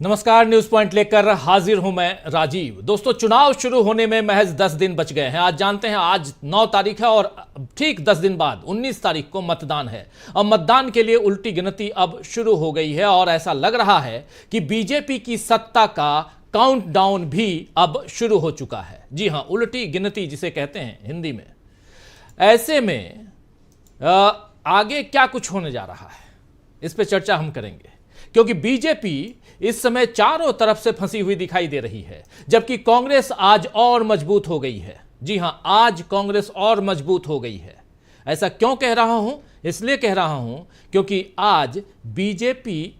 नमस्कार, news point लेकर हाजिर हूं मैं राजीव। दोस्तों, चुनाव शुरू होने में महज 10 दिन बच गए हैं। आज जानते हैं, आज 9 तारीख है और ठीक 10 दिन बाद 19 तारीख को मतदान है। अब मतदान के लिए उल्टी गिनती अब शुरू हो गई है और ऐसा लग रहा है कि बीजेपी की सत्ता का काउंटडाउन भी अब शुरू हो चुका है। जी हां, उल्टी गिनती जिसे कहते हैं हिंदी में। ऐसे में आगे क्या कुछ होने जा रहा है, इस पर चर्चा हम करेंगे, क्योंकि बीजेपी इस समय चारों तरफ से फंसी हुई दिखाई दे रही है, जबकि कांग्रेस आज और मजबूत हो गई है। जी हां, आज कांग्रेस और मजबूत हो गई है। ऐसा क्यों कह रहा हूं? इसलिए कह रहा हूं क्योंकि आज बीजेपी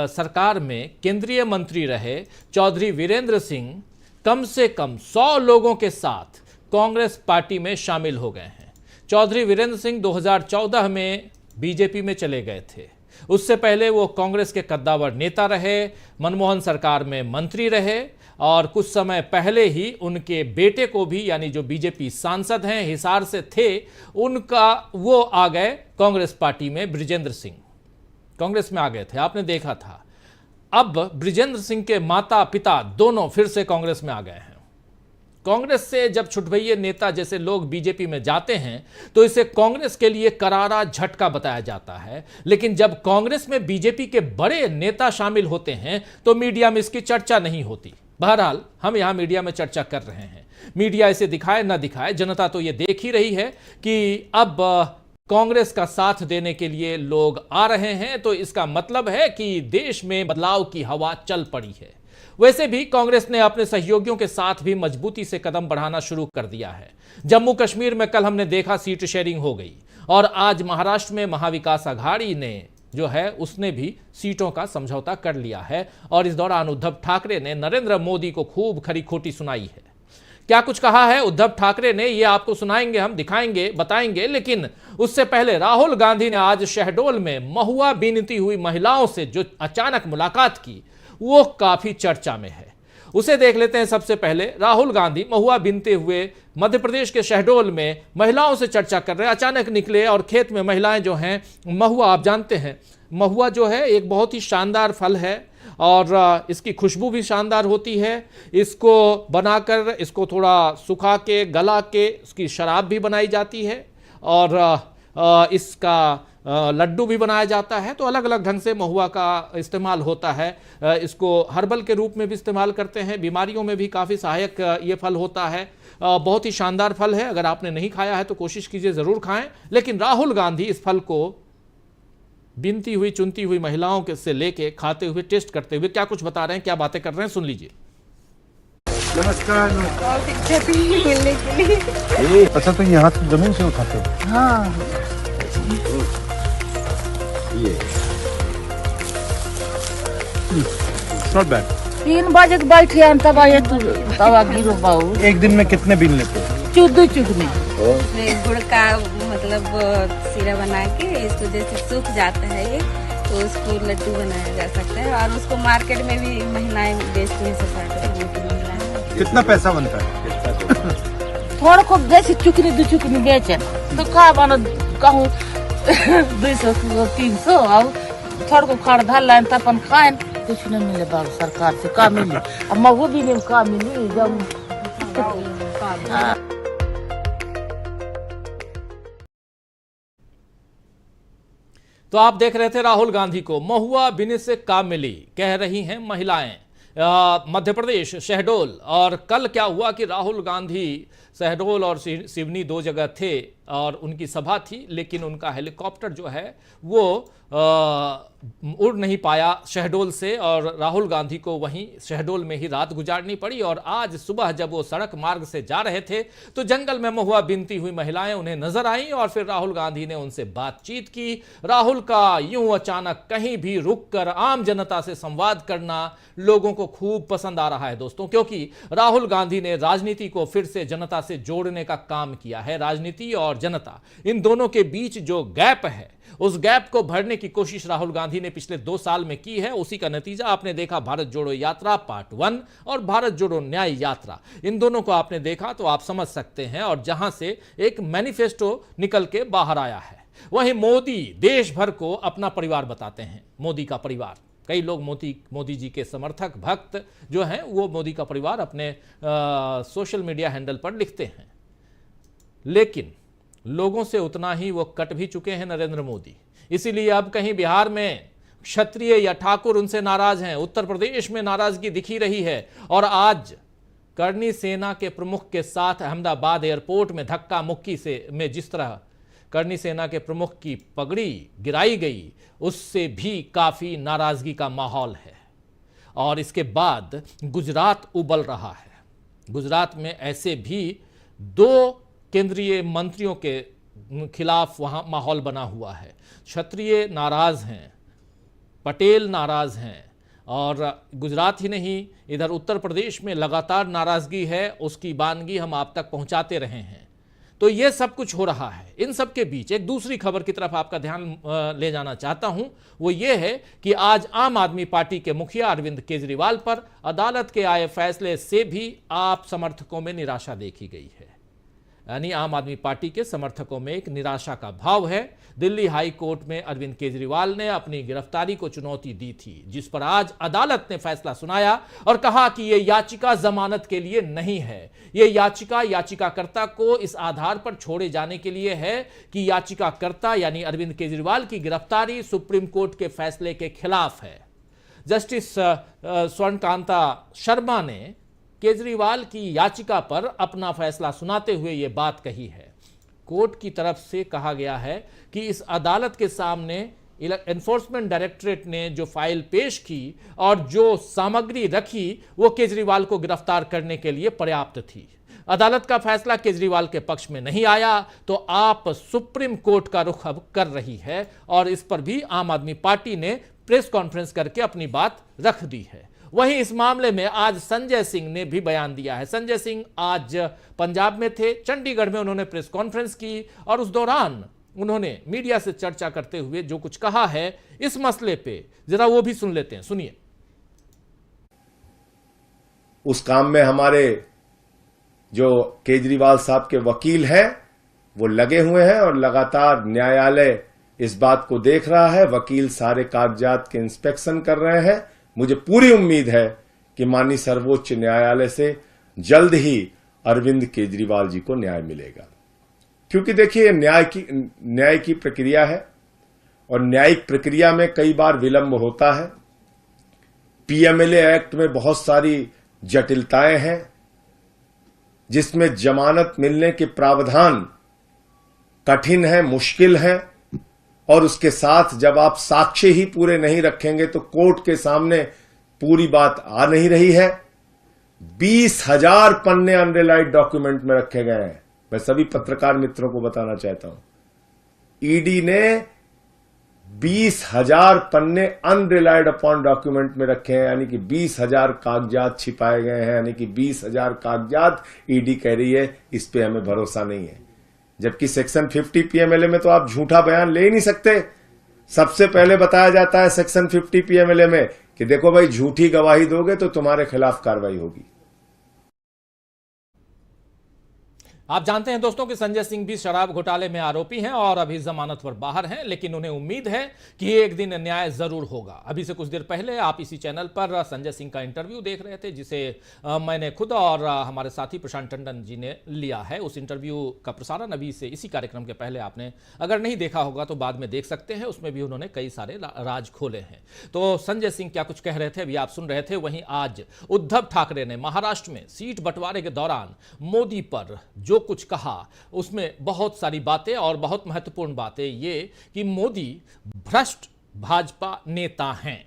सरकार में केंद्रीय मंत्री रहे चौधरी वीरेंद्र सिंह कम से कम 100 लोगों के साथ कांग्रेस पार्टी में शामिल हो गए हैं। चौधरी वीरेंद्र सिंह 2014 में बीजेपी में चले गए थे। उससे पहले वो कांग्रेस के कद्दावर नेता रहे, मनमोहन सरकार में मंत्री रहे और कुछ समय पहले ही उनके बेटे को भी, यानी जो बीजेपी सांसद हैं, हिसार से थे, उनका वो आ गए कांग्रेस पार्टी में। बृजेंद्र सिंह कांग्रेस में आ गए थे, आपने देखा था। अब बृजेंद्र सिंह के माता पिता दोनों फिर से कांग्रेस में आ गए हैं। कांग्रेस से जब छुटभइये नेता जैसे लोग बीजेपी में जाते हैं तो इसे कांग्रेस के लिए करारा झटका बताया जाता है, लेकिन जब कांग्रेस में बीजेपी के बड़े नेता शामिल होते हैं तो मीडिया में इसकी चर्चा नहीं होती। बहरहाल, हम यहां मीडिया में चर्चा कर रहे हैं। मीडिया इसे दिखाए न दिखाए, जनता तो यह देख ही रही है कि अब कांग्रेस का साथ देने के लिए लोग आ रहे हैं, तो इसका मतलब है कि देश में बदलाव की हवा चल पड़ी है। वैसे भी कांग्रेस ने अपने सहयोगियों के साथ भी मजबूती से कदम बढ़ाना शुरू कर दिया है। जम्मू कश्मीर में कल हमने देखा सीट शेयरिंग हो गई और आज महाराष्ट्र में महाविकास आघाड़ी ने जो है उसने भी सीटों का समझौता कर लिया है और इस दौरान उद्धव ठाकरे ने नरेंद्र मोदी को खूब खरी खोटी सुनाई है। क्या कुछ कहा है उद्धव ठाकरे ने, ये आपको सुनाएंगे, हम दिखाएंगे, बताएंगे। लेकिन उससे पहले राहुल गांधी ने आज शहडोल में महुआ बीनती हुई महिलाओं से जो अचानक मुलाकात की, वो काफी चर्चा में है। उसे देख लेते हैं। सबसे पहले राहुल गांधी महुआ बीनते हुए मध्य प्रदेश के शहडोल में महिलाओं से चर्चा कर रहे हैं। अचानक निकले और खेत में महिलाएं जो हैं, महुआ, आप जानते हैं महुआ जो है एक बहुत ही शानदार फल है और इसकी खुशबू भी शानदार होती है। इसको बनाकर, इसको थोड़ा सुखा के, गला के इसकी शराब भी बनाई जाती है और इसका लड्डू भी बनाया जाता है। तो अलग अलग ढंग से महुआ का इस्तेमाल होता है। इसको हर्बल के रूप में भी इस्तेमाल करते हैं, बीमारियों में भी काफ़ी सहायक ये फल होता है। बहुत ही शानदार फल है। अगर आपने नहीं खाया है तो कोशिश कीजिए, ज़रूर खाएं। लेकिन राहुल गांधी इस फल को बिनती हुई, चुनती हुई महिलाओं के से लेके खाते हुए, टेस्ट करते हुए क्या कुछ बता रहे हैं, क्या बातें कर रहे हैं, सुन लीजिए। नमस्कार। मिलने के लिए। अच्छा, तो यहाँ तो जमीन से उठाते हो? हाँ, नॉट बैड। 3 बजे के बैठे हैं तब आए तो तवा गिरो बाबू। एक दिन में कितने बीन लेते हो? चुदनी गुड़ का मतलब सीरा बना के इसको जैसे सूख जाता है ये, तो उसको लड्डू बनाया जा सकता है और उसको मार्केट में भी महिलाएं बेचती हैं। महिलाएं कितना पैसा बनता है? थोड़ा को जैसे चुकनी 2 चुकनी बेचे तो का बना कहूँ 200-300 और थोड़ा को खड़ धर लाइन तो अपन खाए। कुछ नहीं मिले बाबू, सरकार से का मिले, अब मगो भी नहीं का मिली जब। तो आप देख रहे थे राहुल गांधी को महुआ बीने से काम मिली, कह रही हैं महिलाएं। मध्य प्रदेश शहडोल। और कल क्या हुआ कि राहुल गांधी शहडोल और सिवनी 2 जगह थे और उनकी सभा थी, लेकिन उनका हेलीकॉप्टर जो है वो उड़ नहीं पाया शहडोल से और राहुल गांधी को वहीं शहडोल में ही रात गुजारनी पड़ी। और आज सुबह जब वो सड़क मार्ग से जा रहे थे तो जंगल में महुआ बीनती हुई महिलाएं उन्हें नजर आईं और फिर राहुल गांधी ने उनसे बातचीत की। राहुल का यूं अचानक कहीं भी रुककर आम जनता से संवाद करना लोगों को खूब पसंद आ रहा है दोस्तों, क्योंकि राहुल गांधी ने राजनीति को फिर से जनता से जोड़ने का काम किया है। राजनीति और जनता, इन दोनों के बीच जो गैप है, उस गैप को भरने की कोशिश राहुल गांधी ने पिछले 2 साल में की है। उसी का नतीजा आपने देखा, भारत जोड़ो यात्रा पार्ट 1 और भारत जोड़ो न्याय यात्रा। इन दोनों को आपने देखा तो आप समझ सकते हैं, और जहां से एक मैनिफेस्टो निकल के बाहर आया है। वहीं मोदी देश भर को अपना परिवार बताते हैं। मोदी का परिवार कई लोग मोदी जी के समर्थक भक्त जो हैं वो मोदी का परिवार अपने सोशल मीडिया हैंडल पर लिखते हैं, लेकिन लोगों से उतना ही वो कट भी चुके हैं नरेंद्र मोदी। इसीलिए अब कहीं बिहार में क्षत्रिय या ठाकुर उनसे नाराज हैं, उत्तर प्रदेश में नाराजगी दिखी रही है, और आज करनी सेना के प्रमुख के साथ अहमदाबाद एयरपोर्ट में धक्का मुक्की से में जिस तरह करनी सेना के प्रमुख की पगड़ी गिराई गई, उससे भी काफी नाराजगी का माहौल है। और इसके बाद गुजरात उबल रहा है। गुजरात में ऐसे भी 2 केंद्रीय मंत्रियों के खिलाफ वहां माहौल बना हुआ है। क्षत्रिय नाराज हैं, पटेल नाराज हैं, और गुजरात ही नहीं, इधर उत्तर प्रदेश में लगातार नाराजगी है। उसकी वानगी हम आप तक पहुंचाते रहे हैं। तो ये सब कुछ हो रहा है। इन सब के बीच एक दूसरी खबर की तरफ आपका ध्यान ले जाना चाहता हूं। वो ये है कि आज आम आदमी पार्टी के मुखिया अरविंद केजरीवाल पर अदालत के आए फैसले से भी आप समर्थकों में निराशा देखी गई है। यानी आम आदमी पार्टी के समर्थकों में एक निराशा का भाव है। दिल्ली हाई कोर्ट में अरविंद केजरीवाल ने अपनी गिरफ्तारी को चुनौती दी थी, जिस पर आज अदालत ने फैसला सुनाया और कहा कि यह याचिका जमानत के लिए नहीं है। यह याचिका याचिकाकर्ता को इस आधार पर छोड़े जाने के लिए है कि याचिकाकर्ता यानी अरविंद केजरीवाल की गिरफ्तारी सुप्रीम कोर्ट के फैसले के खिलाफ है। जस्टिस स्वर्णकांता शर्मा ने केजरीवाल की याचिका पर अपना फैसला सुनाते हुए यह बात कही है। कोर्ट की तरफ से कहा गया है कि इस अदालत के सामने एनफोर्समेंट डायरेक्टरेट ने जो फाइल पेश की और जो सामग्री रखी वो केजरीवाल को गिरफ्तार करने के लिए पर्याप्त थी। अदालत का फैसला केजरीवाल के पक्ष में नहीं आया तो आप सुप्रीम कोर्ट का रुख अब कर रही है, और इस पर भी आम आदमी पार्टी ने प्रेस कॉन्फ्रेंस करके अपनी बात रख दी है। वहीं इस मामले में आज संजय सिंह ने भी बयान दिया है। संजय सिंह आज पंजाब में थे, चंडीगढ़ में उन्होंने प्रेस कॉन्फ्रेंस की और उस दौरान उन्होंने मीडिया से चर्चा करते हुए जो कुछ कहा है इस मसले पे, जरा वो भी सुन लेते हैं, सुनिए। उस काम में हमारे जो केजरीवाल साहब के वकील हैं वो लगे हुए हैं और लगातार न्यायालय इस बात को देख रहा है। वकील सारे कागजात के इंस्पेक्शन कर रहे हैं। मुझे पूरी उम्मीद है कि माननीय सर्वोच्च न्यायालय से जल्द ही अरविंद केजरीवाल जी को न्याय मिलेगा, क्योंकि देखिए न्याय की प्रक्रिया है और न्यायिक प्रक्रिया में कई बार विलंब होता है। पीएमएलए एक्ट में बहुत सारी जटिलताएं हैं, जिसमें जमानत मिलने के प्रावधान कठिन है, मुश्किल है, और उसके साथ जब आप साक्ष्य ही पूरे नहीं रखेंगे तो कोर्ट के सामने पूरी बात आ नहीं रही है। 20,000 पन्ने अनरिलाइड डॉक्यूमेंट में रखे गए हैं। मैं सभी पत्रकार मित्रों को बताना चाहता हूं, ईडी ने 20,000 पन्ने अनरिलाइड अपॉन डॉक्यूमेंट में रखे हैं, यानी कि 20,000 कागजात छिपाए गए हैं, यानी कि 20,000 कागजात ईडी कह रही है इस पे हमें भरोसा नहीं है। जबकि सेक्शन 50 पीएमएलए में तो आप झूठा बयान ले ही नहीं सकते। सबसे पहले बताया जाता है सेक्शन 50 पीएमएलए में कि देखो भाई, झूठी गवाही दोगे तो तुम्हारे खिलाफ कार्रवाई होगी। आप जानते हैं दोस्तों कि संजय सिंह भी शराब घोटाले में आरोपी हैं और अभी जमानत पर बाहर हैं, लेकिन उन्हें उम्मीद है कि एक दिन न्याय जरूर होगा। अभी से कुछ देर पहले आप इसी चैनल पर संजय सिंह का इंटरव्यू देख रहे थे, जिसे मैंने खुद और हमारे साथी प्रशांत टंडन जी ने लिया है। उस इंटरव्यू का प्रसारण अभी से इसी कार्यक्रम के पहले आपने अगर नहीं देखा होगा तो बाद में देख सकते हैं। उसमें भी उन्होंने कई सारे राज खोले हैं। तो संजय सिंह क्या कुछ कह रहे थे अभी आप सुन रहे थे। वहीं आज उद्धव ठाकरे ने महाराष्ट्र में सीट बंटवारे के दौरान मोदी पर जो कुछ कहा उसमें बहुत सारी बातें और बहुत महत्वपूर्ण बातें ये कि मोदी भ्रष्ट भाजपा नेता हैं।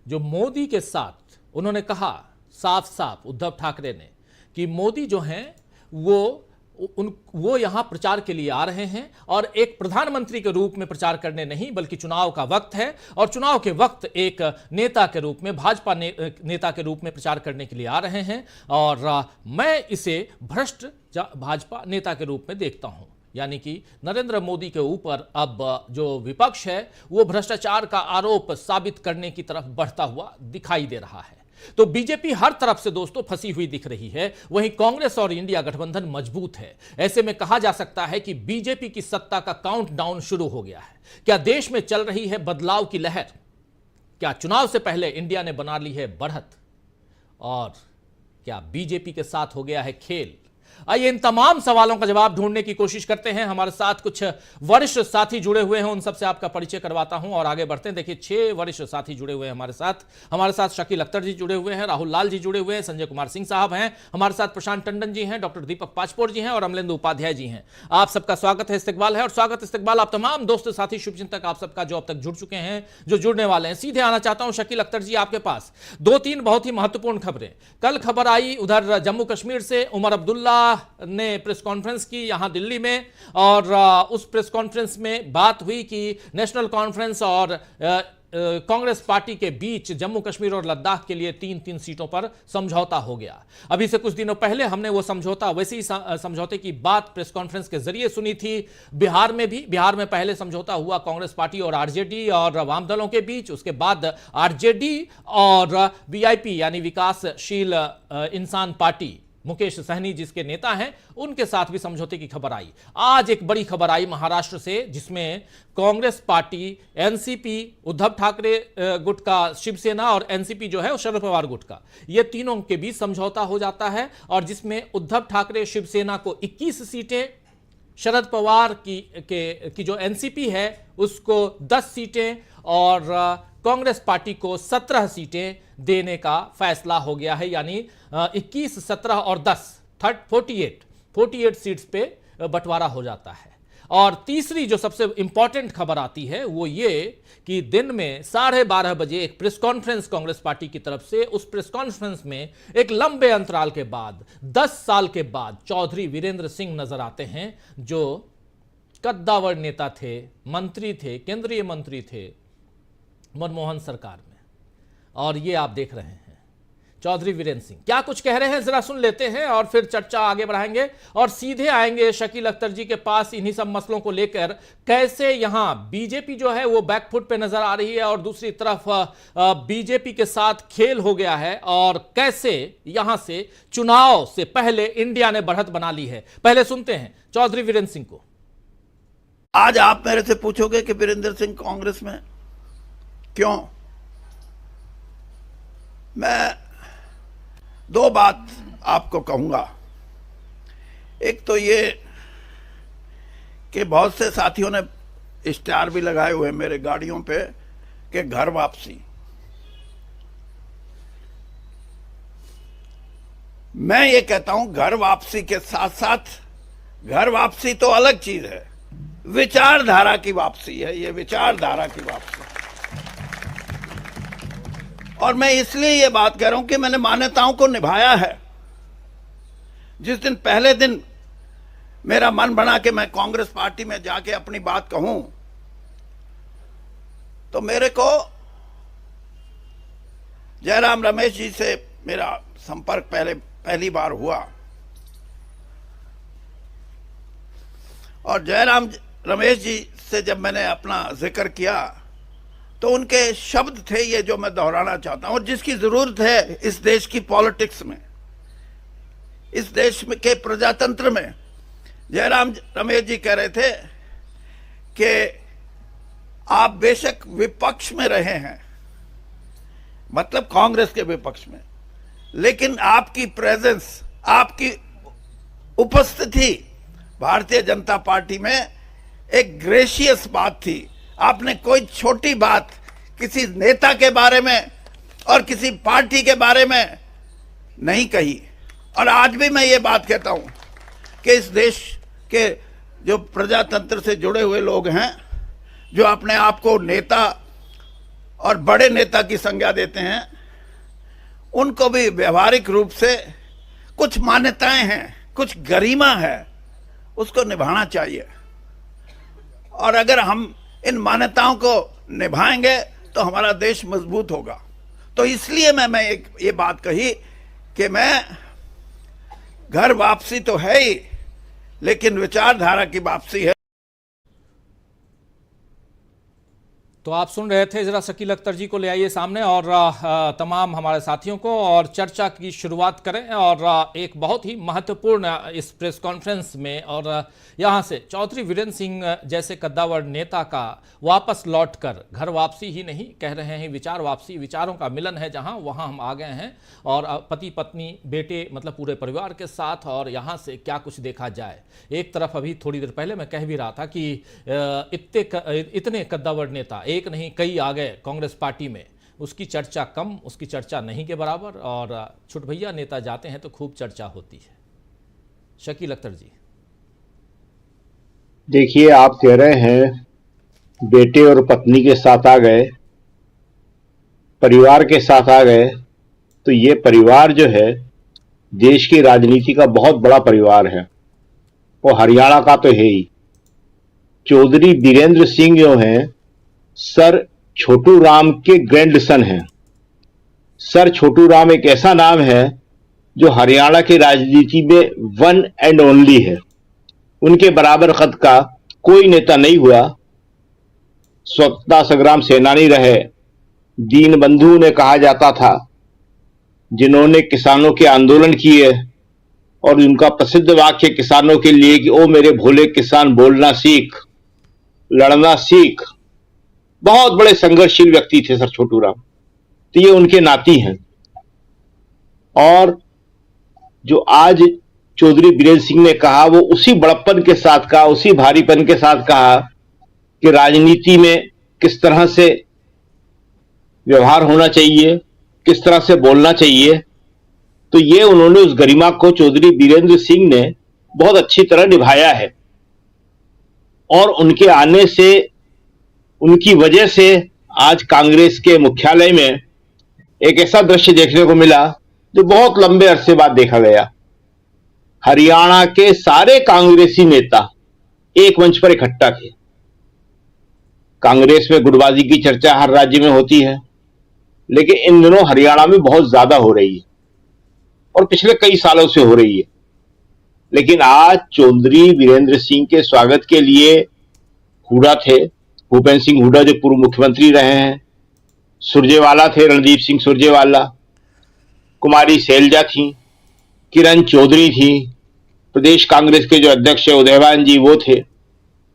जो मोदी के साथ उन्होंने कहा साफ साफ उद्धव ठाकरे ने कि मोदी जो हैं वो यहां प्रचार के लिए आ रहे हैं और एक प्रधानमंत्री के रूप में प्रचार करने नहीं, बल्कि चुनाव का वक्त है और चुनाव के वक्त एक नेता के रूप में भाजपा नेता के रूप में प्रचार करने के लिए आ रहे हैं। और मैं इसे भ्रष्ट भाजपा नेता के रूप में देखता हूं। यानी कि नरेंद्र मोदी के ऊपर अब जो विपक्ष है वो भ्रष्टाचार का आरोप साबित करने की तरफ बढ़ता हुआ दिखाई दे रहा है। तो बीजेपी हर तरफ से दोस्तों फंसी हुई दिख रही है, वहीं कांग्रेस और इंडिया गठबंधन मजबूत है। ऐसे में कहा जा सकता है कि बीजेपी की सत्ता का काउंटडाउन शुरू हो गया है। क्या देश में चल रही है बदलाव की लहर? क्या चुनाव से पहले इंडिया ने बना ली है बढ़त और क्या बीजेपी के साथ हो गया है खेल? आइए इन तमाम सवालों का जवाब ढूंढने की कोशिश करते हैं। हमारे साथ कुछ वरिष्ठ साथी जुड़े हुए हैं, उन सबसे आपका परिचय करवाता हूं और आगे बढ़ते हैं। देखिए 6 वरिष्ठ साथी जुड़े हुए हैं हमारे साथ शकील अख्तर जी जुड़े हुए हैं, राहुल लाल जी जुड़े हुए हैं, संजय कुमार सिंह साहब हैं हमारे साथ, प्रशांत टंडन जी हैं, डॉक्टर दीपक पाचपोर जी हैं और अमलेंदु उपाध्याय जी हैं। आप सबका स्वागत है, इस्तकबाल है और स्वागत इस्तकबाल आप तमाम दोस्त साथी शुभचिंतक आप सबका जो अब तक जुड़ चुके हैं, जो जुड़ने वाले हैं। सीधे आना चाहता हूं शकील अख्तर जी आपके पास 2-3 बहुत ही महत्वपूर्ण खबरें। कल खबर आई उधर जम्मू कश्मीर से, उमर अब्दुल्ला ने प्रेस कॉन्फ्रेंस की यहां दिल्ली में और उस प्रेस कॉन्फ्रेंस में बात हुई कि नेशनल कॉन्फ्रेंस और कांग्रेस पार्टी के बीच जम्मू कश्मीर और लद्दाख के लिए 3-3 सीटों पर समझौता हो गया। अभी से कुछ दिनों पहले हमने वो समझौता, वैसे ही समझौते की बात प्रेस कॉन्फ्रेंस के जरिए सुनी थी। बिहार में पहले समझौता हुआ कांग्रेस पार्टी और आरजेडी और वाम दलों के बीच, उसके बाद आरजेडी और वीआईपी यानी विकासशील इंसान पार्टी, मुकेश सहनी जिसके नेता हैं, उनके साथ भी समझौते की खबर आई। आज एक बड़ी खबर आई महाराष्ट्र से, जिसमें कांग्रेस पार्टी, एनसीपी, उद्धव ठाकरे गुट का शिवसेना और एनसीपी जो है शरद पवार गुट का, ये तीनों के बीच समझौता हो जाता है और जिसमें उद्धव ठाकरे शिवसेना को 21 सीटें, शरद पवार की जो एनसीपी है उसको 10 सीटें और कांग्रेस पार्टी को 17 सीटें देने का फैसला हो गया है। यानी 21, 17 और 10 48 सीट्स पे बंटवारा हो जाता है। और तीसरी जो सबसे इंपॉर्टेंट खबर आती है वो ये कि दिन में 12:30 बजे एक प्रेस कॉन्फ्रेंस कांग्रेस पार्टी की तरफ से, उस प्रेस कॉन्फ्रेंस में एक लंबे अंतराल के बाद 10 साल के बाद चौधरी वीरेंद्र सिंह नजर आते हैं, जो कद्दावर नेता थे, मंत्री थे, केंद्रीय मंत्री थे मनमोहन सरकार में, और ये आप देख रहे हैं चौधरी वीरेंद्र सिंह क्या कुछ कह रहे हैं, जरा सुन लेते हैं और फिर चर्चा आगे बढ़ाएंगे और सीधे आएंगे शकील अख्तर जी के पास इन्हीं सब मसलों को लेकर। कैसे यहां बीजेपी जो है वो बैकफुट पे नजर आ रही है और दूसरी तरफ बीजेपी के साथ खेल हो गया है, और कैसे यहां से चुनाव से पहले इंडिया ने बढ़त बना ली है। पहले सुनते हैं चौधरी वीरेंद्र सिंह को। आज आप मेरे से पूछोगे कि वीरेंद्र सिंह कांग्रेस में क्यों? मैं 2 बात आपको कहूंगा। एक तो ये कि बहुत से साथियों ने इश्तिहार भी लगाए हुए मेरे गाड़ियों पे कि घर वापसी। मैं ये कहता हूं घर वापसी के साथ साथ, घर वापसी तो अलग चीज है, विचारधारा की वापसी है, ये विचारधारा की वापसी। और मैं इसलिए ये बात कह रहा हूं कि मैंने मान्यताओं को निभाया है। जिस दिन पहले दिन मेरा मन बना कि मैं कांग्रेस पार्टी में जाके अपनी बात कहूं, तो मेरे को जयराम रमेश जी से मेरा संपर्क पहली बार हुआ, और जयराम रमेश जी से जब मैंने अपना जिक्र किया तो उनके शब्द थे ये जो मैं दोहराना चाहता हूं, और जिसकी जरूरत है इस देश की पॉलिटिक्स में, इस देश में के प्रजातंत्र में। जयराम रमेश जी कह रहे थे कि आप बेशक विपक्ष में रहे हैं, मतलब कांग्रेस के विपक्ष में, लेकिन आपकी प्रेजेंस, आपकी उपस्थिति भारतीय जनता पार्टी में एक ग्रेशियस बात थी। आपने कोई छोटी बात किसी नेता के बारे में और किसी पार्टी के बारे में नहीं कही। और आज भी मैं ये बात कहता हूं कि इस देश के जो प्रजातंत्र से जुड़े हुए लोग हैं, जो अपने आप को नेता और बड़े नेता की संज्ञा देते हैं, उनको भी व्यवहारिक रूप से कुछ मान्यताएं हैं, कुछ गरिमा है, उसको निभाना चाहिए। और अगर हम इन मान्यताओं को निभाएंगे तो हमारा देश मजबूत होगा। तो इसलिए मैं ये बात कही कि मैं घर वापसी तो है ही, लेकिन विचारधारा की वापसी है। तो आप सुन रहे थे, जरा शकील अख्तर जी को ले आइए सामने और तमाम हमारे साथियों को, और चर्चा की शुरुआत करें। और एक बहुत ही महत्वपूर्ण इस प्रेस कॉन्फ्रेंस में, और यहाँ से चौधरी वीरेंद्र सिंह जैसे कद्दावर नेता का वापस लौटकर घर वापसी ही नहीं, कह रहे हैं विचार वापसी, विचारों का मिलन है जहाँ, वहाँ हम आ गए हैं, और पति पत्नी बेटे मतलब पूरे परिवार के साथ, और यहाँ से क्या कुछ देखा जाए। एक तरफ अभी थोड़ी देर पहले मैं कह भी रहा था कि इतने कद्दावर नेता, एक नहीं कई आ गए कांग्रेस पार्टी में, उसकी चर्चा कम, उसकी चर्चा नहीं के बराबर, और छुट भैया नेता जाते हैं तो खूब चर्चा होती है। शकील अख्तर जी, देखिए, आप कह रहे हैं बेटे और पत्नी के साथ आ गए, परिवार के साथ आ गए, तो ये परिवार जो है देश की राजनीति का बहुत बड़ा परिवार है, और हरियाणा का तो है ही। चौधरी बीरेंद्र सिंह जो हैं सर छोटू राम के ग्रैंडसन हैं। सर छोटू राम एक ऐसा नाम है जो हरियाणा की राजनीति में वन एंड ओनली है। उनके बराबर कद का कोई नेता नहीं हुआ। स्वतंत्रता संग्राम सेनानी रहे, दीन बंधु ने कहा जाता था, जिन्होंने किसानों के आंदोलन किए, और उनका प्रसिद्ध वाक्य किसानों के लिए कि ओ मेरे भोले किसान बोलना सीख, लड़ना सीख। बहुत बड़े संघर्षशील व्यक्ति थे सर छोटू राम, तो ये उनके नाती हैं। और जो आज चौधरी बीरेंद्र सिंह ने कहा, वो उसी बड़प्पन के साथ कहा, उसी भारीपन के साथ कहा कि राजनीति में किस तरह से व्यवहार होना चाहिए, किस तरह से बोलना चाहिए। तो ये उन्होंने उस गरिमा को चौधरी बीरेंद्र सिंह ने बहुत अच्छी तरह निभाया है, और उनके आने से, उनकी वजह से आज कांग्रेस के मुख्यालय में एक ऐसा दृश्य देखने को मिला जो बहुत लंबे अरसे बाद देखा गया। हरियाणा के सारे कांग्रेसी नेता एक मंच पर इकट्ठा थे। कांग्रेस में गुटबाजी की चर्चा हर राज्य में होती है, लेकिन इन दिनों हरियाणा में बहुत ज्यादा हो रही है, और पिछले कई सालों से हो रही है। लेकिन आज चौधरी वीरेंद्र सिंह के स्वागत के लिए हुड्डा थे, भूपेंद्र सिंह हुड्डा जो पूर्व मुख्यमंत्री रहे हैं, सुरजेवाला थे, रणदीप सिंह सुरजेवाला, कुमारी शैलजा थी, किरण चौधरी थी, प्रदेश कांग्रेस के जो अध्यक्ष है उदयवान जी वो थे,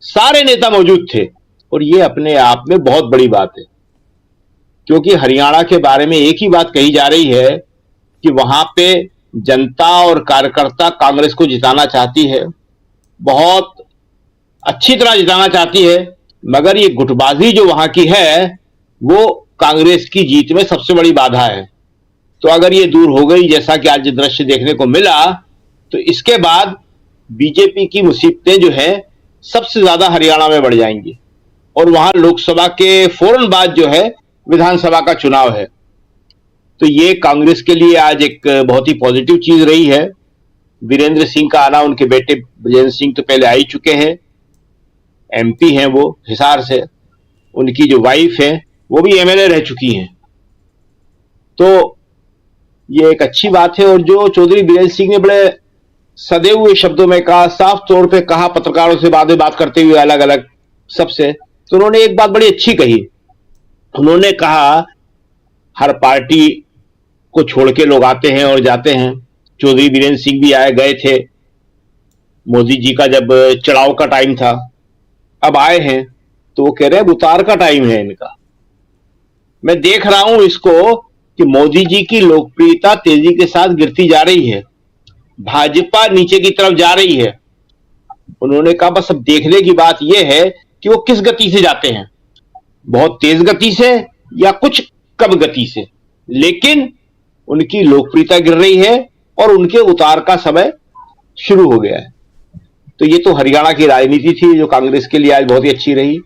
सारे नेता मौजूद थे। और ये अपने आप में बहुत बड़ी बात है, क्योंकि हरियाणा के बारे में एक ही बात कही जा रही है कि वहां पे जनता और कार्यकर्ता कांग्रेस को जिताना चाहती है, बहुत अच्छी तरह जिताना चाहती है, मगर ये गुटबाजी जो वहां की है वो कांग्रेस की जीत में सबसे बड़ी बाधा है। तो अगर ये दूर हो गई, जैसा कि आज दृश्य देखने को मिला, तो इसके बाद बीजेपी की मुसीबतें जो है सबसे ज्यादा हरियाणा में बढ़ जाएंगी, और वहां लोकसभा के फौरन बाद जो है विधानसभा का चुनाव है। तो ये कांग्रेस के लिए आज एक बहुत ही पॉजिटिव चीज रही है। वीरेंद्र सिंह का आना, उनके बेटे ब्रजेंद्र सिंह तो पहले आ ही चुके हैं, एमपी हैं वो हिसार से, उनकी जो वाइफ है वो भी एमएलए रह चुकी हैं। तो ये एक अच्छी बात है। और जो चौधरी बीरेंद्र सिंह ने बड़े सदे हुए शब्दों में कहा, साफ तौर पे कहा पत्रकारों से बात करते हुए अलग अलग सबसे, तो उन्होंने एक बात बड़ी अच्छी कही। उन्होंने कहा हर पार्टी को छोड़ के लोग आते हैं और जाते हैं, चौधरी बीरेंद्र सिंह भी आए गए थे, मोदी जी का जब चढ़ाव का टाइम था, अब आए हैं, तो वो कह रहे हैं उतार का टाइम है इनका। मैं देख रहा हूं इसको कि मोदी जी की लोकप्रियता तेजी के साथ गिरती जा रही है, भाजपा नीचे की तरफ जा रही है। उन्होंने कहा बस अब देखने की बात यह है कि वो किस गति से जाते हैं, बहुत तेज गति से या कुछ कम गति से, लेकिन उनकी लोकप्रियता गिर रही है और उनके उतार का समय शुरू हो गया है। तो ये तो हरियाणा की राजनीति थी जो कांग्रेस के लिए आज बहुत ही अच्छी रही।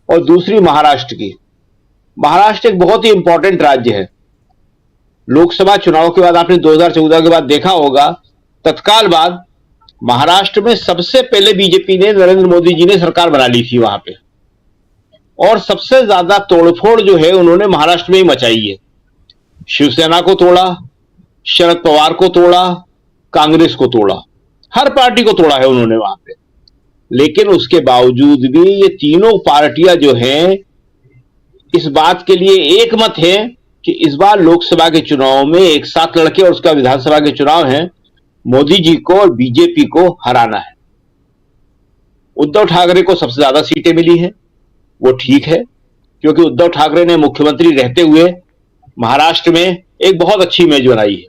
और दूसरी महाराष्ट्र की, महाराष्ट्र एक बहुत ही इंपॉर्टेंट राज्य है। लोकसभा चुनाव के बाद आपने 2014 के बाद देखा होगा, तत्काल बाद महाराष्ट्र में सबसे पहले बीजेपी ने, नरेंद्र मोदी जी ने सरकार बना ली थी वहां पे, और सबसे ज्यादा तोड़फोड़ जो है उन्होंने महाराष्ट्र में ही मचाई है। शिवसेना को तोड़ा, शरद पवार को तोड़ा, कांग्रेस को तोड़ा, हर पार्टी को तोड़ा है उन्होंने वहां पे। लेकिन उसके बावजूद भी ये तीनों पार्टियां जो हैं इस बात के लिए एक मत है कि इस बार लोकसभा के चुनाव में एक साथ लड़के और उसका विधानसभा के चुनाव है, मोदी जी को और बीजेपी को हराना है। उद्धव ठाकरे को सबसे ज्यादा सीटें मिली हैं, वो ठीक है, क्योंकि उद्धव ठाकरे ने मुख्यमंत्री रहते हुए महाराष्ट्र में एक बहुत अच्छी इमेज बनाई है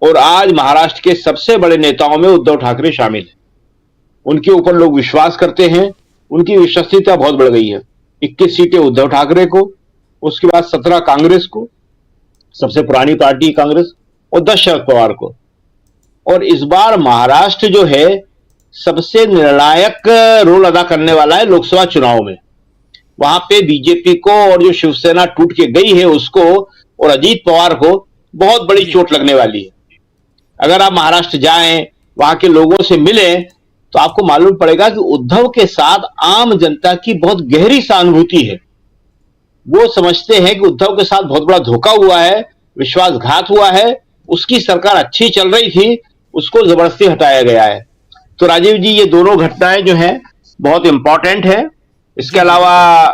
और आज महाराष्ट्र के सबसे बड़े नेताओं में उद्धव ठाकरे शामिल हैं। उनके ऊपर लोग विश्वास करते हैं, उनकी विश्वसनीयता बहुत बढ़ गई है। 21 सीटें उद्धव ठाकरे को, उसके बाद 17 कांग्रेस को, सबसे पुरानी पार्टी कांग्रेस, और 10 शरद पवार को। और इस बार महाराष्ट्र जो है सबसे निर्णायक रोल अदा करने वाला है लोकसभा चुनाव में। वहां पे बीजेपी को और जो शिवसेना टूट के गई है उसको और अजीत पवार को बहुत बड़ी चोट लगने वाली है। अगर आप महाराष्ट्र जाएं, वहां के लोगों से मिलें, तो आपको मालूम पड़ेगा कि उद्धव के साथ आम जनता की बहुत गहरी सहानुभूति है। वो समझते हैं कि उद्धव के साथ बहुत बड़ा धोखा हुआ है, विश्वासघात हुआ है, उसकी सरकार अच्छी चल रही थी, उसको जबरदस्ती हटाया गया है। तो राजीव जी, ये दोनों घटनाएं जो हैं बहुत इंपॉर्टेंट है। इसके अलावा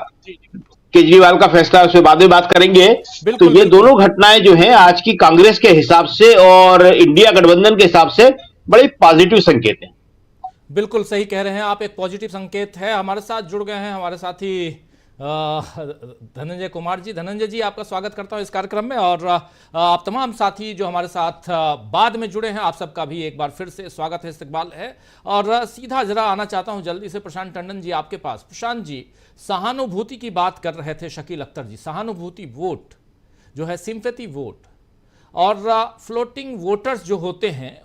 केजरीवाल का फैसला, उसके बाद में बात करेंगे। तो ये दोनों घटनाएं जो हैं आज की कांग्रेस के हिसाब से और इंडिया गठबंधन के हिसाब से बड़े पॉजिटिव संकेत हैं। बिल्कुल सही कह रहे हैं आप, एक पॉजिटिव संकेत है। हमारे साथ जुड़ गए हैं हमारे साथी धनंजय कुमार जी। धनंजय जी, आपका स्वागत करता हूं इस कार्यक्रम में, और आप तमाम साथी जो हमारे साथ बाद में जुड़े हैं, आप सबका भी एक बार फिर से स्वागत है, इस्तकबाल है। और सीधा जरा आना चाहता हूं जल्दी से प्रशांत टंडन जी आपके पास। प्रशांत जी, सहानुभूति की बात कर रहे थे शकील अख्तर जी। सहानुभूति वोट जो है, सिंपैथी वोट और फ्लोटिंग वोटर्स जो होते हैं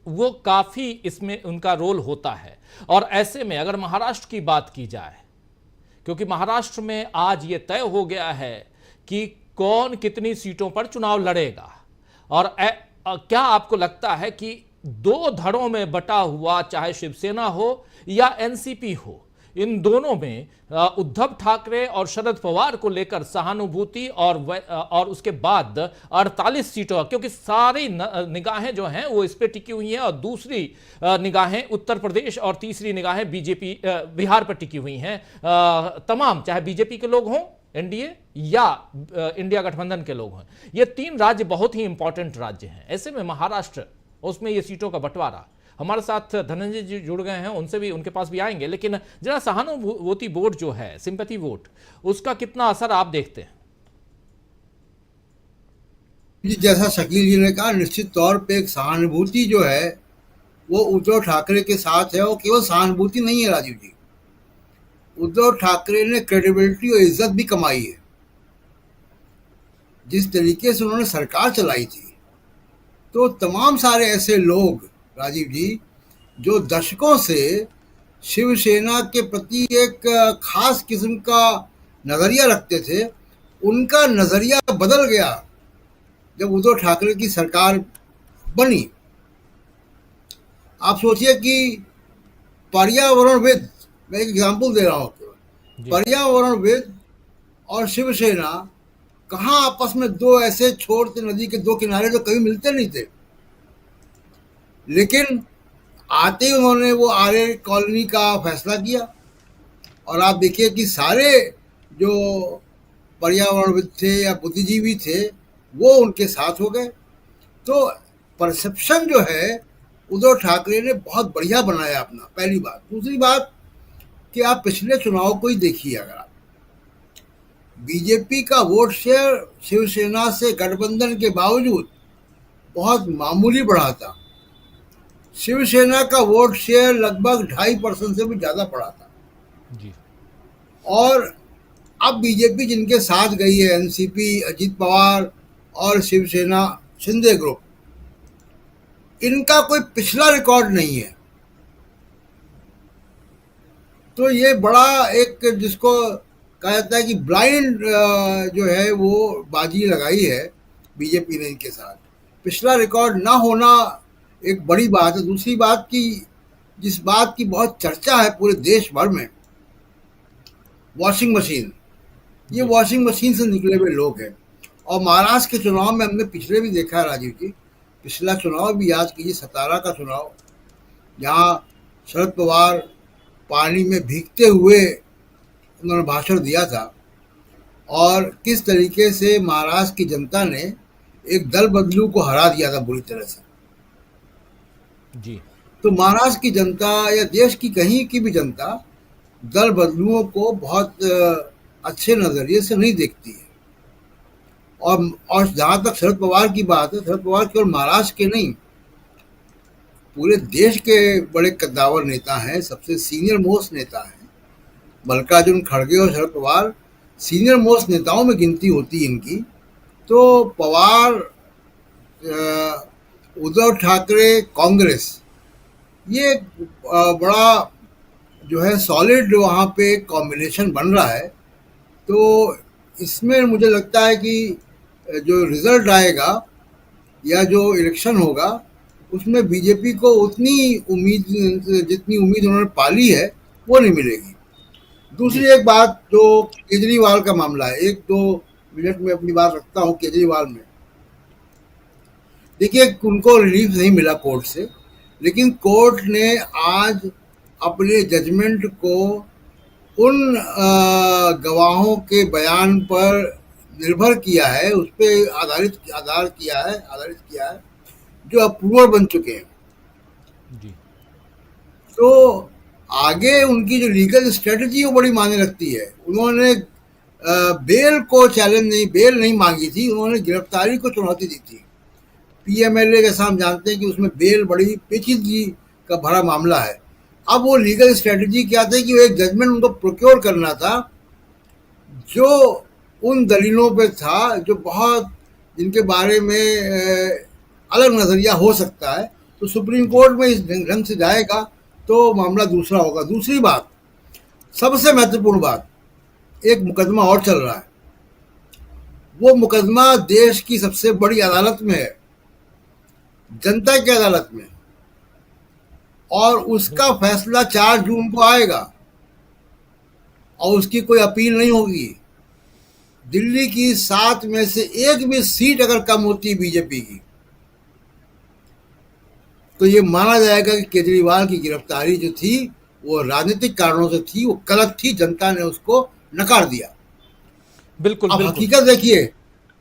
वो काफ़ी इसमें उनका रोल होता है। और ऐसे में अगर महाराष्ट्र की बात की जाए, क्योंकि महाराष्ट्र में आज ये तय हो गया है कि कौन कितनी सीटों पर चुनाव लड़ेगा, और क्या आपको लगता है कि दो धड़ों में बटा हुआ, चाहे शिवसेना हो या एनसीपी हो, इन दोनों में उद्धव ठाकरे और शरद पवार को लेकर सहानुभूति और उसके बाद 48 सीटों, क्योंकि सारी निगाहें जो हैं वो इस पे टिकी हुई हैं, और दूसरी निगाहें उत्तर प्रदेश और तीसरी निगाहें बीजेपी बिहार पर टिकी हुई हैं। तमाम, चाहे बीजेपी के लोग हों, एनडीए या इंडिया गठबंधन के लोग हों, ये 3 राज्य बहुत ही इंपॉर्टेंट राज्य हैं। ऐसे में महाराष्ट्र, उसमें ये सीटों का बंटवारा। हमारे साथ धनंजय जी जुड़ गए हैं, उनसे भी, उनके पास भी आएंगे, लेकिन जरा सहानुभूति वोट जो है, सिंपैथी वोट, उसका कितना असर आप देखते हैं? जैसा शकील जी ने कहा, निश्चित तौर पे एक सहानुभूति जो है वो उद्धव ठाकरे के साथ है। और केवल सहानुभूति नहीं है राजीव जी, उद्धव ठाकरे ने क्रेडिबिलिटी और इज्जत भी कमाई है। जिस तरीके से उन्होंने सरकार चलाई थी, तो तमाम सारे ऐसे लोग राजीव जी जो दशकों से शिवसेना के प्रति एक खास किस्म का नज़रिया रखते थे, उनका नज़रिया बदल गया जब उद्धव ठाकरे की सरकार बनी। आप सोचिए कि पर्यावरणविद, मैं एक एग्जाम्पल दे रहा हूँ, पर्यावरणविद और शिवसेना कहाँ आपस में दो ऐसे छोटे नदी के 2 किनारे जो कभी मिलते नहीं थे, लेकिन आते ही उन्होंने वो आर्य कॉलोनी का फैसला किया। और आप देखिए कि सारे जो पर्यावरणविद थे या बुद्धिजीवी थे वो उनके साथ हो गए। तो परसेप्शन जो है उद्धव ठाकरे ने बहुत बढ़िया बनाया अपना, पहली बात। दूसरी बात कि आप पिछले चुनाव को ही देखिए, अगर आप बीजेपी का वोट शेयर शिवसेना से गठबंधन के बावजूद बहुत मामूली बढ़ा था। शिवसेना का वोट शेयर लगभग 2.5% से भी ज़्यादा बढ़ा था जी। और अब बीजेपी जिनके साथ गई है, एनसीपी, अजीत पवार और शिवसेना शिंदे ग्रुप, इनका कोई पिछला रिकॉर्ड नहीं है। तो ये बड़ा एक, जिसको कहा जाता है कि ब्लाइंड जो है वो बाजी लगाई है बीजेपी ने इनके साथ। पिछला रिकॉर्ड ना होना एक बड़ी बात है। दूसरी बात की, जिस बात की बहुत चर्चा है पूरे देश भर में, वॉशिंग मशीन, ये वॉशिंग मशीन से निकले हुए लोग हैं। और महाराष्ट्र के चुनाव में हमने पिछले भी देखा है राजीव जी, पिछला चुनाव भी याद कीजिए, 17 का चुनाव, जहाँ शरद पवार पानी में भीगते हुए उन्होंने भाषण दिया था, और किस तरीके से महाराष्ट्र की जनता ने एक दल बदलू को हरा दिया था बुरी तरह से। जी तो महाराष्ट्र की जनता या देश की कहीं की भी जनता दल बदलुओं को बहुत अच्छे नजरिए से नहीं देखती है। और जहां तक शरद पवार की बात है, शरद पवार केवल महाराष्ट्र के नहीं, पूरे देश के बड़े कद्दावर नेता हैं, सबसे सीनियर मोस्ट नेता हैं। मल्लिकार्जुन खड़गे और शरद पवार सीनियर मोस्ट नेताओं में गिनती होती है इनकी। तो पवार, उद्धव ठाकरे, कांग्रेस, ये बड़ा जो है सॉलिड वहाँ पे कॉम्बिनेशन बन रहा है। तो इसमें मुझे लगता है कि जो रिजल्ट आएगा या जो इलेक्शन होगा उसमें बीजेपी को उतनी उम्मीद, जितनी उम्मीद उन्होंने पाली है वो नहीं मिलेगी। दूसरी एक बात जो केजरीवाल का मामला है, 1-2 मिनट में अपनी बात रखता हूँ केजरीवाल में। देखिए, उनको रिलीफ नहीं मिला कोर्ट से, लेकिन कोर्ट ने आज अपने जजमेंट को उन गवाहों के बयान पर निर्भर किया है, उस पर आधारित किया है जो अप्रूवर बन चुके हैं। जी तो आगे उनकी जो लीगल स्ट्रेटजी वो बड़ी मायने रखती है। उन्होंने बेल नहीं मांगी थी, उन्होंने गिरफ्तारी को चुनौती दी थी। पीएमएलए के साथ जानते हैं कि उसमें बेल बड़ी पेचीदगी का भरा मामला है। अब वो लीगल स्ट्रेटजी क्या था कि वो एक जजमेंट उनको प्रोक्योर करना था जो उन दलीलों पे था जो बहुत, जिनके बारे में अलग नजरिया हो सकता है। तो सुप्रीम कोर्ट में इस ढंग से जाएगा तो मामला दूसरा होगा। दूसरी बात, सबसे महत्वपूर्ण बात, एक मुकदमा और चल रहा है। वो मुकदमा देश की सबसे बड़ी अदालत में है, जनता की अदालत में, और उसका फैसला 4 जून को आएगा और उसकी कोई अपील नहीं होगी। दिल्ली की 7 में से एक भी सीट अगर कम होती बीजेपी की तो ये माना जाएगा कि केजरीवाल की गिरफ्तारी जो थी वो राजनीतिक कारणों से थी, वो गलत थी, जनता ने उसको नकार दिया। बिल्कुल अब बिल्कुल। हकीकत देखिए,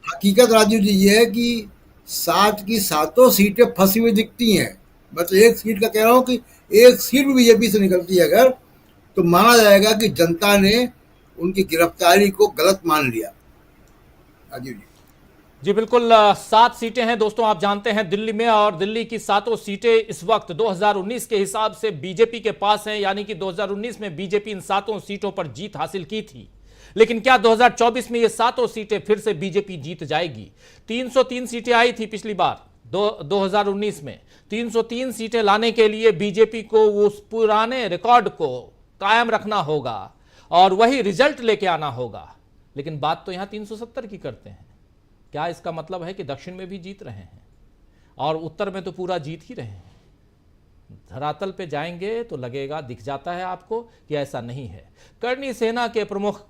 हकीकत राजीव जी ये है कि 7 की 7 सीटें फंसी हुई दिखती हैं। मैं तो एक सीट का कह रहा हूँ कि एक सीट भी बीजेपी से निकलती है अगर, तो माना जाएगा कि जनता ने उनकी गिरफ्तारी को गलत मान लिया। राजीव जी जी बिल्कुल, 7 सीटें हैं दोस्तों, आप जानते हैं दिल्ली में, और दिल्ली की 7 सीटें इस वक्त 2019 के हिसाब से बीजेपी के पास हैं। यानी कि 2019 में बीजेपी इन 7 सीटों पर जीत हासिल की थी, लेकिन क्या 2024 में ये 7 सीटें फिर से बीजेपी जीत जाएगी? 303 सीटें आई थी पिछली बार 2019 में। 303 सीटें लाने के लिए बीजेपी को उस पुराने रिकॉर्ड को कायम रखना होगा और वही रिजल्ट लेके आना होगा। लेकिन बात तो यहां 370 की करते हैं। क्या इसका मतलब है कि दक्षिण में भी जीत रहे हैं और उत्तर में तो पूरा जीत ही रहे हैं? धरातल पे जाएंगे तो लगेगा, दिख जाता है आपको कि ऐसा नहीं है। करनी सेना के प्रमुख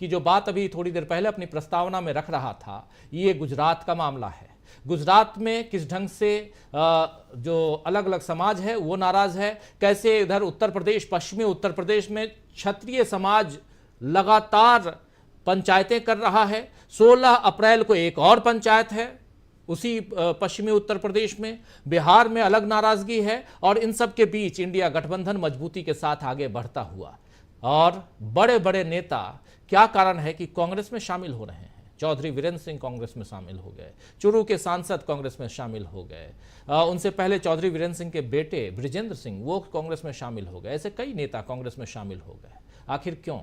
की जो बात अभी थोड़ी देर पहले अपनी प्रस्तावना में रख रहा था, ये गुजरात का मामला है। गुजरात में किस ढंग से जो अलग अलग समाज है वो नाराज है, कैसे इधर उत्तर प्रदेश, पश्चिमी उत्तर प्रदेश में क्षत्रिय समाज लगातार पंचायतें कर रहा है। 16 अप्रैल को एक और पंचायत है उसी पश्चिमी उत्तर प्रदेश में। बिहार में अलग नाराजगी है और इन सब के बीच इंडिया गठबंधन मजबूती के साथ आगे बढ़ता हुआ, और बड़े बड़े नेता, क्या कारण है कि कांग्रेस में शामिल हो रहे हैं? चौधरी वीरेंद्र सिंह कांग्रेस में शामिल हो गए, चुरू के सांसद कांग्रेस में शामिल हो गए, उनसे पहले चौधरी वीरेंद्र सिंह के बेटे ब्रिजेंद्र सिंह वो कांग्रेस में शामिल हो गए। ऐसे कई नेता कांग्रेस में शामिल हो गए। आखिर क्यों?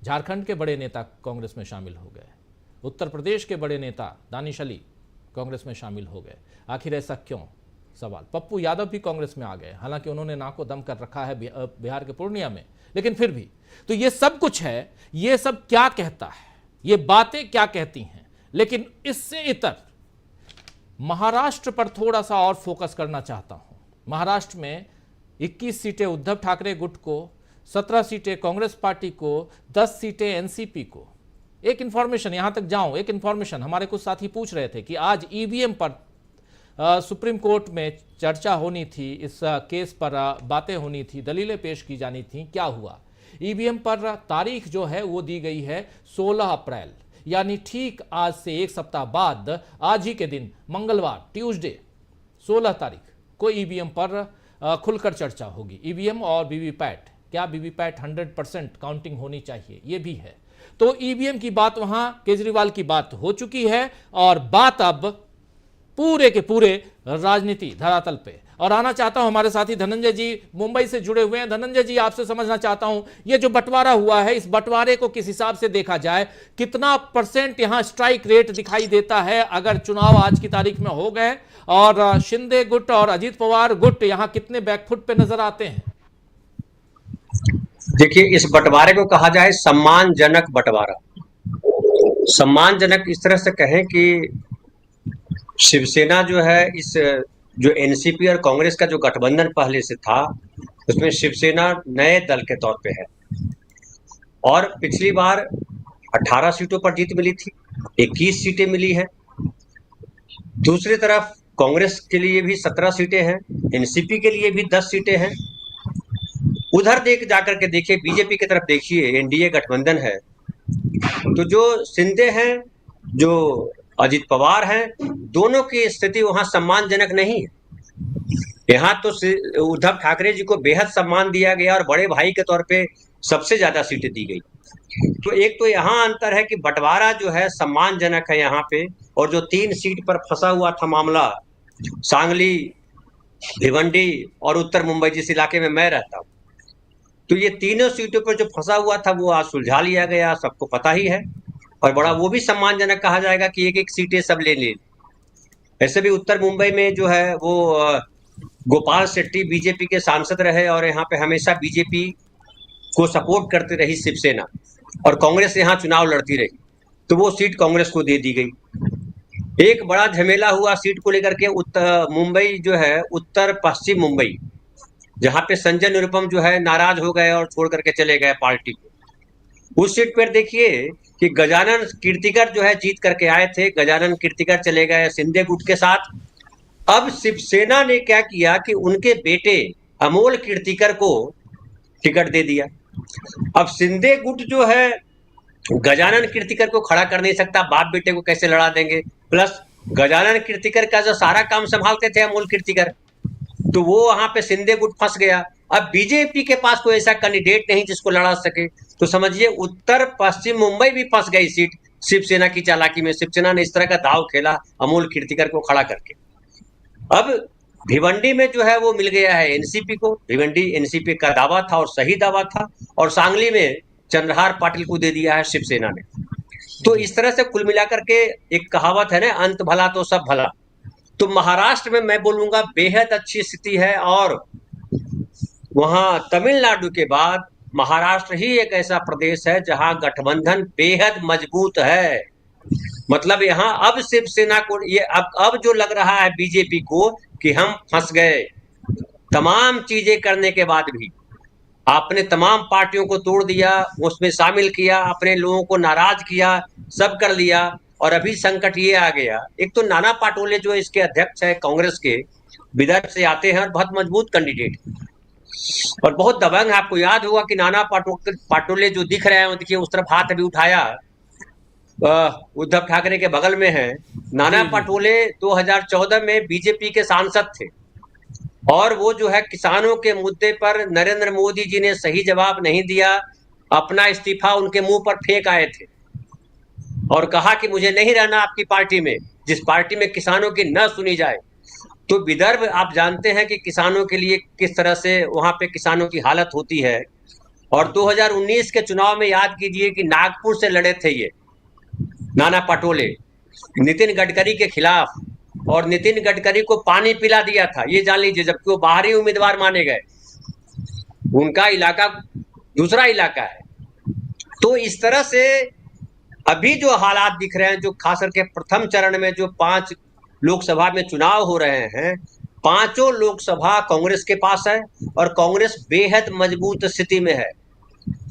झारखंड के बड़े नेता कांग्रेस में शामिल हो गए, उत्तर प्रदेश के बड़े नेता दानिश अली कांग्रेस में शामिल हो गए। आखिर ऐसा क्यों? सवाल। पप्पू यादव भी कांग्रेस में आ गए, हालांकि उन्होंने नाको दम कर रखा है बिहार के पूर्णिया में, लेकिन फिर भी। तो ये सब कुछ है, ये सब क्या कहता है, ये बातें क्या कहती हैं? लेकिन इससे इतर महाराष्ट्र पर थोड़ा सा और फोकस करना चाहता हूं। महाराष्ट्र में 21 सीटें उद्धव ठाकरे गुट को, 17 सीटें कांग्रेस पार्टी को, 10 सीटें एनसीपी को। एक इंफॉर्मेशन, यहां तक जाऊं, एक इंफॉर्मेशन, हमारे कुछ साथी पूछ रहे थे कि आज ईवीएम पर सुप्रीम कोर्ट में चर्चा होनी थी, इस केस पर बातें होनी थी, दलीलें पेश की जानी थी, क्या हुआ? ईवीएम पर तारीख जो है वो दी गई है 16 अप्रैल, यानी ठीक आज से एक सप्ताह बाद आज ही के दिन मंगलवार ट्यूसडे 16 तारीख को ईवीएम पर खुलकर चर्चा होगी। ईवीएम और वीवीपैट, क्या वीवीपैट 100% काउंटिंग होनी चाहिए, ये भी है। तो ईवीएम की बात वहां केजरीवाल की बात हो चुकी है और बात अब पूरे के पूरे राजनीति धरातल पे। और आना चाहता हूं हमारे साथी धनंजय जी मुंबई से जुड़े हुए हैं। धनंजय जी, आपसे समझना चाहता हूं ये जो बंटवारा हुआ है, इस बंटवारे को किस हिसाब से देखा जाए, कितना % यहां स्ट्राइक रेट दिखाई देता है अगर चुनाव आज की तारीख में हो गए, और शिंदे गुट और अजीत पवार गुट यहां कितने बैकफुट पे नजर आते हैं? देखिए, इस बंटवारे को कहा जाए सम्मानजनक बंटवारा। सम्मानजनक इस तरह से कहें कि शिवसेना जो है, इस जो एनसीपी और कांग्रेस का जो गठबंधन पहले से था, उसमें शिवसेना नए दल के तौर पे है और पिछली बार 18 सीटों पर जीत मिली थी, 21 सीटें मिली है। दूसरी तरफ कांग्रेस के लिए भी 17 सीटें हैं, एनसीपी के लिए भी 10 सीटें हैं। उधर जाकर के देखिए, बीजेपी की तरफ देखिए, एनडीए गठबंधन है, तो जो शिंदे हैं, जो अजीत पवार हैं, दोनों की स्थिति वहां सम्मानजनक नहीं है। यहाँ तो उद्धव ठाकरे जी को बेहद सम्मान दिया गया और बड़े भाई के तौर पे सबसे ज्यादा सीटें दी गई। तो एक तो यहाँ अंतर है कि बंटवारा जो है सम्मानजनक है यहाँ पे, और जो 3 सीट पर फंसा हुआ था मामला, सांगली, भिवंडी और उत्तर मुंबई, जिस इलाके में मैं रहता हूँ, तो ये तीनों सीटों पर जो फंसा हुआ था वो आज सुलझा लिया गया, सबको पता ही है। और बड़ा वो भी सम्मानजनक कहा जाएगा कि एक सीटें सब ले ली। ऐसे भी उत्तर मुंबई में जो है वो गोपाल शेट्टी बीजेपी के सांसद रहे और यहाँ पे हमेशा बीजेपी को सपोर्ट करती रही शिवसेना, और कांग्रेस यहाँ चुनाव लड़ती रही, तो वो सीट कांग्रेस को दे दी गई। एक बड़ा झमेला हुआ सीट को लेकर के मुंबई जो है, उत्तर पश्चिम मुंबई, जहाँ पे संजय निरुपम जो है नाराज हो गए और छोड़ करके चले गए पार्टी को। उस सीट पर देखिए कि गजानन कीर्तिकर जो है जीत करके आए थे, गजानन कीर्तिकर चले गए शिंदे गुट के साथ। अब शिवसेना ने क्या किया कि उनके बेटे अमोल कीर्तिकर को टिकट दे दिया। अब शिंदे गुट जो है गजानन कीर्तिकर को खड़ा कर नहीं सकता, बाप बेटे को कैसे लड़ा देंगे, प्लस गजानन कीर्तिकर का जो सारा काम संभालते थे अमोल कीर्तिकर, तो वो वहां पे शिंदे गुट फंस गया। अब बीजेपी के पास कोई ऐसा कैंडिडेट नहीं जिसको लड़ा सके, तो समझिए उत्तर पश्चिम मुंबई भी फंस गई सीट शिवसेना की चालाकी में। शिवसेना ने इस तरह का दाव खेला अमोल कीर्तिकर को खड़ा करके। अब भिवंडी में जो है वो मिल गया है एनसीपी को, भिवंडी एनसीपी का दावा था और सही दावा था, और सांगली में चंद्रहार पाटिल को दे दिया है शिवसेना ने। तो इस तरह से कुल मिलाकर के एक कहावत है ना, अंत भला तो सब भला। तो महाराष्ट्र में मैं बोलूंगा बेहद अच्छी स्थिति है, और वहां तमिलनाडु के बाद महाराष्ट्र ही एक ऐसा प्रदेश है जहां गठबंधन बेहद मजबूत है। मतलब यहाँ अब शिवसेना को ये अब जो लग रहा है बीजेपी को कि हम फंस गए, तमाम चीजें करने के बाद भी आपने तमाम पार्टियों को तोड़ दिया, उसमें शामिल किया, अपने लोगों को नाराज किया, सब कर लिया, और अभी संकट ये आ गया। एक तो नाना पाटोले जो इसके अध्यक्ष है कांग्रेस के, विदर्भ से आते हैं और बहुत मजबूत कैंडिडेट और बहुत दबंग है। आपको याद होगा कि नाना पाटोले जो दिख रहे हैं, देखिए उस तरफ हाथ अभी उठाया, उद्धव ठाकरे के बगल में है। नाना पाटोले 2014 में बीजेपी के सांसद थे, और वो जो है किसानों के मुद्दे पर नरेंद्र मोदी जी ने सही जवाब नहीं दिया, अपना इस्तीफा उनके मुंह पर फेंक आए थे और कहा कि मुझे नहीं रहना आपकी पार्टी में, जिस पार्टी में किसानों की न सुनी जाए। तो विदर्भ आप जानते हैं कि किसानों के लिए किस तरह से वहां पे किसानों की हालत होती है। और 2019 के चुनाव में याद कीजिए कि नागपुर से लड़े थे ये नाना पाटोले नितिन गडकरी के खिलाफ, और नितिन गडकरी को पानी पिला दिया था, ये जान लीजिए, जबकि वो बाहरी उम्मीदवार माने गए, उनका इलाका दूसरा इलाका है। तो इस तरह से अभी जो हालात दिख रहे हैं, जो खास करके प्रथम चरण में जो 5 लोकसभा में चुनाव हो रहे हैं, 5 लोकसभा कांग्रेस के पास है और कांग्रेस बेहद मजबूत स्थिति में है।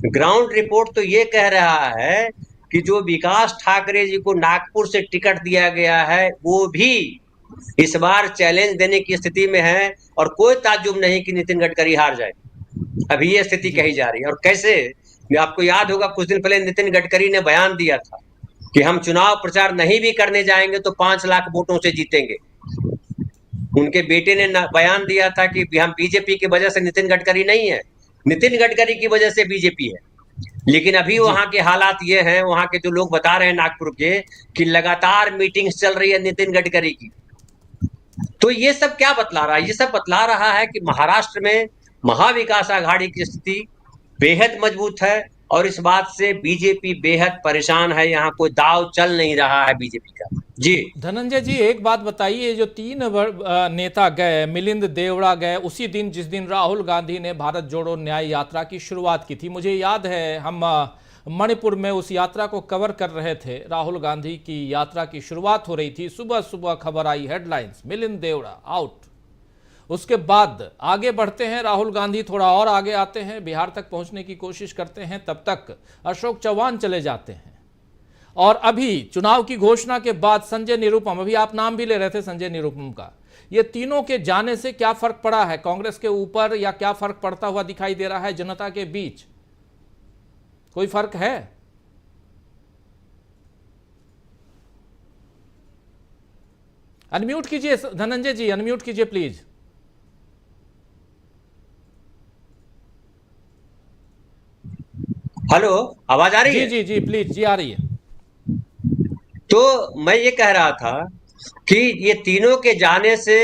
ग्राउंड रिपोर्ट तो ये कह रहा है कि जो विकास ठाकरे जी को नागपुर से टिकट दिया गया है, वो भी इस बार चैलेंज देने की स्थिति में है, और कोई ताज्जुब नहीं कि नितिन गडकरी हार जाए। अभी ये स्थिति कही जा रही है। और कैसे आपको याद होगा कुछ दिन पहले नितिन गडकरी ने बयान दिया था कि हम चुनाव प्रचार नहीं भी करने जाएंगे तो 5 लाख वोटों से जीतेंगे। उनके बेटे ने बयान दिया था कि हम बीजेपी की वजह से नितिन गडकरी नहीं है, नितिन गडकरी की वजह से बीजेपी है। लेकिन अभी वहां के हालात ये हैं, वहां के जो लोग बता रहे हैं नागपुर के, कि लगातार मीटिंग्स चल रही है नितिन गडकरी की। तो ये सब क्या बतला रहा है? ये सब बतला रहा है कि महाराष्ट्र में महाविकास आघाड़ी की स्थिति बेहद मजबूत है और इस बात से बीजेपी बेहद परेशान है। यहाँ कोई दाव चल नहीं रहा है बीजेपी का। जी धनंजय जी, एक बात बताइए, जो 3 नेता गए, मिलिंद देवड़ा गए उसी दिन जिस दिन राहुल गांधी ने भारत जोड़ो न्याय यात्रा की शुरुआत की थी। मुझे याद है हम मणिपुर में उस यात्रा को कवर कर रहे थे। राहुल गांधी की यात्रा की शुरुआत हो रही थी, सुबह सुबह खबर आई, हेडलाइंस, मिलिंद देवड़ा आउट। उसके बाद आगे बढ़ते हैं, राहुल गांधी थोड़ा और आगे आते हैं, बिहार तक पहुंचने की कोशिश करते हैं, तब तक अशोक चौहान चले जाते हैं। और अभी चुनाव की घोषणा के बाद संजय निरुपम, अभी आप नाम भी ले रहे थे संजय निरुपम का, ये तीनों के जाने से क्या फर्क पड़ा है कांग्रेस के ऊपर, या क्या फर्क पड़ता हुआ दिखाई दे रहा है जनता के बीच? कोई फर्क है? अनम्यूट कीजिए धनंजय जी, अनम्यूट कीजिए प्लीज। हेलो, आवाज आ रही है? जी जी जी प्लीज, जी आ रही है। तो मैं ये कह रहा था कि ये तीनों के जाने से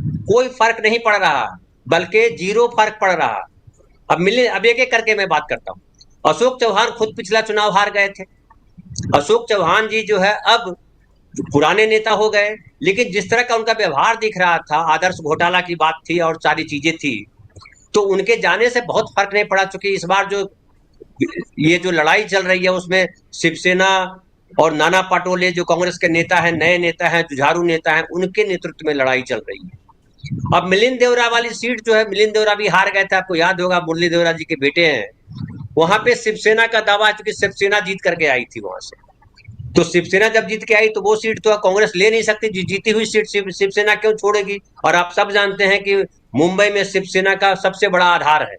कोई फर्क नहीं पड़ रहा, बल्कि 0 फर्क पड़ रहा। अब एक एक करके मैं बात करता हूं। अशोक चौहान खुद पिछला चुनाव हार गए थे। अशोक चौहान जी जो है अब पुराने नेता हो गए, लेकिन जिस तरह का उनका व्यवहार दिख रहा था, आदर्श घोटाला की बात थी और सारी चीजें थी, तो उनके जाने से बहुत फर्क नहीं पड़ा। चूंकि इस बार ये जो लड़ाई चल रही है उसमें शिवसेना और नाना पटोले जो कांग्रेस के नेता हैं, नए नेता हैं, जुझारू नेता हैं, उनके नेतृत्व में लड़ाई चल रही है। अब मिलिंद देवरा वाली सीट जो है, मिलिंद देवरा भी हार गए थे, आपको याद होगा, मुरली देवरा जी के बेटे हैं। वहां पे शिवसेना का दावा है, क्योंकि शिवसेना जीत करके आई थी वहां से। तो शिवसेना जब जीत के आई तो वो सीट तो कांग्रेस ले नहीं सकती, जीती हुई सीट शिवसेना क्यों छोड़ेगी? और आप सब जानते हैं कि मुंबई में शिवसेना का सबसे बड़ा आधार है।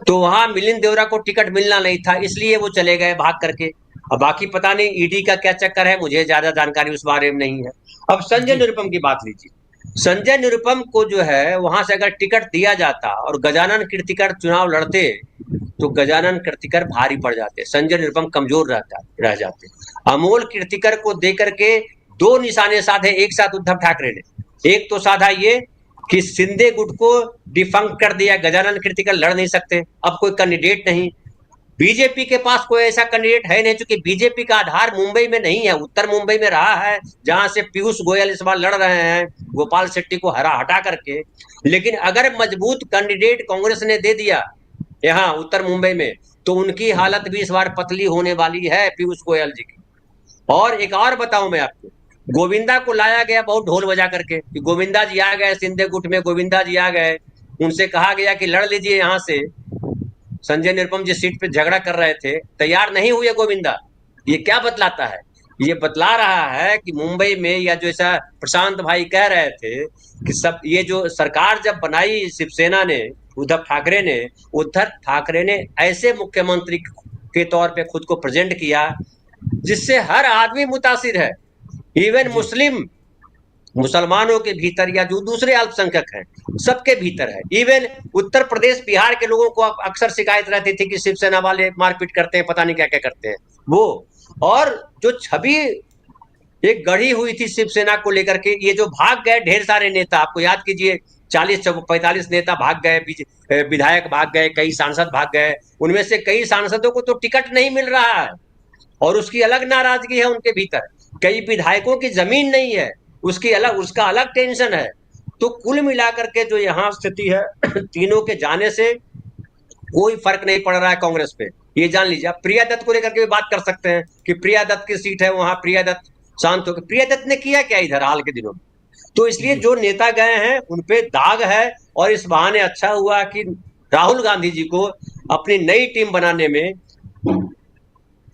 तो वहां मिलिंद देवरा को टिकट मिलना नहीं था, इसलिए वो चले गए भाग करके। अब बाकी पता नहीं ईडी का क्या चक्कर है, मुझे ज्यादा जानकारी उस बारे में नहीं है। अब संजय निरुपम की बात लीजिए। संजय निरुपम को जो है वहां से अगर टिकट दिया जाता और गजानन कीर्तिकर चुनाव लड़ते तो गजानन कीर्तिकर भारी पड़ जाते, संजय निरुपम कमजोर रह जाते। अमोल कीर्तिकर को देकर के 2 निशाने साधे एक साथ उद्धव ठाकरे ने। एक तो साधा ये कि शिंदे गुट को डिफंक्ट कर दिया, गजानन कीर्तिकर लड़ नहीं सकते, अब कोई कैंडिडेट नहीं। बीजेपी के पास कोई ऐसा कैंडिडेट है नहीं, क्योंकि बीजेपी का आधार मुंबई में नहीं है, उत्तर मुंबई में रहा है, जहां से पीयूष गोयल इस बार लड़ रहे हैं गोपाल शेट्टी को हटा करके। लेकिन अगर मजबूत कैंडिडेट कांग्रेस ने दे दिया यहाँ उत्तर मुंबई में, तो उनकी हालत भी इस बार पतली होने वाली है पीयूष गोयल जी की। और एक और बताऊं मैं आपको, गोविंदा को लाया गया बहुत ढोल बजा करके कि गोविंदा जी आ गए, शिंदे गुट में गोविंदा जी आ गए। उनसे कहा गया कि लड़ लीजिए यहाँ से, संजय निरुपम जिस सीट पे झगड़ा कर रहे थे, तैयार नहीं हुए गोविंदा। ये क्या बतलाता है? ये बतला रहा है कि मुंबई में, या जो ऐसा प्रशांत भाई कह रहे थे कि सब ये जो सरकार जब बनाई शिवसेना ने, उद्धव ठाकरे ने ऐसे मुख्यमंत्री के तौर पे खुद को प्रेजेंट किया जिससे हर आदमी मुतासिर है, इवन मुसलमानों के भीतर या जो दूसरे अल्पसंख्यक हैं सबके भीतर है। इवन उत्तर प्रदेश बिहार के लोगों को अक्सर शिकायत रहती थी कि शिवसेना वाले मारपीट करते हैं, पता नहीं क्या क्या करते हैं वो। और जो छवि एक गढ़ी हुई थी शिवसेना को लेकर के, ये जो भाग गए ढेर सारे नेता, आपको याद कीजिए 40-45 नेता भाग गए, विधायक भाग गए, कई सांसद भाग गए। उनमें से कई सांसदों को तो टिकट नहीं मिल रहा है और उसकी अलग नाराजगी है उनके भीतर। कई विधायकों की जमीन नहीं है, उसका अलग टेंशन है। तो कुल मिलाकर के जो यहाँ स्थिति है, तीनों के जाने से कोई फर्क नहीं पड़ रहा है कांग्रेस पे, ये जान लीजिए। आप प्रिया दत्त को लेकर के भी बात कर सकते हैं कि प्रिया दत्त की सीट है, वहां प्रिया दत्त शांत होकर, प्रिया दत्त ने किया क्या इधर हाल के दिनों में? तो इसलिए जो नेता गए हैं उनपे दाग है। और इस बहाने अच्छा हुआ कि राहुल गांधी जी को अपनी नई टीम बनाने में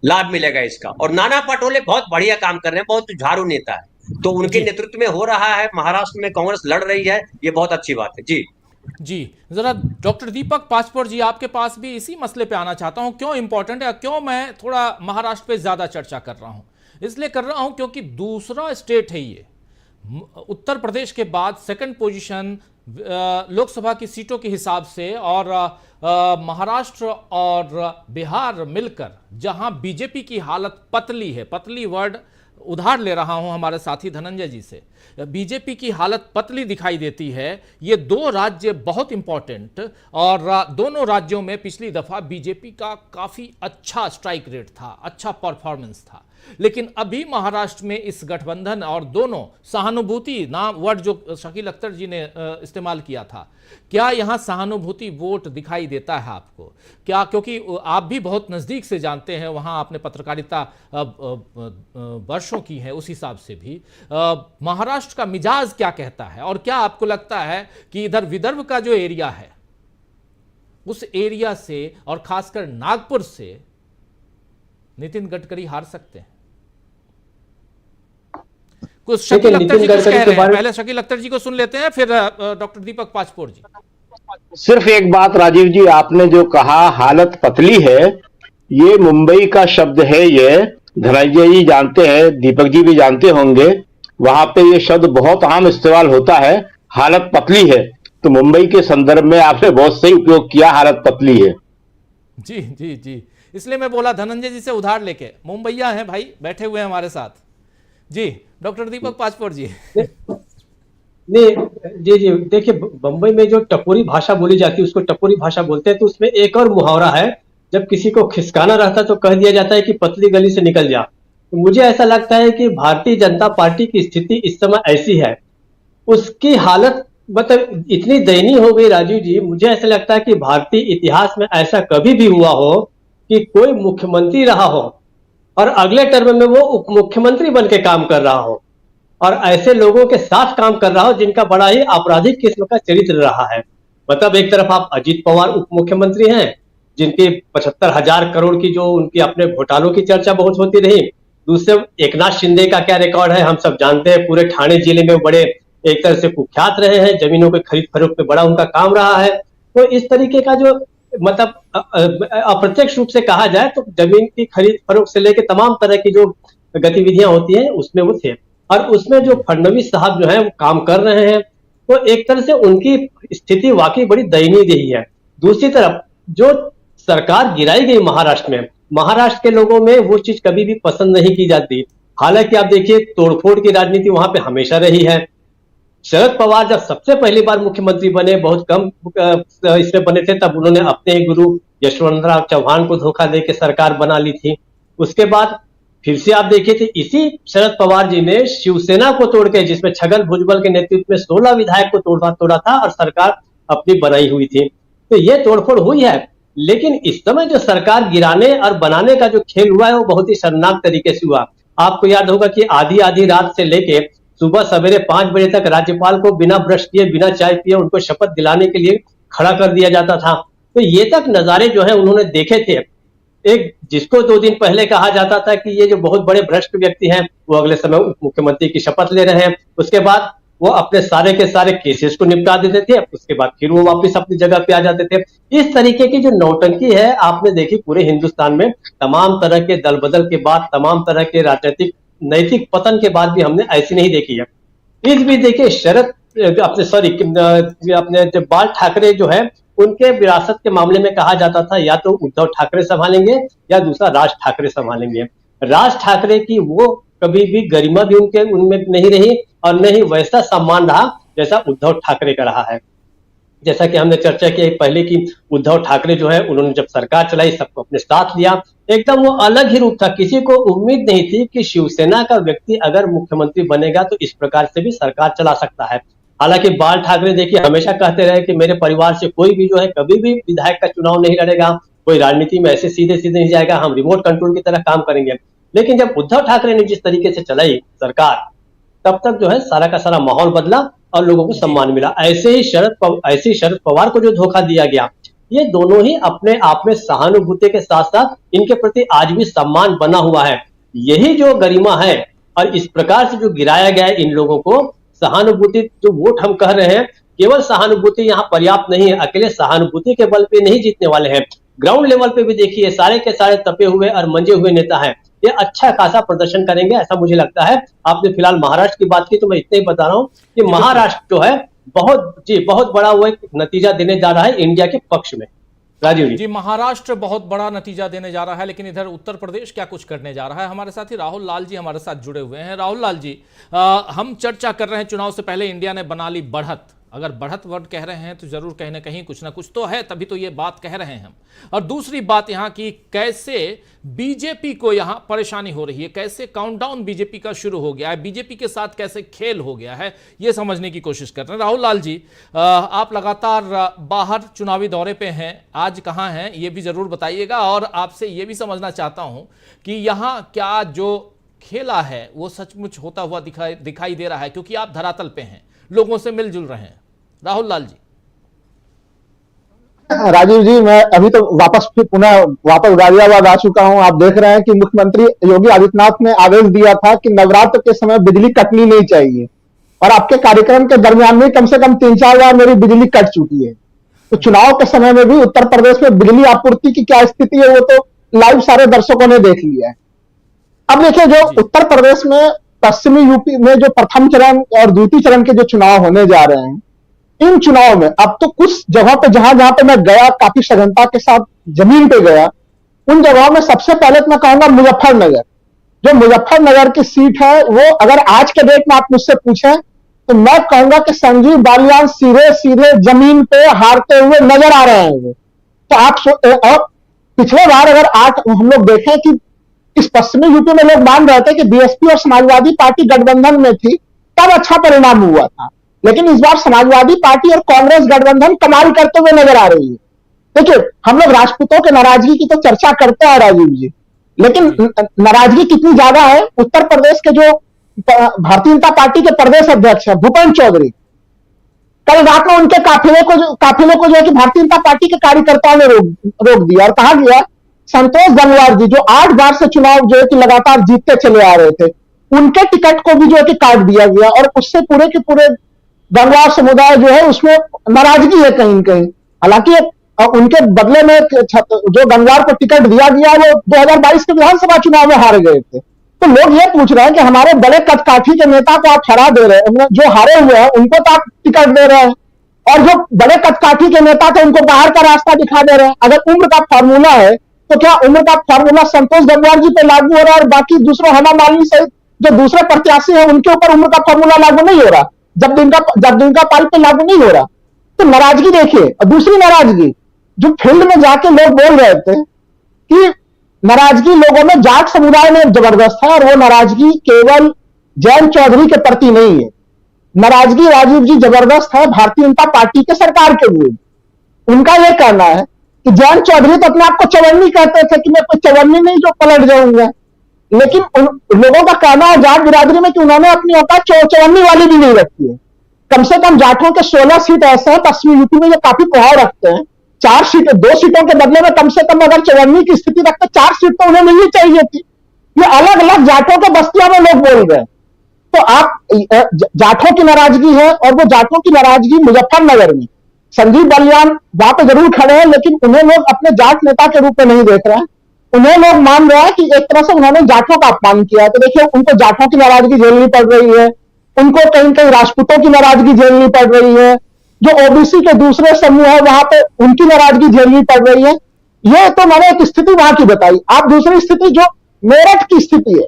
लाभ मिलेगा इसका। और नाना पटोले बहुत बढ़िया काम कर रहे हैं, बहुत जुझारू नेता है, तो उनके नेतृत्व में हो रहा है। महाराष्ट्र में कांग्रेस लड़ रही है, ये बहुत अच्छी बात है जी। जी, जरा डॉक्टर दीपक पाचपोर जी, आपके पास भी इसी मसले पे आना चाहता हूं। क्यों इंपॉर्टेंट है, क्यों मैं थोड़ा महाराष्ट्र पे ज्यादा चर्चा कर रहा हूं? इसलिए कर रहा हूं क्योंकि दूसरा स्टेट है ये। उत्तर प्रदेश के बाद सेकंड पोजीशन लोकसभा की सीटों के हिसाब से, और महाराष्ट्र और बिहार मिलकर जहां बीजेपी की हालत पतली है, पतली वर्ड उधार ले रहा हूं हमारे साथी धनंजय जी से, बीजेपी की हालत पतली दिखाई देती है। ये दो राज्य बहुत इंपॉर्टेंट, और दोनों राज्यों में पिछली दफा बीजेपी का काफी अच्छा स्ट्राइक रेट था, अच्छा परफॉर्मेंस था। लेकिन अभी महाराष्ट्र में इस गठबंधन और दोनों सहानुभूति नाम वर्ड जो शकील अख्तर जी ने इस्तेमाल किया था, क्या यहां सहानुभूति वोट दिखाई देता है आपको? क्या, क्योंकि आप भी बहुत नजदीक से जानते हैं, वहां आपने पत्रकारिता वर्षों की है, उस हिसाब से भी महाराष्ट्र का मिजाज क्या कहता है? और क्या आपको लगता है कि इधर विदर्भ का जो एरिया है, उस एरिया से और खासकर नागपुर से नितिन गडकरी हार सकते हैं? कुछ शकील अख्तर जी कुछ कह रहे हैं, पहले शकील अख्तर जी को सुन लेते हैं, फिर डॉक्टर दीपक पाचपोर जी। सिर्फ एक बात राजीव जी, आपने जो कहा हालत पतली है, ये मुंबई का शब्द है। ये धनंजय जी जानते हैं, दीपक जी भी जानते होंगे, वहां पे ये शब्द बहुत आम इस्तेमाल होता है, हालत पतली है। तो मुंबई के संदर्भ में आपने बहुत सही उपयोग किया, हालत पतली है। जी जी जी, इसलिए मैं बोला धनंजय जी से उधार लेके, मुंबईया हैं भाई, बैठे हुए हैं हमारे साथ। जी डॉक्टर दीपक पाचपोर जी। नहीं जी जी, देखिए बंबई में जो टपोरी भाषा बोली जाती है उसको टपोरी भाषा बोलते हैं। तो उसमें एक और मुहावरा है, जब किसी को खिसकाना रहता है तो कह दिया जाता है कि पतली गली से निकल जा। तो मुझे ऐसा लगता है कि भारतीय जनता पार्टी की स्थिति इस समय ऐसी है, उसकी हालत मतलब इतनी दयनीय हो गई राजीव जी। मुझे ऐसा लगता है कि भारतीय इतिहास में ऐसा कभी भी हुआ हो कि कोई मुख्यमंत्री रहा हो और अगले टर्म में वो उप मुख्यमंत्री बन के काम कर रहा हो, और ऐसे लोगों के साथ काम कर रहा हो जिनका बड़ा ही आपराधिक किस्म का चरित्र रहा है। मतलब एक तरफ आप अजीत पवार उप मुख्यमंत्री हैं, जिनकी 75,000 करोड़ की जो उनकी अपने घोटालों की चर्चा बहुत होती रही। दूसरे एकनाथ शिंदे का क्या रिकॉर्ड है हम सब जानते हैं, पूरे ठाणे जिले में बड़े एक तरह से कुख्यात रहे हैं, जमीनों के खरीद फरोख्त में बड़ा उनका काम रहा है। तो इस तरीके का जो मतलब अप्रत्यक्ष रूप से कहा जाए तो जमीन की खरीद फरोख्त से लेकर तमाम तरह की जो गतिविधियां होती हैं उसमें वो थे। और उसमें जो फडणवीस साहब जो है वो काम कर रहे हैं, तो एक तरह से उनकी स्थिति वाकई बड़ी दयनीय रही है। दूसरी तरफ जो सरकार गिराई गई महाराष्ट्र में, महाराष्ट्र के लोगों में वो चीज कभी भी पसंद नहीं की जाती। हालांकि आप देखिए तोड़फोड़ की राजनीति वहां पे हमेशा रही है। शरद पवार जब सबसे पहली बार मुख्यमंत्री बने, बहुत कम इसमें बने थे, तब उन्होंने अपने ही गुरु यशवंतराव चौहान को धोखा देकर सरकार बना ली थी। उसके बाद फिर से आप देखिए थे इसी शरद पवार जी ने शिवसेना को तोड़ के, जिसमें छगन भुजबल के नेतृत्व में 16 विधायक को तोड़ा था और सरकार अपनी बनाई हुई थी। तो ये तोड़फोड़ हुई है, लेकिन इस समय जो सरकार गिराने और बनाने का जो खेल हुआ है वो बहुत ही शर्मनाक तरीके से हुआ। आपको याद होगा कि आधी रात से लेके सुबह सवेरे 5 बजे तक राज्यपाल को बिना ब्रश किए, बिना चाय पिए उनको शपथ दिलाने के लिए खड़ा कर दिया जाता था। तो ये तक नजारे जो है उन्होंने देखे थे। एक जिसको 2 दिन पहले कहा जाता था कि ये जो बहुत बड़े भ्रष्ट व्यक्ति हैं वो अगले समय उप मुख्यमंत्री की शपथ ले रहे हैं, उसके बाद वो अपने सारे के सारे केसेस को निपटा देते थे, उसके बाद फिर वो वापस अपनी जगह पे आ जाते थे। इस तरीके की जो नौटंकी है आपने देखी पूरे हिंदुस्तान में, तमाम तरह के दल बदल के बाद, तमाम तरह के राजनीतिक नैतिक पतन के बाद भी हमने ऐसी नहीं देखी है। इस भी देखिए शरद अपने बाल ठाकरे जो है उनके विरासत के मामले में कहा जाता था या तो उद्धव ठाकरे संभालेंगे या दूसरा राज ठाकरे संभालेंगे। राज ठाकरे की वो कभी भी गरिमा भी उनमें नहीं रही और न ही वैसा सम्मान रहा जैसा उद्धव ठाकरे का रहा है। जैसा कि हमने चर्चा की पहले की उद्धव ठाकरे जो है उन्होंने जब सरकार चलाई सबको अपने साथ लिया, एकदम वो अलग ही रूप था। किसी को उम्मीद नहीं थी कि शिवसेना का व्यक्ति अगर मुख्यमंत्री बनेगा तो इस प्रकार से भी सरकार चला सकता है। हालांकि बाल ठाकरे देखिए हमेशा कहते रहे कि मेरे परिवार से कोई भी जो है कभी भी विधायक का चुनाव नहीं लड़ेगा, कोई राजनीति में ऐसे सीधे सीधे नहीं जाएगा, हम रिमोट कंट्रोल की तरह काम करेंगे। लेकिन जब उद्धव ठाकरे ने जिस तरीके से चलाई सरकार, तब तक जो है सारा का सारा माहौल बदला और लोगों को सम्मान मिला। ऐसे ही शरद पवार को जो धोखा दिया गया, ये दोनों ही अपने आप में सहानुभूति के साथ साथ इनके प्रति आज भी सम्मान बना हुआ है। यही जो गरिमा है और इस प्रकार से जो गिराया गया है इन लोगों को, सहानुभूति जो वोट हम कह रहे हैं केवल सहानुभूति यहाँ पर्याप्त नहीं है, अकेले सहानुभूति के बल पे नहीं जीतने वाले हैं। ग्राउंड लेवल पे भी देखिए सारे के सारे तपे हुए और मंजे हुए नेता हैं, ये अच्छा खासा प्रदर्शन करेंगे ऐसा मुझे लगता है। आपने फिलहाल महाराष्ट्र की बात की तो मैं इतना ही बता रहा हूँ कि महाराष्ट्र जो है बहुत बड़ा वो एक नतीजा देने जा रहा है इंडिया के पक्ष में। राजीव जी, महाराष्ट्र बहुत बड़ा नतीजा देने जा रहा है, लेकिन इधर उत्तर प्रदेश क्या कुछ करने जा रहा है? हमारे साथी राहुल लाल जी हमारे साथ जुड़े हुए हैं। राहुल लाल जी, हम चर्चा कर रहे हैं चुनाव से पहले इंडिया ने बना ली बढ़त। अगर बढ़त वर्ड कह रहे हैं तो जरूर कहीं ना कहीं कुछ ना कुछ तो है, तभी तो ये बात कह रहे हैं हम। और दूसरी बात यहाँ की, कैसे बीजेपी को यहाँ परेशानी हो रही है, कैसे काउंटडाउन बीजेपी का शुरू हो गया है, बीजेपी के साथ कैसे खेल हो गया है, ये समझने की कोशिश कर रहे हैं। राहुल लाल जी, आप लगातार बाहर चुनावी दौरे पे हैं, आज कहाँ हैं ये भी जरूर बताइएगा। और आपसे ये भी समझना चाहता हूँ कि यहाँ क्या जो खेला है वो सचमुच होता हुआ दिखाई दे रहा है, क्योंकि आप धरातल पे हैं, लोगों से मिलजुल रहे हैं। राहुल लाल जी। राजीव जी, मैं अभी तो वापस गाजियाबाद आ चुका हूं। आप देख रहे हैं कि मुख्यमंत्री योगी आदित्यनाथ ने आदेश दिया था कि नवरात्र के समय बिजली कटनी नहीं चाहिए, और आपके कार्यक्रम के दरमियान में कम से कम 3-4 बार मेरी बिजली कट चुकी है। तो चुनाव के समय में भी उत्तर प्रदेश में बिजली आपूर्ति की क्या स्थिति है वो तो लाइव सारे दर्शकों ने देख लिया है। अब देखिए, जो उत्तर प्रदेश में पश्चिमी यूपी में जो प्रथम चरण और द्वितीय चरण के जो चुनाव होने जा रहे हैं, इन चुनाव में अब तो कुछ जगहों पे जहां पे मैं गया, काफी सघनता के साथ जमीन पे गया, उन जगहों में सबसे पहले तो मैं कहूंगा मुजफ्फरनगर, जो मुजफ्फरनगर की सीट है वो अगर आज के डेट में आप मुझसे पूछें तो मैं कहूंगा कि संजीव बालियान सीधे जमीन पे हारते हुए नजर आ रहे हैं। तो आप पिछले बार अगर आज हम लोग देखें कि इस पश्चिमी यूपी में लोग मान रहे थे कि बीएसपी और समाजवादी पार्टी गठबंधन में थी, तब अच्छा परिणाम हुआ था, लेकिन इस बार समाजवादी पार्टी और कांग्रेस गठबंधन कमाल करते हुए नजर आ रही है। देखिए, हम लोग राजपूतों के नाराजगी की तो चर्चा करते हैं राजीव जी, लेकिन नाराजगी कितनी ज्यादा है। उत्तर प्रदेश के जो भारतीय जनता पार्टी के प्रदेश अध्यक्ष है भूपेंद्र चौधरी, कल रात में उनके काफिले को जो है कि भारतीय जनता पार्टी के कार्यकर्ताओं ने रोक दिया और कहा गया संतोष गंगवार जी, जो 8 बार से चुनाव जो है कि लगातार जीतते चले आ रहे थे, उनके टिकट को भी जो है कि काट दिया गया, और उससे पूरे के पूरे गंगवार समुदाय जो है उसमें नाराजगी है कहीं न कहीं। हालांकि उनके बदले में जो गंगवार को टिकट दिया गया वो 2022 के विधानसभा चुनाव में हारे गए थे। तो लोग ये पूछ रहे हैं कि हमारे बड़े कदकाठी के नेता को आप हरा दे रहे हैं, जो हारे हुए हैं उनको तो आप टिकट दे रहे हैं, और जो बड़े कदकाठी के नेता थे उनको बाहर का रास्ता दिखा दे रहे हैं। अगर उम्र का फॉर्मूला है तो क्या उम्र का फॉर्मूला संतोष गंगवार जी पे लागू हो रहा है और बाकी दूसरों हेमा मालिनी सहित जो दूसरे प्रत्याशी हैं उनके ऊपर उम्र का फॉर्मूला लागू नहीं हो रहा, जब दिन का पाल पे लागू नहीं हो रहा? तो नाराजगी देखिए। और दूसरी नाराजगी जो फील्ड में जाके लोग बोल रहे थे कि नाराजगी लोगों में जाट समुदाय में जबरदस्त है, और वो नाराजगी केवल जयंत चौधरी के प्रति नहीं है, नाराजगी राजीव जी जबरदस्त है भारतीय जनता पार्टी के सरकार के विरुद्ध। उनका यह कहना है कि जयंत चौधरी तो अपने आप को चवन्नी कहते थे कि मैं कोई चवन्नी नहीं जो पलट जाऊंगा, लेकिन उन लोगों का कहना है जाट बिरादरी में कि उन्होंने अपनी औकात चवन्नी वाली भी नहीं रखी है। कम से कम जाटों के 16 सीट ऐसे हैं पश्चिमी यूपी में जो काफी प्रभाव रखते हैं। 2 सीटों के बदले में कम से कम अगर चवन्नी की स्थिति रखते 4 सीट तो उन्हें मिलनी चाहिए थी। ये अलग अलग जाटों के बस्तियों में लोग बोल रहे हैं। तो आप जाटों की नाराजगी है, और वो जाटों की नाराजगी मुजफ्फरनगर में संजीव बालियान वहां पे जरूर खड़े हैं, लेकिन उन्हें लोग अपने जाट नेता के रूप में नहीं देख रहे हैं। उन्हें लोग मान रहे हैं कि एक तरह से उन्होंने जाटों का अपमान किया है। तो देखिए, उनको जाटों की नाराजगी झेलनी पड़ रही है, उनको कहीं कहीं राजपूतों की नाराजगी झेलनी पड़ रही है, जो ओबीसी के दूसरे समूह है वहां पे उनकी नाराजगी झेलनी पड़ रही है। ये तो मैंने एक स्थिति वहां की बताई। आप दूसरी स्थिति जो मेरठ की स्थिति है,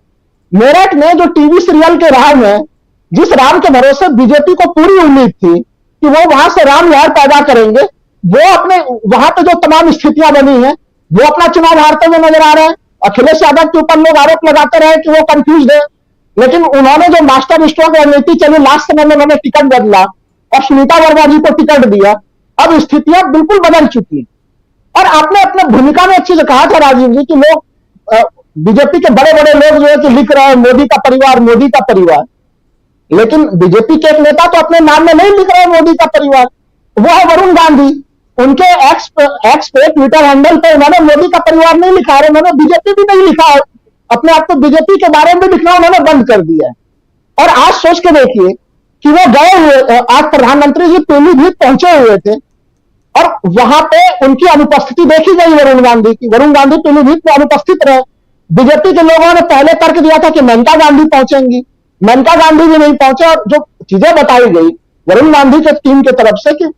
मेरठ में जो टीवी सीरियल के राह में जिस राम के भरोसे बीजेपी को पूरी उम्मीद थी कि वो वहां से राम लहर पैदा करेंगे, वो अपने वहां पे जो तमाम स्थितियां बनी है वो अपना चुनाव हारते हुए नजर आ रहे हैं। अखिलेश यादव के ऊपर लोग आरोप लगाते रहे कि वो कंफ्यूज है, लेकिन उन्होंने जो मास्टर स्ट्रोक रणनीति चली, लास्ट समय में उन्होंने टिकट बदला और सुनीता वर्मा जी को टिकट दिया। अब स्थितियां बिल्कुल बदल चुकी है। और आपने अपने भूमिका में अच्छी से कहा था राजीव जी कि लोग बीजेपी के बड़े बड़े लोग जो है कि लिख रहे हैं मोदी का परिवार, मोदी का परिवार, लेकिन बीजेपी के एक नेता तो अपने नाम में नहीं लिख रहे मोदी का परिवार, वो है वरुण गांधी। उनके एक्स पे ट्विटर हैंडल पे उन्होंने मोदी का परिवार नहीं लिखा है, उन्होंने बीजेपी भी नहीं लिखा है, अपने आप को बीजेपी के बारे में भी लिखना उन्होंने बंद कर दिया है। और आज सोच के देखिए कि वो गए हुए, आज प्रधानमंत्री जी पीलीभीत पहुंचे हुए थे और वहां पे उनकी अनुपस्थिति देखी गई वरुण गांधी की। वरुण गांधी पीलीभीत में अनुपस्थित रहे। बीजेपी के लोगों ने पहले तर्क दिया था कि मेनका गांधी पहुंचेंगी, मेनका गांधी भी नहीं पहुंचे। और जो चीजें बताई गई वरुण गांधी के टीम की तरफ से कि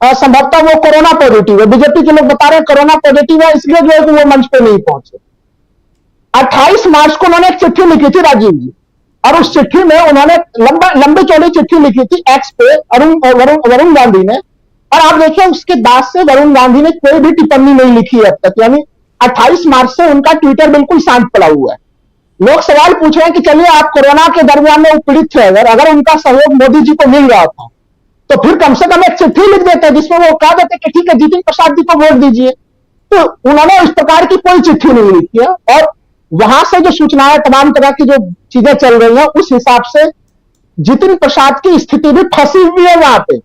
संभवतः वो कोरोना पॉजिटिव है, बीजेपी के लोग बता रहे हैं कोरोना पॉजिटिव है, इसलिए जो है कि वो मंच पे नहीं पहुंचे। 28 मार्च को उन्होंने एक चिट्ठी लिखी थी राजीव जी, और उस चिट्ठी में उन्होंने लंबी चौड़ी चिट्ठी लिखी थी एक्स पे वरुण गांधी ने। और आप देखिए उसके बाद से वरुण गांधी ने कोई भी टिप्पणी नहीं लिखी है अब तक, यानी 28 मार्च से उनका ट्विटर बिल्कुल शांत पड़ा हुआ है। लोग सवाल पूछ रहे हैं कि चलिए आप कोरोना के दरमियान में पीड़ित थे, अगर उनका सहयोग मोदी जी को मिल रहा था तो फिर कम से कम एक चिट्ठी लिख देते जिसमें वो कह देते कि ठीक है जितिन प्रसाद जी को वोट दीजिए। तो उन्होंने इस प्रकार की कोई चिट्ठी नहीं लिखी है, और वहां से जो सूचनाएं तमाम तरह की जो चीजें चल रही हैं उस हिसाब से जितिन प्रसाद की स्थिति भी फंसी हुई है वहां पे।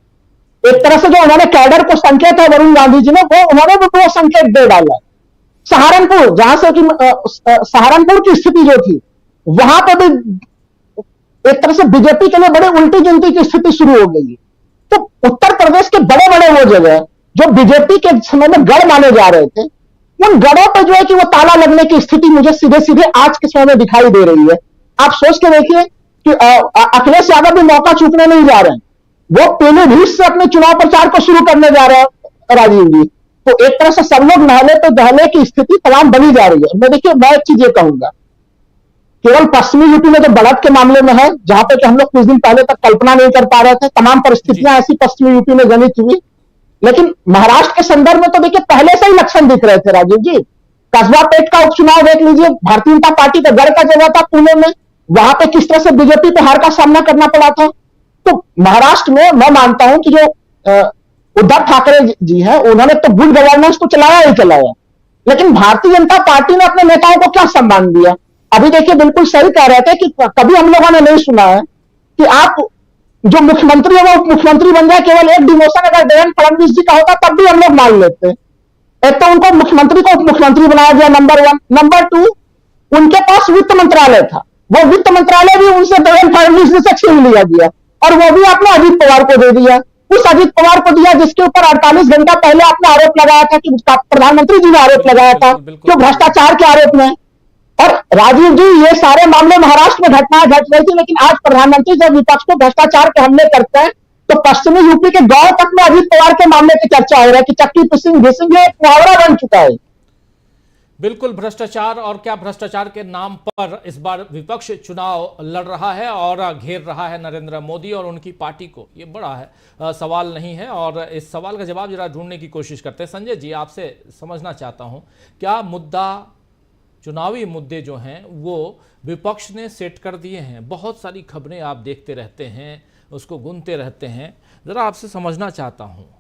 एक तरह से जो उन्होंने कैडर को संकेत है वरुण गांधी जी ने, वो उन्होंने भी वो संकेत दे डाला। सहारनपुर, जहां से कि सहारनपुर की स्थिति जो थी वहां पे भी एक तरह से बीजेपी के लिए बड़ी उल्टी गिनती की स्थिति शुरू हो गई। तो उत्तर प्रदेश के बड़े बड़े वो जगह जो बीजेपी के समय में गढ़ माने जा रहे थे, उन गढ़ों पे जो है कि वो ताला लगने की स्थिति मुझे सीधे सीधे आज के समय में दिखाई दे रही है। आप सोच के देखिए कि अखिलेश यादव भी मौका चूकने नहीं जा रहे हैं, वो पीलीभीत से अपने चुनाव प्रचार को शुरू करने जा रहे हैं राजीव जी। तो एक तरह से सब लोग नहले तो दहले की स्थिति तमाम बनी जा रही है। मैं देखिए मैं एक चीज ये कहूंगा, केवल पश्चिमी यूपी में जो बढ़त के मामले में है, जहां पे कि हम लोग कुछ दिन पहले तक कल्पना नहीं कर पा रहे थे, तमाम परिस्थितियां ऐसी पश्चिमी यूपी में जनित हुई। लेकिन महाराष्ट्र के संदर्भ में तो देखिए पहले से ही लक्षण दिख रहे थे राजीव जी। कस्बा पेट का उपचुनाव देख लीजिए, भारतीय जनता पार्टी का गढ़ का जगह था पुणे में, वहां पे किस तरह से बीजेपी पे हार का सामना करना पड़ा था। तो महाराष्ट्र में मैं मानता हूं कि जो उद्धव ठाकरे जी हैं उन्होंने तो गुड गवर्नेंस तो चलाया ही चलाया, लेकिन भारतीय जनता पार्टी ने अपने नेताओं को क्या सम्मान दिया। अभी देखिए बिल्कुल सही कह रहे थे कि कभी हम लोगों ने नहीं सुना है कि आप जो मुख्यमंत्री है वो उप मुख्यमंत्री बन जाए। केवल एक डिमोशन अगर देवेंद्र फडणवीस जी का होता तब भी हम लोग मान लेते। एक तो उनको मुख्यमंत्री को उप मुख्यमंत्री बनाया गया, नंबर 1। नंबर 2, उनके पास वित्त मंत्रालय था, वो वित्त मंत्रालय भी उनसे देवेंद्र फडणवीस जी से छीन लिया गया, और वो भी आपने अजीत पवार को दे दिया। उस अजीत पवार को दिया जिसके ऊपर 48 घंटा पहले आपने आरोप लगाया था कि प्रधानमंत्री जी ने आरोप लगाया था कि भ्रष्टाचार के आरोप में। और राजीव जी ये सारे मामले महाराष्ट्र में घटनाएं घट रही थी, लेकिन आज प्रधानमंत्री जब विपक्ष को भ्रष्टाचार के हमले करते हैं तो पश्चिमी यूपी के गांव तक में अजीत पवार के मामले की चर्चा हो रहा है कि चक्की पिसिंग घिसिंग एक मुहावरा बन चुका है। बिल्कुल, भ्रष्टाचार और क्या भ्रष्टाचार के नाम पर इस बार विपक्ष चुनाव लड़ रहा है और घेर रहा है नरेंद्र मोदी और उनकी पार्टी को, ये बड़ा है सवाल नहीं है, और इस सवाल का जवाब जरा ढूंढने की कोशिश करते हैं। संजय जी, आपसे समझना चाहता हूं, क्या मुद्दा, चुनावी मुद्दे जो हैं वो विपक्ष ने सेट कर दिए हैं? बहुत सारी खबरें आप देखते रहते हैं, उसको गुनते रहते हैं, ज़रा आपसे समझना चाहता हूँ,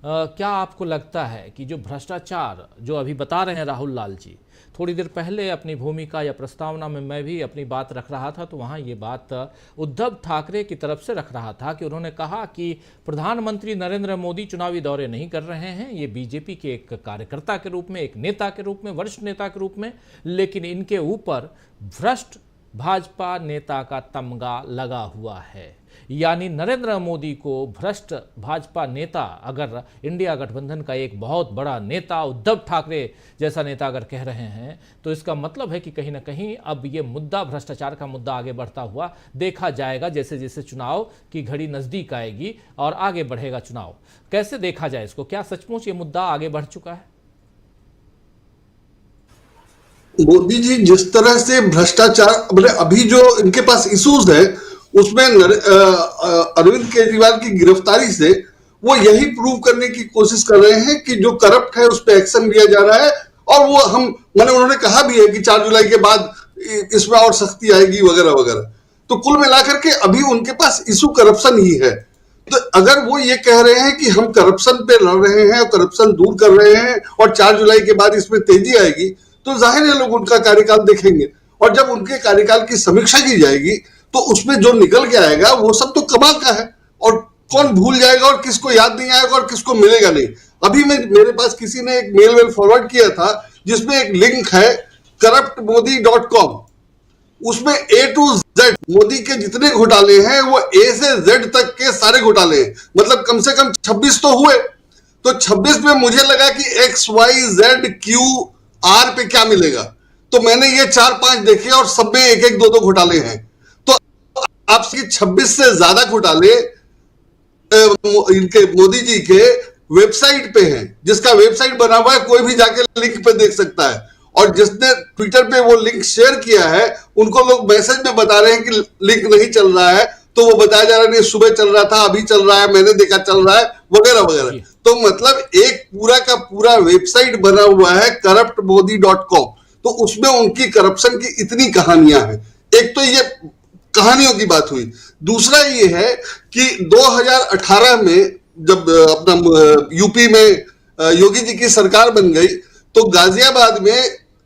क्या आपको लगता है कि जो भ्रष्टाचार जो अभी बता रहे हैं राहुल लाल जी, थोड़ी देर पहले अपनी भूमिका या प्रस्तावना में मैं भी अपनी बात रख रहा था, तो वहाँ ये बात उद्धव ठाकरे की तरफ से रख रहा था कि उन्होंने कहा कि प्रधानमंत्री नरेंद्र मोदी चुनावी दौरे नहीं कर रहे हैं, ये बीजेपी के एक कार्यकर्ता के रूप में, एक नेता के रूप में, वरिष्ठ नेता के रूप में, लेकिन इनके ऊपर भ्रष्ट भाजपा नेता का तमगा लगा हुआ है। यानी नरेंद्र मोदी को भ्रष्ट भाजपा नेता, अगर इंडिया गठबंधन का एक बहुत बड़ा नेता उद्धव ठाकरे जैसा नेता अगर कह रहे हैं, तो इसका मतलब है कि कहीं ना कहीं अब ये मुद्दा, भ्रष्टाचार का मुद्दा आगे बढ़ता हुआ देखा जाएगा जैसे जैसे चुनाव की घड़ी नजदीक आएगी और आगे बढ़ेगा चुनाव। कैसे देखा जाए इसको? क्या सचमुच ये मुद्दा आगे बढ़ चुका है? मोदी जी जिस तरह से भ्रष्टाचार, अभी जो इनके पास इश्यूज है उसमें अरविंद केजरीवाल की गिरफ्तारी से वो यही प्रूव करने की कोशिश कर रहे हैं कि जो करप्ट है उस पर एक्शन लिया जा रहा है। और वो उन्होंने कहा भी है कि 4 जुलाई के बाद इसमें और सख्ती आएगी वगैरह वगैरह। तो कुल मिलाकर के अभी उनके पास इशू करप्शन ही है। तो अगर वो ये कह रहे हैं कि हम करप्शन पे लड़ रहे हैं और करप्शन दूर कर रहे हैं और 4 जुलाई के बाद इसमें तेजी आएगी, तो जाहिर है लोग उनका कार्यकाल देखेंगे, और जब उनके कार्यकाल की समीक्षा की जाएगी तो उसमें जो निकल के आएगा वो सब तो कमाल का है, और कौन भूल जाएगा और किसको याद नहीं आएगा और किसको मिलेगा नहीं। अभी मेरे पास किसी ने एक मेल फॉरवर्ड किया था जिसमें एक लिंक है corruptmodi.com। उसमें A to Z मोदी के जितने घोटाले हैं वो A से Z तक के सारे घोटाले हैं, मतलब कम से कम 26 तो हुए। तो 26 में मुझे लगा कि XYZQR पे क्या मिलेगा, तो मैंने ये 4-5 देखे और सब में एक एक दो घोटाले हैं। तो आपसे 26 से ज्यादा घोटाले इनके मोदी जी के वेबसाइट पे हैं, जिसका वेबसाइट बना हुआ है, कोई भी जाके लिंक पे देख सकता है। और जिसने ट्विटर पे वो लिंक शेयर किया है उनको लोग मैसेज में बता रहे हैं कि लिंक नहीं चल रहा है, तो वो बताया जा रहा है नहीं सुबह चल रहा था, अभी चल रहा है, मैंने देखा चल रहा है, वगैरह वगैरह। तो मतलब एक पूरा का पूरा वेबसाइट बना हुआ है corruptmodi.com। तो उसमें उनकी करप्शन की इतनी कहानियां हैं। एक तो ये कहानियों की बात हुई, दूसरा ये है कि 2018 में जब अपना यूपी में योगी जी की सरकार बन गई तो गाजियाबाद में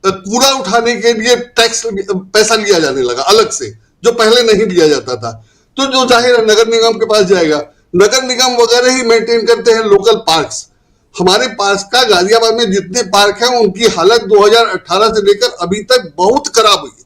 कूड़ा उठाने के लिए टैक्स पैसा लिया जाने लगा अलग से, जो पहले नहीं लिया जाता था। तो जो जाहिर है नगर निगम के पास जाएगा, नगर निगम वगैरह ही मेंटेन करते हैं लोकल पार्क्स। हमारे पास का गाजियाबाद में जितने पार्क हैं उनकी हालत 2018 से लेकर अभी तक बहुत खराब हुई है।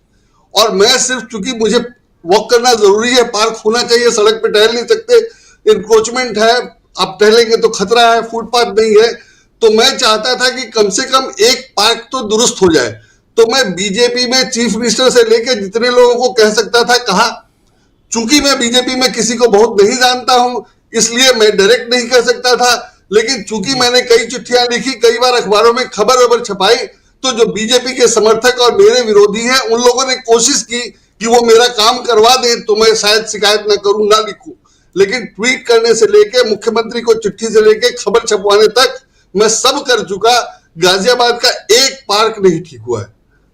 और मैं सिर्फ चूंकि मुझे वॉक करना जरूरी है, पार्क होना चाहिए, सड़क पे टहल नहीं सकते, इंक्रोचमेंट है, आप टहलेंगे तो खतरा है, फुटपाथ नहीं है, तो मैं चाहता था कि कम से कम एक पार्क तो दुरुस्त हो जाए। तो मैं बीजेपी में चीफ मिनिस्टर से लेकर जितने लोगों को कह सकता था कहा। चूंकि मैं बीजेपी में किसी को बहुत नहीं जानता हूं इसलिए मैं डायरेक्ट नहीं कह सकता था, लेकिन चूंकि मैंने कई चिट्ठियां लिखी, कई बार अखबारों में खबर छपाई, तो जो बीजेपी के समर्थक और मेरे विरोधी हैं उन लोगों ने कोशिश की कि वो मेरा काम करवा दे तो मैं शायद शिकायत ना करूं, ना लिखूं। लेकिन ट्वीट करने से लेके मुख्यमंत्री को चिट्ठी से लेके खबर छपवाने तक मैं सब कर चुका। गाजियाबाद का एक पार्क नहीं ठीक हुआ है।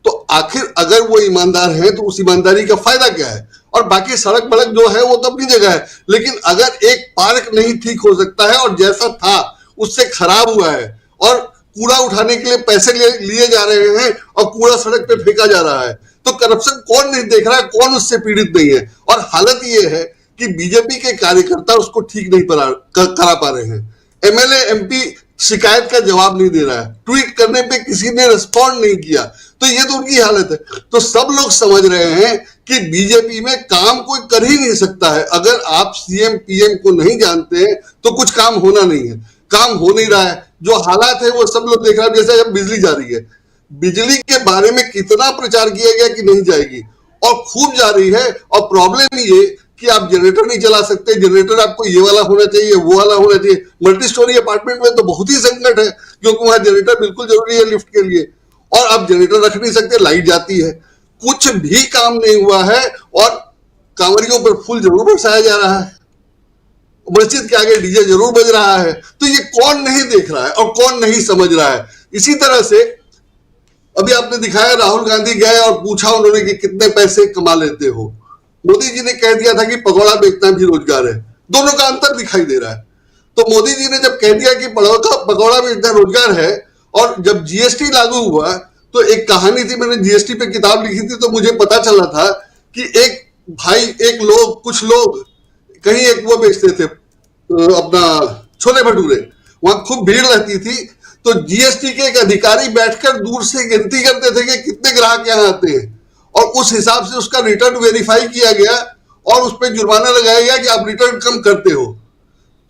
तो आखिर अगर वो ईमानदार हैं तो उस ईमानदारी का फायदा क्या है? और बाकी सड़क बड़क जो है वो तो अपनी जगह है, लेकिन अगर एक पार्क नहीं ठीक हो सकता है और जैसा था उससे खराब हुआ है और कूड़ा उठाने के लिए पैसे लिए जा रहे हैं और कूड़ा सड़क पे फेंका जा रहा है, तो करप्शन कौन नहीं देख रहा है, कौन उससे पीड़ित नहीं है? और हालत ये है कि बीजेपी के कार्यकर्ता उसको ठीक नहीं करा पा रहे हैं। एमएलए एमपी शिकायत का जवाब नहीं दे रहा है, ट्वीट करने पे किसी ने रिस्पॉन्ड नहीं किया, तो ये तो उनकी हालत है। तो सब लोग समझ रहे हैं कि बीजेपी में काम कोई कर ही नहीं सकता है। अगर आप सीएम पीएम को नहीं जानते हैं तो कुछ काम होना नहीं है, काम हो नहीं रहा है। जो हालात है वो सब लोग देख रहे हैं। जैसे जब बिजली जा रही है, बिजली के बारे में कितना प्रचार किया गया कि नहीं जाएगी, और खूब जा रही है। और प्रॉब्लम ये कि आप जनरेटर नहीं चला सकते, जनरेटर आपको ये वाला होना चाहिए, वो वाला होना चाहिए। मल्टी स्टोरी अपार्टमेंट में तो बहुत ही संकट है, क्योंकि वहां जनरेटर बिल्कुल जरूरी है लिफ्ट के लिए, और आप जनरेटर रख नहीं सकते, लाइट जाती है, कुछ भी काम नहीं हुआ है। और कांवरियों पर फूल जरूर बरसाया जा रहा है, मस्जिद के आगे डीजे जरूर बज रहा है। तो ये कौन नहीं देख रहा है और कौन नहीं समझ रहा है? इसी तरह से अभी आपने दिखाया, राहुल गांधी गए और पूछा उन्होंने कि कितने पैसे कमा लेते हो। मोदी जी ने कह दिया था कि पकौड़ा बेचना भी रोजगार है। दोनों का अंतर दिखाई दे रहा है। तो मोदी जी ने जब कह दिया कि पकौड़ा बेचना रोजगार है, और जब जीएसटी लागू हुआ तो एक कहानी थी, मैंने जीएसटी पे किताब लिखी थी, तो मुझे पता चला था कि एक भाई, कुछ लोग कहीं एक वो बेचते थे अपना छोले भटूरे, वहां खूब भीड़ रहती थी, तो जीएसटी के एक अधिकारी बैठकर दूर से गिनती करते थे कि कितने ग्राहक यहाँ आते हैं, और उस हिसाब से उसका रिटर्न वेरीफाई किया गया और उस पर जुर्माना लगाया गया कि आप रिटर्न कम करते हो।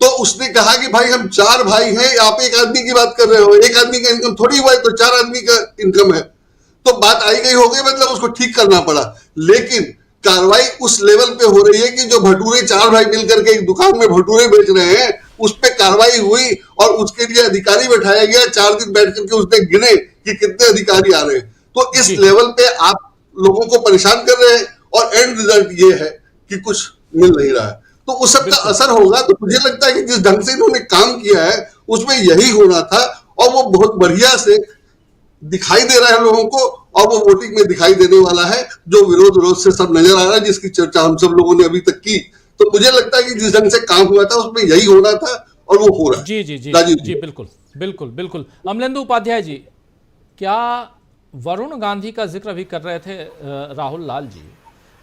तो उसने कहा कि भाई हम 4 भाई हैं, आप एक आदमी की बात कर रहे हो, एक आदमी का इनकम थोड़ी हुआ है, तो 4 आदमी का इनकम है। तो बात आई गई हो गई, मतलब उसको ठीक करना पड़ा। लेकिन कार्रवाई उस लेवल पे हो रही है कि जो भटूरे 4 भाई मिलकर के एक दुकान में भटूरे बेच रहे हैं, उस पर कार्रवाई हुई और उसके लिए अधिकारी बैठाया गया। 4 दिन बैठ करके उसने गिने कि कितने अधिकारी आ रहे हैं। तो इस लेवल पे आप लोगों को परेशान कर रहे हैं, और एंड रिजल्ट ये है कि कुछ मिल नहीं रहा है। तो उस सब का असर होगा। तो मुझे लगता है कि जिस ढंग से इन्होंने काम किया है उसमें यही होना था, और वो बहुत बढ़िया से दिखाई दे रहा है लोगों को, और वो वोटिंग में दिखाई देने वाला है, जो विरोध से सब नजर आ रहा है, जिसकी चर्चा हम सब लोगों ने अभी तक की। तो मुझे लगता है कि जिस ढंग से काम हुआ था उसमें यही होना था, और वो हो रहा है। जी जी जी जी, बिल्कुल बिल्कुल बिल्कुल। अमलेंदु उपाध्याय जी, क्या वरुण गांधी का जिक्र अभी कर रहे थे राहुल लाल जी,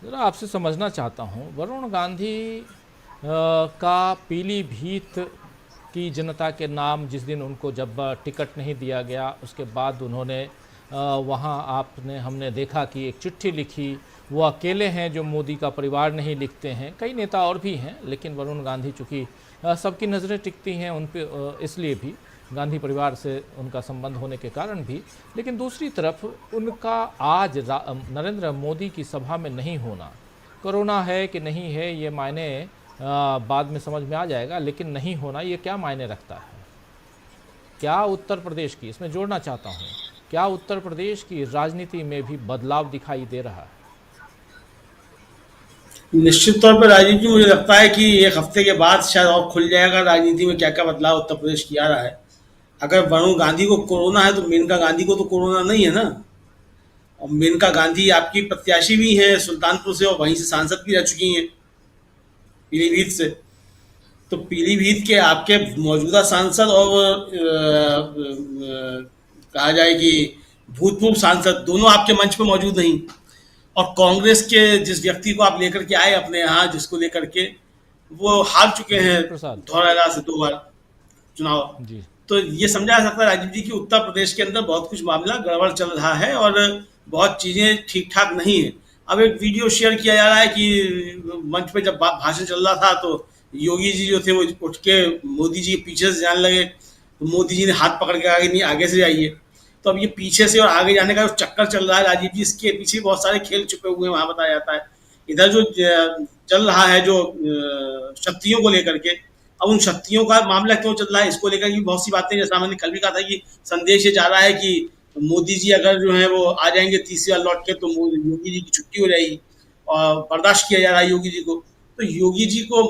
जरा आपसे समझना चाहता हूँ, वरुण गांधी का पीलीभीत की जनता के नाम जिस दिन उनको जब टिकट नहीं दिया गया, उसके बाद उन्होंने वहाँ हमने देखा कि एक चिट्ठी लिखी, वो अकेले हैं जो मोदी का परिवार नहीं लिखते हैं, कई नेता और भी हैं, लेकिन वरुण गांधी चूँकि सबकी नज़रें टिकती हैं उन पे, इसलिए भी गांधी परिवार से उनका संबंध होने के कारण भी। लेकिन दूसरी तरफ उनका आज नरेंद्र मोदी की सभा में नहीं होना, कोरोना है कि नहीं है ये मायने बाद में समझ में आ जाएगा, लेकिन नहीं होना ये क्या मायने रखता है? क्या उत्तर प्रदेश की, इसमें जोड़ना चाहता हूँ, क्या उत्तर प्रदेश की राजनीति में भी बदलाव दिखाई दे रहा है? निश्चित तौर पर राजनीति, मुझे लगता है कि एक हफ्ते के बाद शायद और खुल जाएगा राजनीति में क्या क्या बदलाव उत्तर प्रदेश किया रहा है। अगर वरुण गांधी को कोरोना है तो मेनका गांधी को तो कोरोना नहीं है ना। और मेनका गांधी आपकी प्रत्याशी भी हैं सुल्तानपुर से, और वहीं से सांसद भी रह चुकी हैं पीलीभीत से। तो पीलीभीत के आपके मौजूदा सांसद और कहा जाए कि भूतपूर्व सांसद दोनों आपके मंच पर मौजूद नहीं। और कांग्रेस के जिस व्यक्ति को आप लेकर के आए अपने यहाँ, जिसको लेकर के वो हार चुके हैं धौरहरा से 2 बार चुनाव, तो ये समझा जा सकता है राजीव जी की उत्तर प्रदेश के अंदर बहुत कुछ मामला गड़बड़ चल रहा है और बहुत चीजें ठीक ठाक नहीं है। अब एक वीडियो शेयर किया जा रहा है कि मंच पे जब भाषण चल रहा था तो योगी जी जो थे वो उठ के मोदी जी के पीछे से जाने लगे, तो मोदी जी ने हाथ पकड़ के आगे, नहीं आगे से जाइए। तो अब ये पीछे से और आगे जाने का जो चक्कर चल रहा है राजीव जी, इसके पीछे बहुत सारे खेल छुपे हुए हैं वहां बताया जाता है। इधर जो चल रहा है जो शक्तियों को लेकर के, अब उन शक्तियों का मामला क्यों चल रहा है इसको लेकर की बहुत सी बातें, जैसा मैंने कल भी कहा था कि संदेश ये जा रहा है कि मोदी जी अगर जो है वो आ जाएंगे तीसरी बार लौट के तो योगी जी की छुट्टी हो जाएगी, और बर्दाश्त किया जा रहा है योगी जी को। तो योगी जी को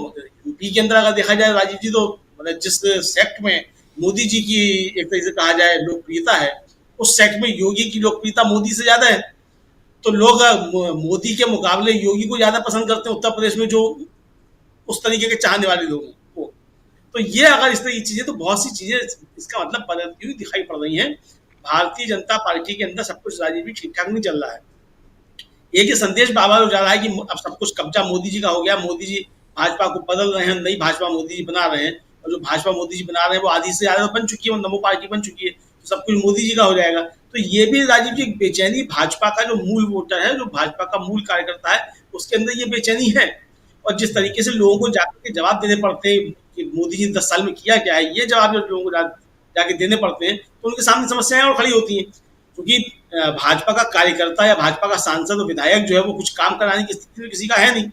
यूपी के अंदर अगर देखा जाए राजीव जी, तो मतलब जिस सेक्ट में मोदी जी की एक तरीके से कहा जाए लोकप्रियता है, उस सेक्ट में योगी की लोकप्रियता मोदी से ज्यादा है। तो लोग मोदी के मुकाबले योगी को ज्यादा पसंद करते हैं उत्तर प्रदेश में, जो उस तरीके के चाहने वाले लोग हैं वो। तो ये अगर इस तरह की चीजें, तो बहुत सी चीजें इसका मतलब बदलती हुई दिखाई पड़ रही हैं। भारतीय जनता पार्टी के अंदर सब कुछ राजीव ठीक ठाक नहीं चल रहा है। एक ये संदेश बार बार हो जा रहा है कि अब सब कुछ कब्जा मोदी जी का हो गया, मोदी जी भाजपा को बदल रहे हैं, नई भाजपा मोदी जी बना रहे हैं, और जो भाजपा मोदी जी बना रहे हैं वो आधी से ज्यादा बन चुकी है, वो नमो पार्टी बन चुकी है, तो सब कुछ मोदी जी का हो जाएगा। तो ये भी राजीव जी बेचैनी भाजपा का जो मूल वोटर है, जो भाजपा का मूल कार्यकर्ता है, उसके अंदर ये बेचैनी है। और जिस तरीके से लोगों को जाकर जवाब देने पड़ते हैं कि मोदी जी 10 साल में किया क्या है, ये जवाब जब लोगों को जाके देने पड़ते हैं तो उनके सामने समस्याएं और खड़ी होती हैं। क्योंकि भाजपा का कार्यकर्ता या भाजपा का सांसद और विधायक जो है वो कुछ काम कराने की स्थिति में किसी का है नहीं,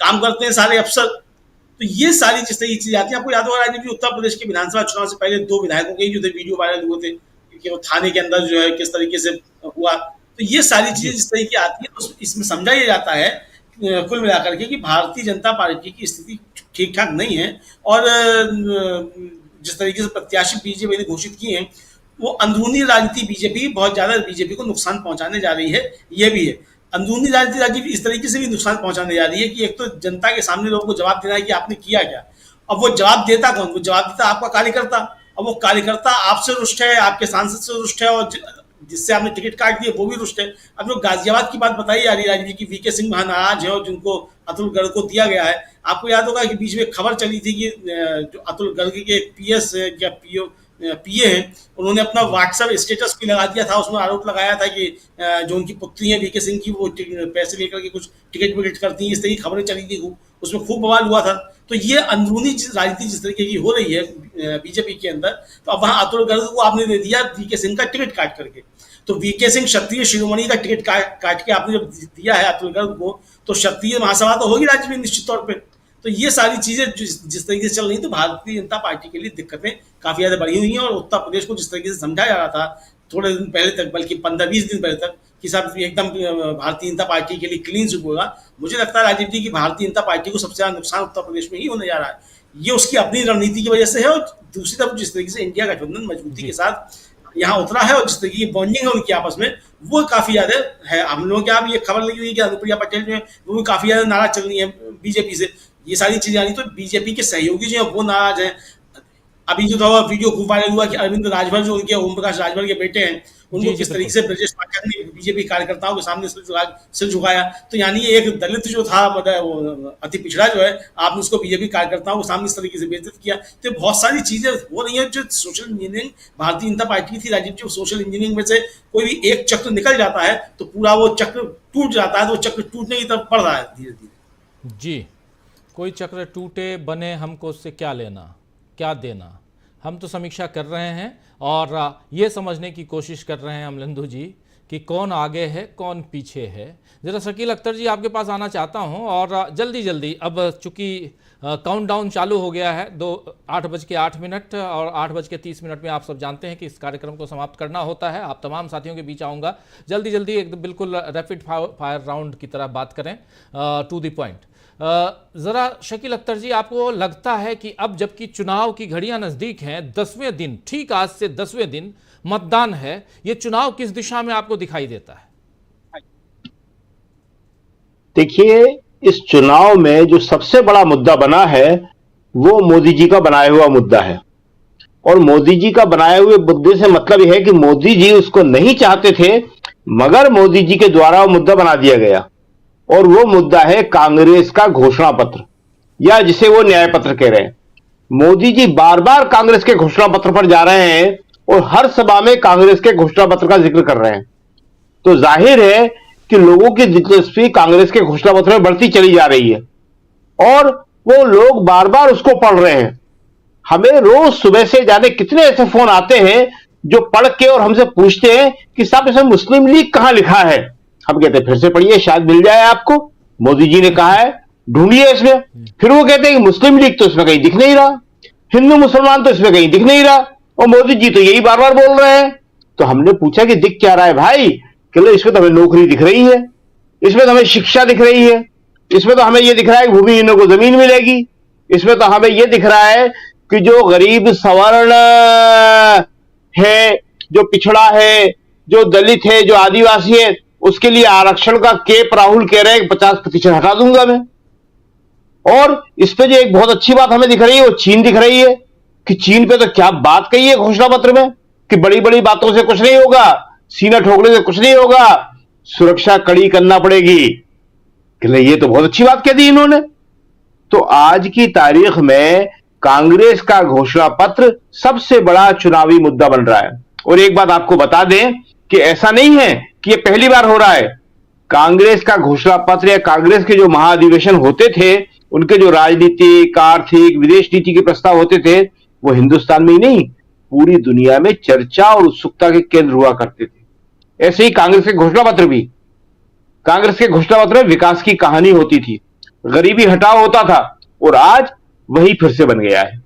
काम करते हैं सारे अफसर। तो ये सारी जिस तरह की चीजें आती है, आपको याद होगा राजीव जी उत्तर प्रदेश के विधानसभा चुनाव से पहले 2 विधायकों के जो थे वीडियो वायरल हुए थे कि वो थाने के अंदर जो है किस तरीके से हुआ। तो ये सारी चीजें जिस तरीके आती है, तो इसमें समझा यह जाता है कुल मिलाकर के कि भारतीय जनता पार्टी की स्थिति ठीक ठाक नहीं है। और जिस तरीके से प्रत्याशी बीजेपी ने घोषित किए हैं, वो अंदरूनी राजनीति बीजेपी बहुत ज्यादा बीजेपी को नुकसान पहुंचाने जा रही है। ये भी है अंदरूनी राजनीति इस तरीके से भी नुकसान पहुंचाने जा रही है कि एक तो जनता के सामने लोगों को जवाब देना है कि आपने किया क्या। अब वो जवाब देता कौन? वो जवाब देता आपका कार्यकर्ता। अब वो कार्यकर्ता आपसे रुष्ट है, आपके सांसद से रुष्ट है, और जिससे आपने टिकट काट दिया वो भी रुष्ट है। अब जो गाजियाबाद की बात बताई जा रही है राजीव जी की, वीके सिंह वहां नाराज है और जिनको अतुल गर्ग को दिया गया है। आपको याद होगा कि बीच में खबर चली थी कि जो अतुल गर्ग के पीएस या पीए हैं, उन्होंने अपना व्हाट्सएप स्टेटस भी लगा दिया था, उसमें आरोप लगाया था कि जो उनकी पुत्री है वीके सिंह की, वो पैसे लेकर के कुछ टिकट विकेट करती है, इस तरह की खबरें चली थी, उसमें खूब बवाल हुआ था। तो ये अंदरूनी राजनीति जिस तरीके की हो रही है बीजेपी के अंदर, तो अब वहां अतुल गर्ग को आपने दे दिया वीके सिंह का टिकट काट करके। तो वीके सिंह क्षत्रिय शिरोमणि का टिकट काट के आपने जब दिया है अतुल गर्ग को, तो क्षत्रिय महासभा तो होगी राज्य में निश्चित तौर पर। तो ये सारी चीजें जिस तरीके से चल रही, तो भारतीय जनता पार्टी के लिए दिक्कतें काफी ज्यादा बढ़ी हुई हैं। और उत्तर प्रदेश को जिस तरीके से समझाया जा रहा था थोड़े दिन पहले तक, बल्कि 15-20 दिन पहले तक, कि साहब एकदम भारतीय जनता पार्टी के लिए क्लीन स्वीप होगा, मुझे लगता है राजीव जी की भारतीय जनता पार्टी को सबसे ज्यादा नुकसान उत्तर प्रदेश में ही होने जा रहा है। ये उसकी अपनी रणनीति की वजह से है, और दूसरी तरफ जिस तरीके से इंडिया गठबंधन मजबूती के साथ यहाँ उतरा है और जिस तरीके की बॉन्डिंग है उनकी आपस में, वो काफी ज्यादा है। हम लोगों के आप ये खबर लगी हुई कि अनुप्रिया पटेल जो है वो भी काफी ज्यादा नाराज चल रही है बीजेपी से। ये सारी चीजें आ रही, तो बीजेपी के सहयोगी जो है वो नाराज हैं। अभी जो था वीडियो खूब वायरल हुआ कि अरविंद राजभर जो उनके ओम प्रकाश राजभर के बेटे हैं, उनको किस तरीके से ब्रजेश पाठक ने बीजेपी कार्यकर्ताओं के सामने सिर झुकाया। तो यानी ये एक दलित जो था, मतलब अति पिछड़ा जो है, आपने उसको बीजेपी कार्यकर्ताओं के सामने इस तरीके से बेइज्जत किया। तो बहुत सारी चीजें हो रही है जो social engineering Bharatiya Janata party थी राजीव जी, सोशल इंजीनियरिंग में से कोई भी एक चक्र निकल जाता है तो पूरा वो चक्र टूट जाता है, तो वो चक्र टूटने की तरफ बढ़ रहा है धीरे धीरे। जी, कोई चक्र टूटे बने, हमको उससे क्या लेना क्या देना। हम तो समीक्षा कर रहे हैं और ये समझने की कोशिश कर रहे हैं अमलेंदु जी कि कौन आगे है कौन पीछे है। ज़रा शकील अख्तर जी आपके पास आना चाहता हूं और जल्दी जल्दी, अब चूंकि काउंटडाउन चालू हो गया है, 8:08 और 8:30 में आप सब जानते हैं कि इस कार्यक्रम को समाप्त करना होता है। आप तमाम साथियों के बीच आऊँगा, जल्दी जल्दी एकदम बिल्कुल रैपिड फायर राउंड की तरह बात करें, टू द पॉइंट। ज़रा शकील अख्तर जी, आपको लगता है कि अब जबकि चुनाव की घड़ियां नज़दीक हैं, 10वें दिन, ठीक आज से 10वें दिन मतदान है, ये चुनाव किस दिशा में आपको दिखाई देता है? देखिए, इस चुनाव में जो सबसे बड़ा मुद्दा बना है वो मोदी जी का बनाया हुआ मुद्दा है। और मोदी जी का बनाए हुए मुद्दे से मतलब यह है कि मोदी जी उसको नहीं चाहते थे, मगर मोदी जी के द्वारा वो मुद्दा बना दिया गया। और वो मुद्दा है कांग्रेस का घोषणा पत्र, या जिसे वो न्याय पत्र कह रहे हैं। मोदी जी बार बार कांग्रेस के घोषणा पत्र पर जा रहे हैं और हर सभा में कांग्रेस के घोषणा पत्र का जिक्र कर रहे हैं। तो जाहिर है कि लोगों की दिलचस्पी कांग्रेस के घोषणा पत्र में बढ़ती चली जा रही है और वो लोग बार बार उसको पढ़ रहे हैं। हमें रोज सुबह से जाने कितने ऐसे फोन आते हैं जो पढ़ के और हमसे पूछते हैं कि साहब इसमें मुस्लिम लीग कहां लिखा है। हम कहते हैं फिर से पढ़िए, शायद मिल जाए आपको, मोदी जी ने कहा है, ढूंढिए इसमें। फिर वो कहते हैं कि मुस्लिम लीग तो इसमें कहीं दिख नहीं रहा, हिंदू मुसलमान तो इसमें कहीं दिख नहीं रहा, और मोदी जी तो यही बार बार बोल रहे हैं। तो हमने पूछा कि दिख क्या रहा है भाई? कहते इसमें तो हमें नौकरी दिख रही है, इसमें तो हमें शिक्षा दिख रही है, इसमें तो हमें यह दिख रहा है कि भूमिहीनों को जमीन मिलेगी, इसमें तो हमें यह दिख रहा है कि जो गरीब सवर्ण है, जो पिछड़ा है, जो दलित है, जो आदिवासी है, उसके लिए आरक्षण का केप राहुल कह रहे हैं 50% हटा दूंगा मैं। और इस पे जो एक बहुत अच्छी बात हमें दिख रही है वो चीन दिख रही है कि चीन पे तो क्या बात कही है घोषणा पत्र में कि बड़ी बड़ी बातों से कुछ नहीं होगा, सीना ठोकने से कुछ नहीं होगा, सुरक्षा कड़ी करना पड़ेगी। ये तो बहुत अच्छी बात कह दी इन्होंने। तो आज की तारीख में कांग्रेस का घोषणा पत्र सबसे बड़ा चुनावी मुद्दा बन रहा है। और एक बात आपको बता दें कि ऐसा नहीं है कि ये पहली बार हो रहा है। कांग्रेस का घोषणा पत्र या कांग्रेस के जो महाधिवेशन होते थे, उनके जो राजनीतिक, आर्थिक, विदेश नीति के प्रस्ताव होते थे, वो हिंदुस्तान में ही नहीं पूरी दुनिया में चर्चा और उत्सुकता के केंद्र हुआ करते थे। ऐसे ही कांग्रेस के घोषणा पत्र भी, कांग्रेस के घोषणा पत्र में विकास की कहानी होती थी, गरीबी हटाओ होता था, और आज वही फिर से बन गया है।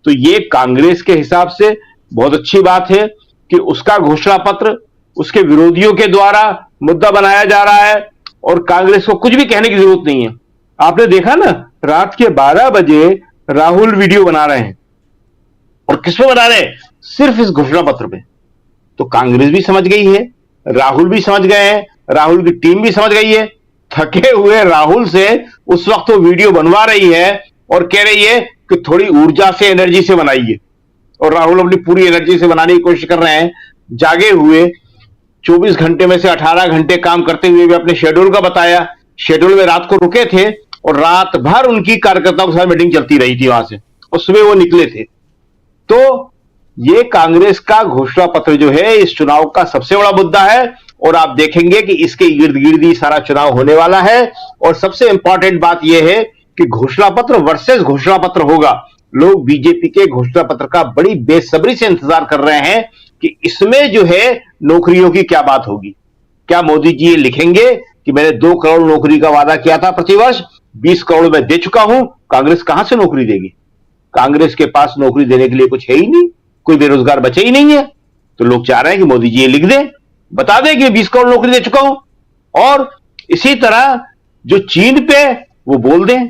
तो ये कांग्रेस के हिसाब से बहुत अच्छी बात है कि उसका घोषणा पत्र उसके विरोधियों के द्वारा मुद्दा बनाया जा रहा है और कांग्रेस को कुछ भी कहने की जरूरत नहीं है। आपने देखा ना, रात के 12 बजे राहुल वीडियो बना रहे हैं, और किस पे बना रहे हैं? सिर्फ इस घोषणा पत्र पे। तो कांग्रेस भी समझ गई है, राहुल भी समझ गए हैं, राहुल की टीम भी समझ गई है। थके हुए राहुल से उस वक्त वो वीडियो बनवा रही है और कह रही है कि थोड़ी ऊर्जा से, एनर्जी से बनाइए, और राहुल अपनी पूरी एनर्जी से बनाने की कोशिश कर रहे हैं। जागे हुए 24 घंटे में से 18 घंटे काम करते हुए भी अपने शेड्यूल का बताया। शेड्यूल में रात को रुके थे और रात भर उनकी कार्यकर्ताओं के साथ मीटिंग चलती रही थी वहां से, और सुबह वो निकले थे। तो ये कांग्रेस का घोषणा पत्र जो है इस चुनाव का सबसे बड़ा मुद्दा है, और आप देखेंगे कि इसके इर्द गिर्द ही सारा चुनाव होने वाला है। और सबसे इंपॉर्टेंट बात यह है कि घोषणा पत्र वर्सेस घोषणा पत्र होगा। लोग बीजेपी के घोषणा पत्र का बड़ी बेसब्री से इंतजार कर रहे हैं कि इसमें जो है नौकरियों की क्या बात होगी। क्या मोदी जी ये लिखेंगे कि मैंने 2 करोड़ नौकरी का वादा किया था प्रतिवर्ष, 20 करोड़ मैं दे चुका हूं। कांग्रेस कहां से नौकरी देगी? कांग्रेस के पास नौकरी देने के लिए कुछ है ही नहीं, कोई बेरोजगार बचे ही नहीं है। तो लोग चाह रहे हैं कि मोदी जी ये लिख दें, बता दें कि 20 करोड़ नौकरी दे चुका हूं। और इसी तरह जो चीन पे, वो बोल दें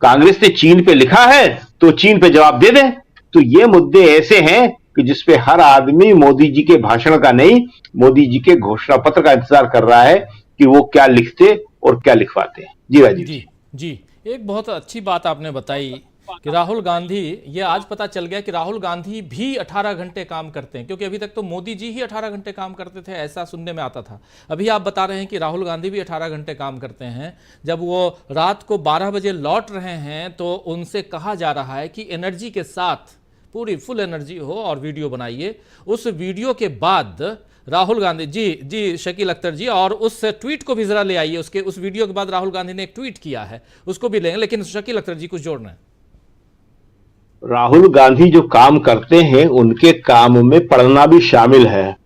कांग्रेस ने चीन पे लिखा है तो चीन पे जवाब दे दें। तो ये मुद्दे ऐसे हैं कि जिसपे हर आदमी मोदी जी के भाषण का नहीं, मोदी जी के घोषणा पत्र का इंतजार कर रहा है कि वो क्या लिखते और क्या लिखवाते हैं। जी राजीव जी, एक बहुत अच्छी बात आपने बताई कि राहुल गांधी, ये आज पता चल गया कि राहुल गांधी भी 18 घंटे काम करते हैं, क्योंकि अभी तक तो मोदी जी ही 18 घंटे काम करते थे, ऐसा सुनने में आता था। अभी आप बता रहे हैं कि राहुल गांधी भी 18 घंटे काम करते हैं। जब वो रात को 12 बजे लौट रहे हैं तो उनसे कहा जा रहा है कि एनर्जी के साथ, पूरी फुल एनर्जी हो और वीडियो बनाइए। उस वीडियो के बाद राहुल गांधी जी शकील अख्तर जी, और उस ट्वीट को भी जरा ले आइए। उसके उस वीडियो के बाद राहुल गांधी ने एक ट्वीट किया है, उसको भी लेंगे, लेकिन शकील अख्तर जी कुछ जोड़ना है। राहुल गांधी जो काम करते हैं उनके काम में पढ़ना भी शामिल है,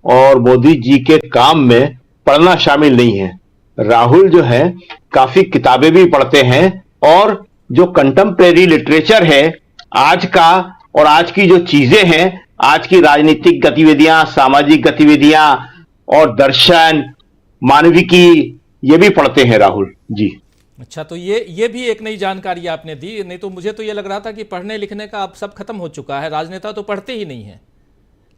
और मोदी जी के काम में पढ़ना शामिल नहीं है। राहुल जो है काफी किताबें भी पढ़ते हैं, और जो कंटेम्प्रेरी लिटरेचर है आज का, और आज की जो चीजें हैं, आज की राजनीतिक गतिविधियां, सामाजिक गतिविधियां और दर्शन, मानविकी, ये भी पढ़ते हैं राहुल जी। अच्छा, तो ये भी एक नई जानकारी आपने दी। नहीं तो मुझे तो ये लग रहा था कि पढ़ने लिखने का अब सब खत्म हो चुका है, राजनेता तो पढ़ते ही नहीं है,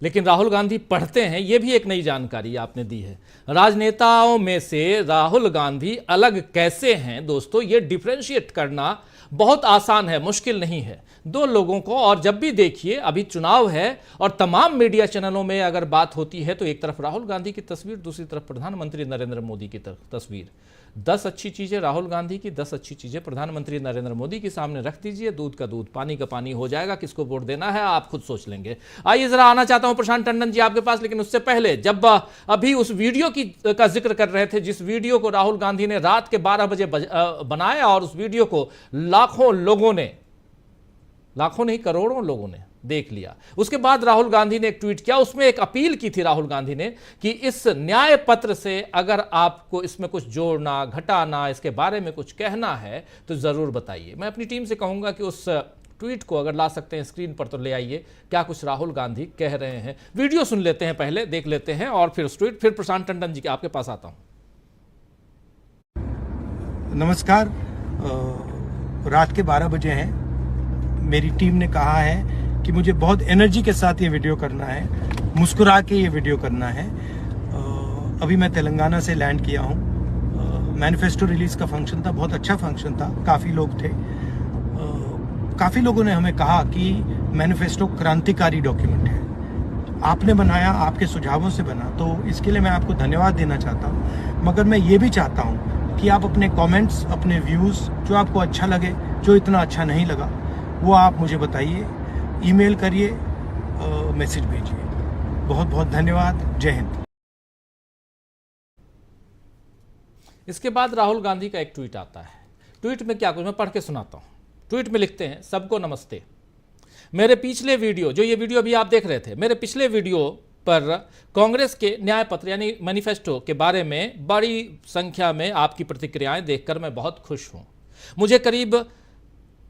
लेकिन राहुल गांधी पढ़ते हैं। ये भी एक नई जानकारी आपने दी है। राजनेताओं में से राहुल गांधी अलग कैसे हैं दोस्तों, ये डिफरेंशिएट करना बहुत आसान है, मुश्किल नहीं है दो लोगों को। और जब भी देखिए, अभी चुनाव है और तमाम मीडिया चैनलों में अगर बात होती है तो एक तरफ राहुल गांधी की तस्वीर, दूसरी तरफ प्रधानमंत्री नरेंद्र मोदी की तस्वीर। 10 अच्छी चीजें राहुल गांधी की, 10 अच्छी चीजें प्रधानमंत्री नरेंद्र मोदी के सामने रख दीजिए, दूध का दूध पानी का पानी हो जाएगा। किसको वोट देना है आप खुद सोच लेंगे। आइए जरा आना चाहता हूं प्रशांत टंडन जी आपके पास, लेकिन उससे पहले जब अभी उस वीडियो का जिक्र कर रहे थे, जिस वीडियो को राहुल गांधी ने रात के 12 बजे बनाया, और उस वीडियो को लाखों लोगों ने, लाखों नहीं करोड़ों लोगों ने देख लिया। उसके बाद राहुल गांधी ने एक ट्वीट किया, उसमें एक अपील की थी राहुल गांधी ने कि इस न्याय पत्र से अगर आपको इसमें कुछ जोड़ना, घटाना, इसके बारे में कुछ कहना है तो जरूर बताइए। मैं अपनी टीम से कहूंगा कि उस ट्वीट को अगर ला सकते हैं स्क्रीन पर तो ले आइए, क्या कुछ राहुल गांधी कह रहे हैं। वीडियो सुन लेते हैं, पहले देख लेते हैं और फिर ट्वीट, फिर प्रशांत टंडन जी के आपके पास आता हूं। नमस्कार, रात के 12 बजे हैं। मेरी टीम ने कहा है कि मुझे बहुत एनर्जी के साथ ये वीडियो करना है, मुस्कुरा के ये वीडियो करना है। अभी मैं तेलंगाना से लैंड किया हूँ। मैनिफेस्टो रिलीज का फंक्शन था, बहुत अच्छा फंक्शन था, काफ़ी लोग थे। काफ़ी लोगों ने हमें कहा कि मैनिफेस्टो क्रांतिकारी डॉक्यूमेंट है, आपने बनाया, आपके सुझावों से बना, तो इसके लिए मैं आपको धन्यवाद देना चाहता हूँ। मगर मैं ये भी चाहता हूँ कि आप अपने कमेंट्स, अपने व्यूज़, जो आपको अच्छा लगे, जो इतना अच्छा नहीं लगा, वो आप मुझे बताइए, ईमेल करिए, मैसेज भेजिए। बहुत बहुत धन्यवाद। जय हिंद। इसके बाद राहुल गांधी का एक ट्वीट आता है। ट्वीट में क्या कुछ, मैं पढ़ के सुनाता हूं। ट्वीट में लिखते हैं, सबको नमस्ते। मेरे पिछले वीडियो, जो ये वीडियो अभी आप देख रहे थे, मेरे पिछले वीडियो पर कांग्रेस के न्याय पत्र यानी मैनिफेस्टो के बारे में बड़ी संख्या में आपकी प्रतिक्रियाएं देखकर मैं बहुत खुश हूं। मुझे करीब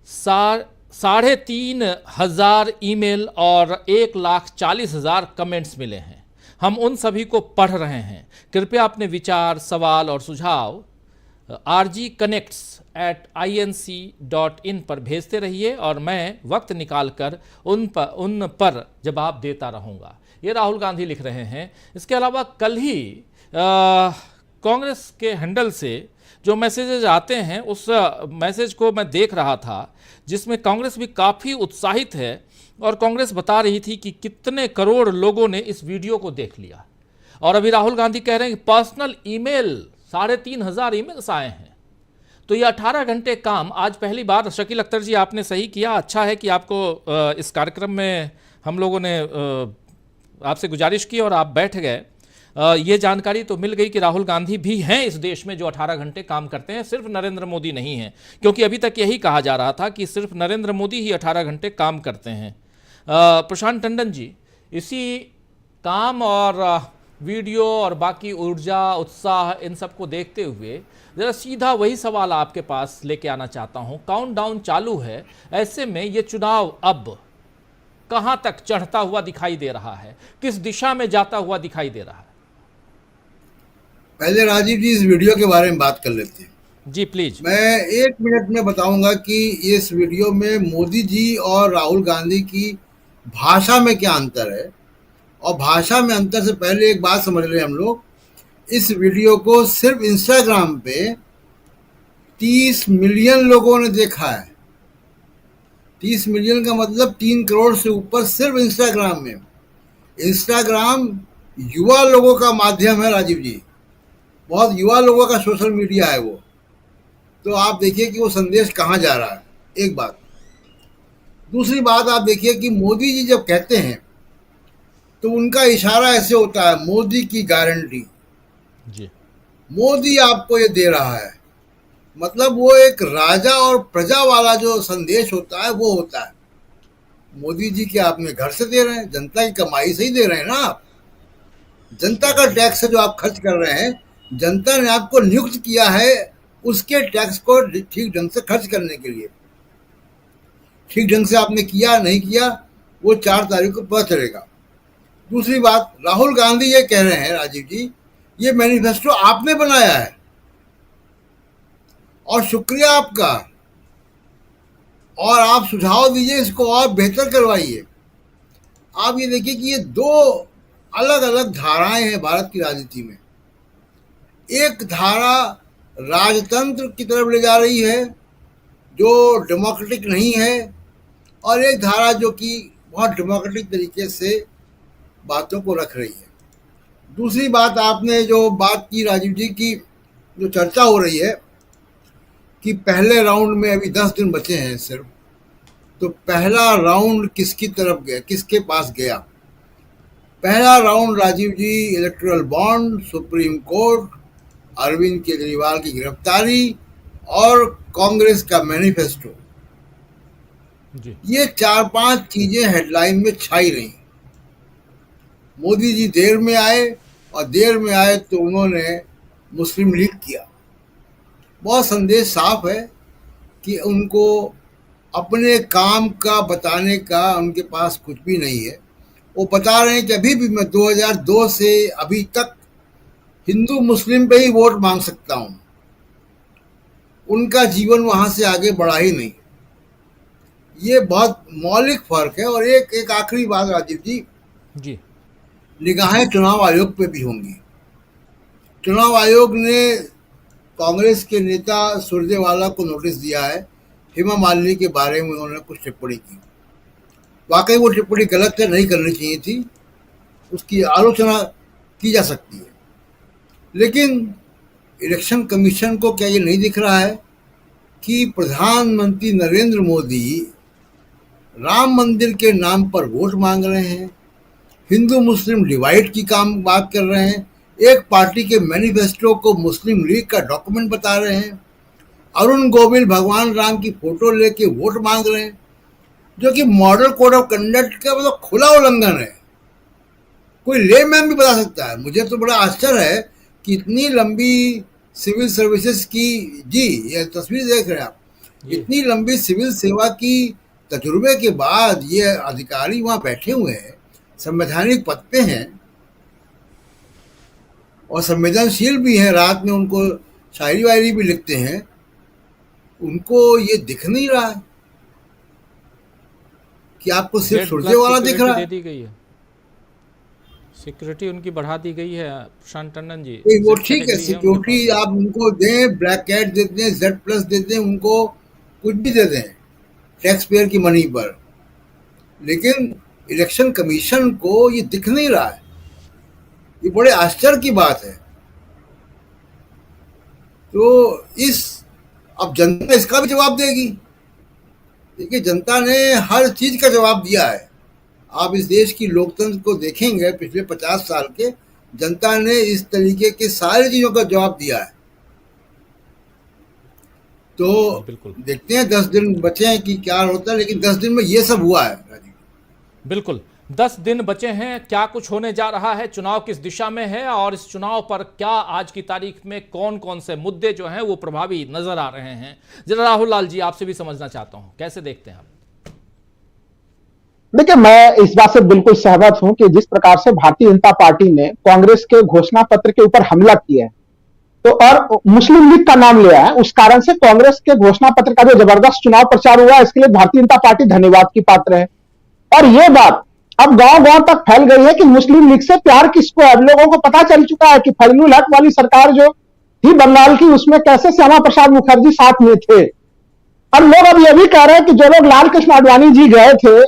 3,500 ईमेल और 1,40,000 कमेंट्स मिले हैं। हम उन सभी को पढ़ रहे हैं। कृपया अपने विचार, सवाल और सुझाव rgconnects@inc.in पर भेजते रहिए और मैं वक्त निकालकर उन पर जवाब देता रहूँगा। ये राहुल गांधी लिख रहे हैं। इसके अलावा कल ही कांग्रेस के हैंडल से जो मैसेजेस आते हैं, उस मैसेज को मैं देख रहा था जिसमें कांग्रेस भी काफ़ी उत्साहित है और कांग्रेस बता रही थी कि कितने करोड़ लोगों ने इस वीडियो को देख लिया। और अभी राहुल गांधी कह रहे हैं कि पर्सनल ईमेल 3,500 ईमेल्स आए हैं। तो ये 18 घंटे काम आज पहली बार, शकील अख्तर जी आपने सही किया, अच्छा है कि आपको इस कार्यक्रम में हम लोगों ने आपसे गुजारिश की और आप बैठ गए। ये जानकारी तो मिल गई कि राहुल गांधी भी हैं इस देश में जो 18 घंटे काम करते हैं, सिर्फ नरेंद्र मोदी नहीं हैं, क्योंकि अभी तक यही कहा जा रहा था कि सिर्फ नरेंद्र मोदी ही 18 घंटे काम करते हैं। प्रशांत टंडन जी, इसी काम और वीडियो और बाकी ऊर्जा, उत्साह, इन सब को देखते हुए ज़रा सीधा वही सवाल आपके पास लेके आना चाहता हूँ। काउंटडाउन चालू है, ऐसे में ये चुनाव अब कहाँ तक चढ़ता हुआ दिखाई दे रहा है, किस दिशा में जाता हुआ दिखाई दे रहा है? पहले राजीव जी इस वीडियो के बारे में बात कर लेते हैं। जी प्लीज। मैं 1 मिनट में बताऊंगा कि इस वीडियो में मोदी जी और राहुल गांधी की भाषा में क्या अंतर है। और भाषा में अंतर से पहले एक बात समझ लें हम लोग, इस वीडियो को सिर्फ इंस्टाग्राम पे 30 मिलियन लोगों ने देखा है। 30 मिलियन का मतलब 3 करोड़ से ऊपर सिर्फ इंस्टाग्राम में। इंस्टाग्राम युवा लोगों का माध्यम है राजीव जी, बहुत युवा लोगों का सोशल मीडिया है वो। तो आप देखिए कि वो संदेश कहाँ जा रहा है, एक बात। दूसरी बात आप देखिए कि मोदी जी जब कहते हैं तो उनका इशारा ऐसे होता है, मोदी की गारंटी जी, मोदी आपको ये दे रहा है, मतलब वो एक राजा और प्रजा वाला जो संदेश होता है वो होता है। मोदी जी के आपने घर से दे रहे हैं, जनता की कमाई से ही दे रहे हैं ना आप। जनता का टैक्स जो आप खर्च कर रहे हैं, जनता ने आपको नियुक्त किया है उसके टैक्स को ठीक ढंग से खर्च करने के लिए। ठीक ढंग से आपने किया नहीं किया वो 4 तारीख को पता चलेगा। दूसरी बात, राहुल गांधी ये कह रहे हैं राजीव जी, ये मैनिफेस्टो आपने बनाया है और शुक्रिया आपका, और आप सुझाव दीजिए इसको और बेहतर करवाइए। आप ये देखिए कि ये 2 अलग अलग धाराएं हैं भारत की राजनीति में। एक धारा राजतंत्र की तरफ ले जा रही है जो डेमोक्रेटिक नहीं है, और एक धारा जो कि बहुत डेमोक्रेटिक तरीके से बातों को रख रही है। दूसरी बात, आपने जो बात की राजीव जी की, जो चर्चा हो रही है कि पहले राउंड में अभी 10 दिन बचे हैं सिर्फ, तो पहला राउंड किसकी तरफ गया, किसके पास गया? पहला round Rajiv ji electoral bond, supreme court, Arvind Kejriwal की गिरफ्तारी और कांग्रेस का मैनिफेस्टो, ये 4-5 चीजें हेडलाइन में छाई रही। मोदी जी देर में आए, और देर में आए तो उन्होंने मुस्लिम लीग किया। बहुत संदेश साफ है कि उनको अपने काम का बताने का उनके पास कुछ भी नहीं है। वो बता रहे हैं कि अभी भी मैं 2002 से अभी तक हिंदू मुस्लिम पे ही वोट मांग सकता हूं। उनका जीवन वहां से आगे बढ़ा ही नहीं। ये बहुत मौलिक फर्क है। और एक आखिरी बात राजीव जी, निगाहें चुनाव आयोग पे भी होंगी। चुनाव आयोग ने कांग्रेस के नेता सुरजेवाला को नोटिस दिया है, हेमा मालिनी के बारे में उन्होंने कुछ टिप्पणी की। वाकई वो टिप्पणी गलत है, नहीं करनी चाहिए थी, उसकी आलोचना की जा सकती है। लेकिन इलेक्शन कमीशन को क्या ये नहीं दिख रहा है कि प्रधानमंत्री नरेंद्र मोदी राम मंदिर के नाम पर वोट मांग रहे हैं, हिंदू मुस्लिम डिवाइड की बात कर रहे हैं, एक पार्टी के मैनिफेस्टो को मुस्लिम लीग का डॉक्यूमेंट बता रहे हैं, अरुण गोविल भगवान राम की फोटो लेके वोट मांग रहे हैं, जो कि मॉडल कोड ऑफ कंडक्ट का मतलब खुला उल्लंघन है। कोई लेमैन भी बता सकता है। मुझे तो बड़ा आश्चर्य है कि इतनी लंबी सिविल सर्विसेज की, जी ये तस्वीर देख रहे हैं आप, इतनी लंबी सिविल सेवा की तजुर्बे के बाद ये अधिकारी वहां बैठे हुए हैं, संवैधानिक पद पे हैं और संवेदनशील भी हैं, रात में उनको शायरी वायरी भी लिखते हैं, उनको ये दिख नहीं रहा है कि आपको सिर्फ सुरजेवाला दिख रहा है। दे दी गई है, सिक्योरिटी उनकी बढ़ा दी गई है प्रशांत टंडन जी। वो ठीक है, सिक्योरिटी आप उनको दें, ब्लैक कैट दे दें, Z+ दे दें, उनको कुछ भी दे दें टैक्स पेयर की मनी पर, लेकिन इलेक्शन कमीशन को ये दिख नहीं रहा है। ये बड़े आश्चर्य की बात है। तो अब जनता इसका भी जवाब देगी। देखिए, जनता ने हर चीज का जवाब दिया है। आप इस देश की लोकतंत्र को देखेंगे, पिछले 50 साल के जनता ने इस तरीके के सारी चीजों का जवाब दिया है। तो देखते हैं 10 दिन बचे हैं कि क्या होता है, लेकिन 10 दिन में ये सब हुआ है। बिल्कुल 10 दिन बचे हैं, क्या कुछ होने जा रहा है, चुनाव किस दिशा में है और इस चुनाव पर क्या आज की तारीख में कौन कौन से मुद्दे जो हैं वो प्रभावी नजर आ रहे हैं, जरा राहुल लाल जी आपसे भी समझना चाहता हूं, कैसे देखते हैं आप? देखिए, मैं इस बात से बिल्कुल सहमत हूं कि जिस प्रकार से भारतीय जनता पार्टी ने कांग्रेस के घोषणा पत्र के ऊपर हमला किया है, तो और मुस्लिम लीग का नाम लिया है, उस कारण से कांग्रेस के घोषणा पत्र का जो जबरदस्त चुनाव प्रचार हुआ, इसके लिए भारतीय जनता पार्टी धन्यवाद की पात्र है। और यह बात अब गांव-गांव तक फैल गई है कि मुस्लिम लीग से प्यार किसको है। अब लोगों को पता चल चुका है कि फजलुल हक वाली सरकार जो थी बंगाल की, उसमें कैसे श्यामा प्रसाद मुखर्जी साथ में थे। अब लोग अब ये भी कह रहे हैं कि जो लोग लाल कृष्ण आडवाणी जी गए थे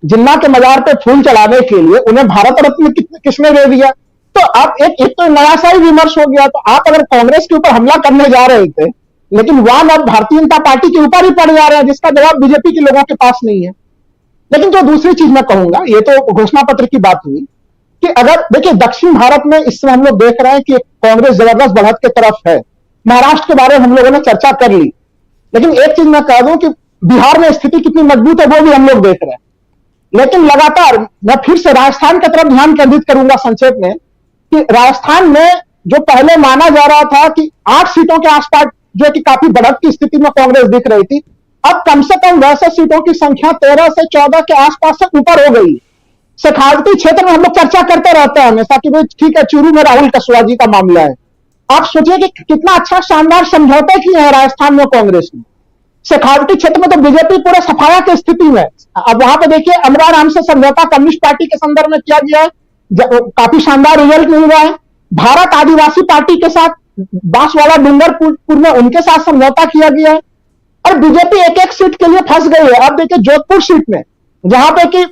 जिन्ना के मजार पे फूल चढ़ाने के लिए, उन्हें भारत रत्न किसने दे दिया? तो अब एक तो नया सा ही विमर्श हो गया। तो आप अगर कांग्रेस के ऊपर हमला करने जा रहे थे, लेकिन वान अब भारतीय जनता पार्टी के ऊपर ही पड़ जा रहे हैं, जिसका जवाब बीजेपी के लोगों के पास नहीं है। लेकिन जो दूसरी चीज मैं कहूंगा, ये तो घोषणा पत्र की बात हुई कि अगर देखिए दक्षिण भारत में इस समय हम लोग देख रहे हैं कि कांग्रेस जबरदस्त बढ़त की तरफ है। महाराष्ट्र के बारे में हम लोगों ने चर्चा कर ली, लेकिन एक चीज मैं कह दूं कि बिहार में स्थिति कितनी मजबूत है वो भी हम लोग देख रहे हैं। लेकिन लगातार मैं फिर से राजस्थान की तरफ ध्यान केंद्रित करूंगा संक्षेप में, कि राजस्थान में जो पहले माना जा रहा था कि 8 सीटों के आसपास जो कि काफी बढ़त की स्थिति में कांग्रेस दिख रही थी, अब कम से कम वैसे सीटों की संख्या 13 से 14 के आसपास से ऊपर हो गई। शेखावटी क्षेत्र में हम लोग चर्चा करते रहते हैं हमेशा कि भाई ठीक है, चूरू में राहुल कसवा जी का मामला है। आप सोचिए कि कितना अच्छा शानदार समझौते किए हैं राजस्थान में कांग्रेस ने। शेखावटी क्षेत्र में तो बीजेपी पूरे सफाया की स्थिति में। अब वहां पे देखिए अमरा राम से समझौता कम्युनिस्ट पार्टी के संदर्भ में किया गया है, काफी शानदार रिजल्ट मिल रहा है। भारत आदिवासी पार्टी के साथ बांसवाड़ा डूंगरपुर में उनके साथ समझौता किया गया है। और बीजेपी एक एक सीट के लिए फंस गई है। अब देखिए जोधपुर सीट में जहां पे कि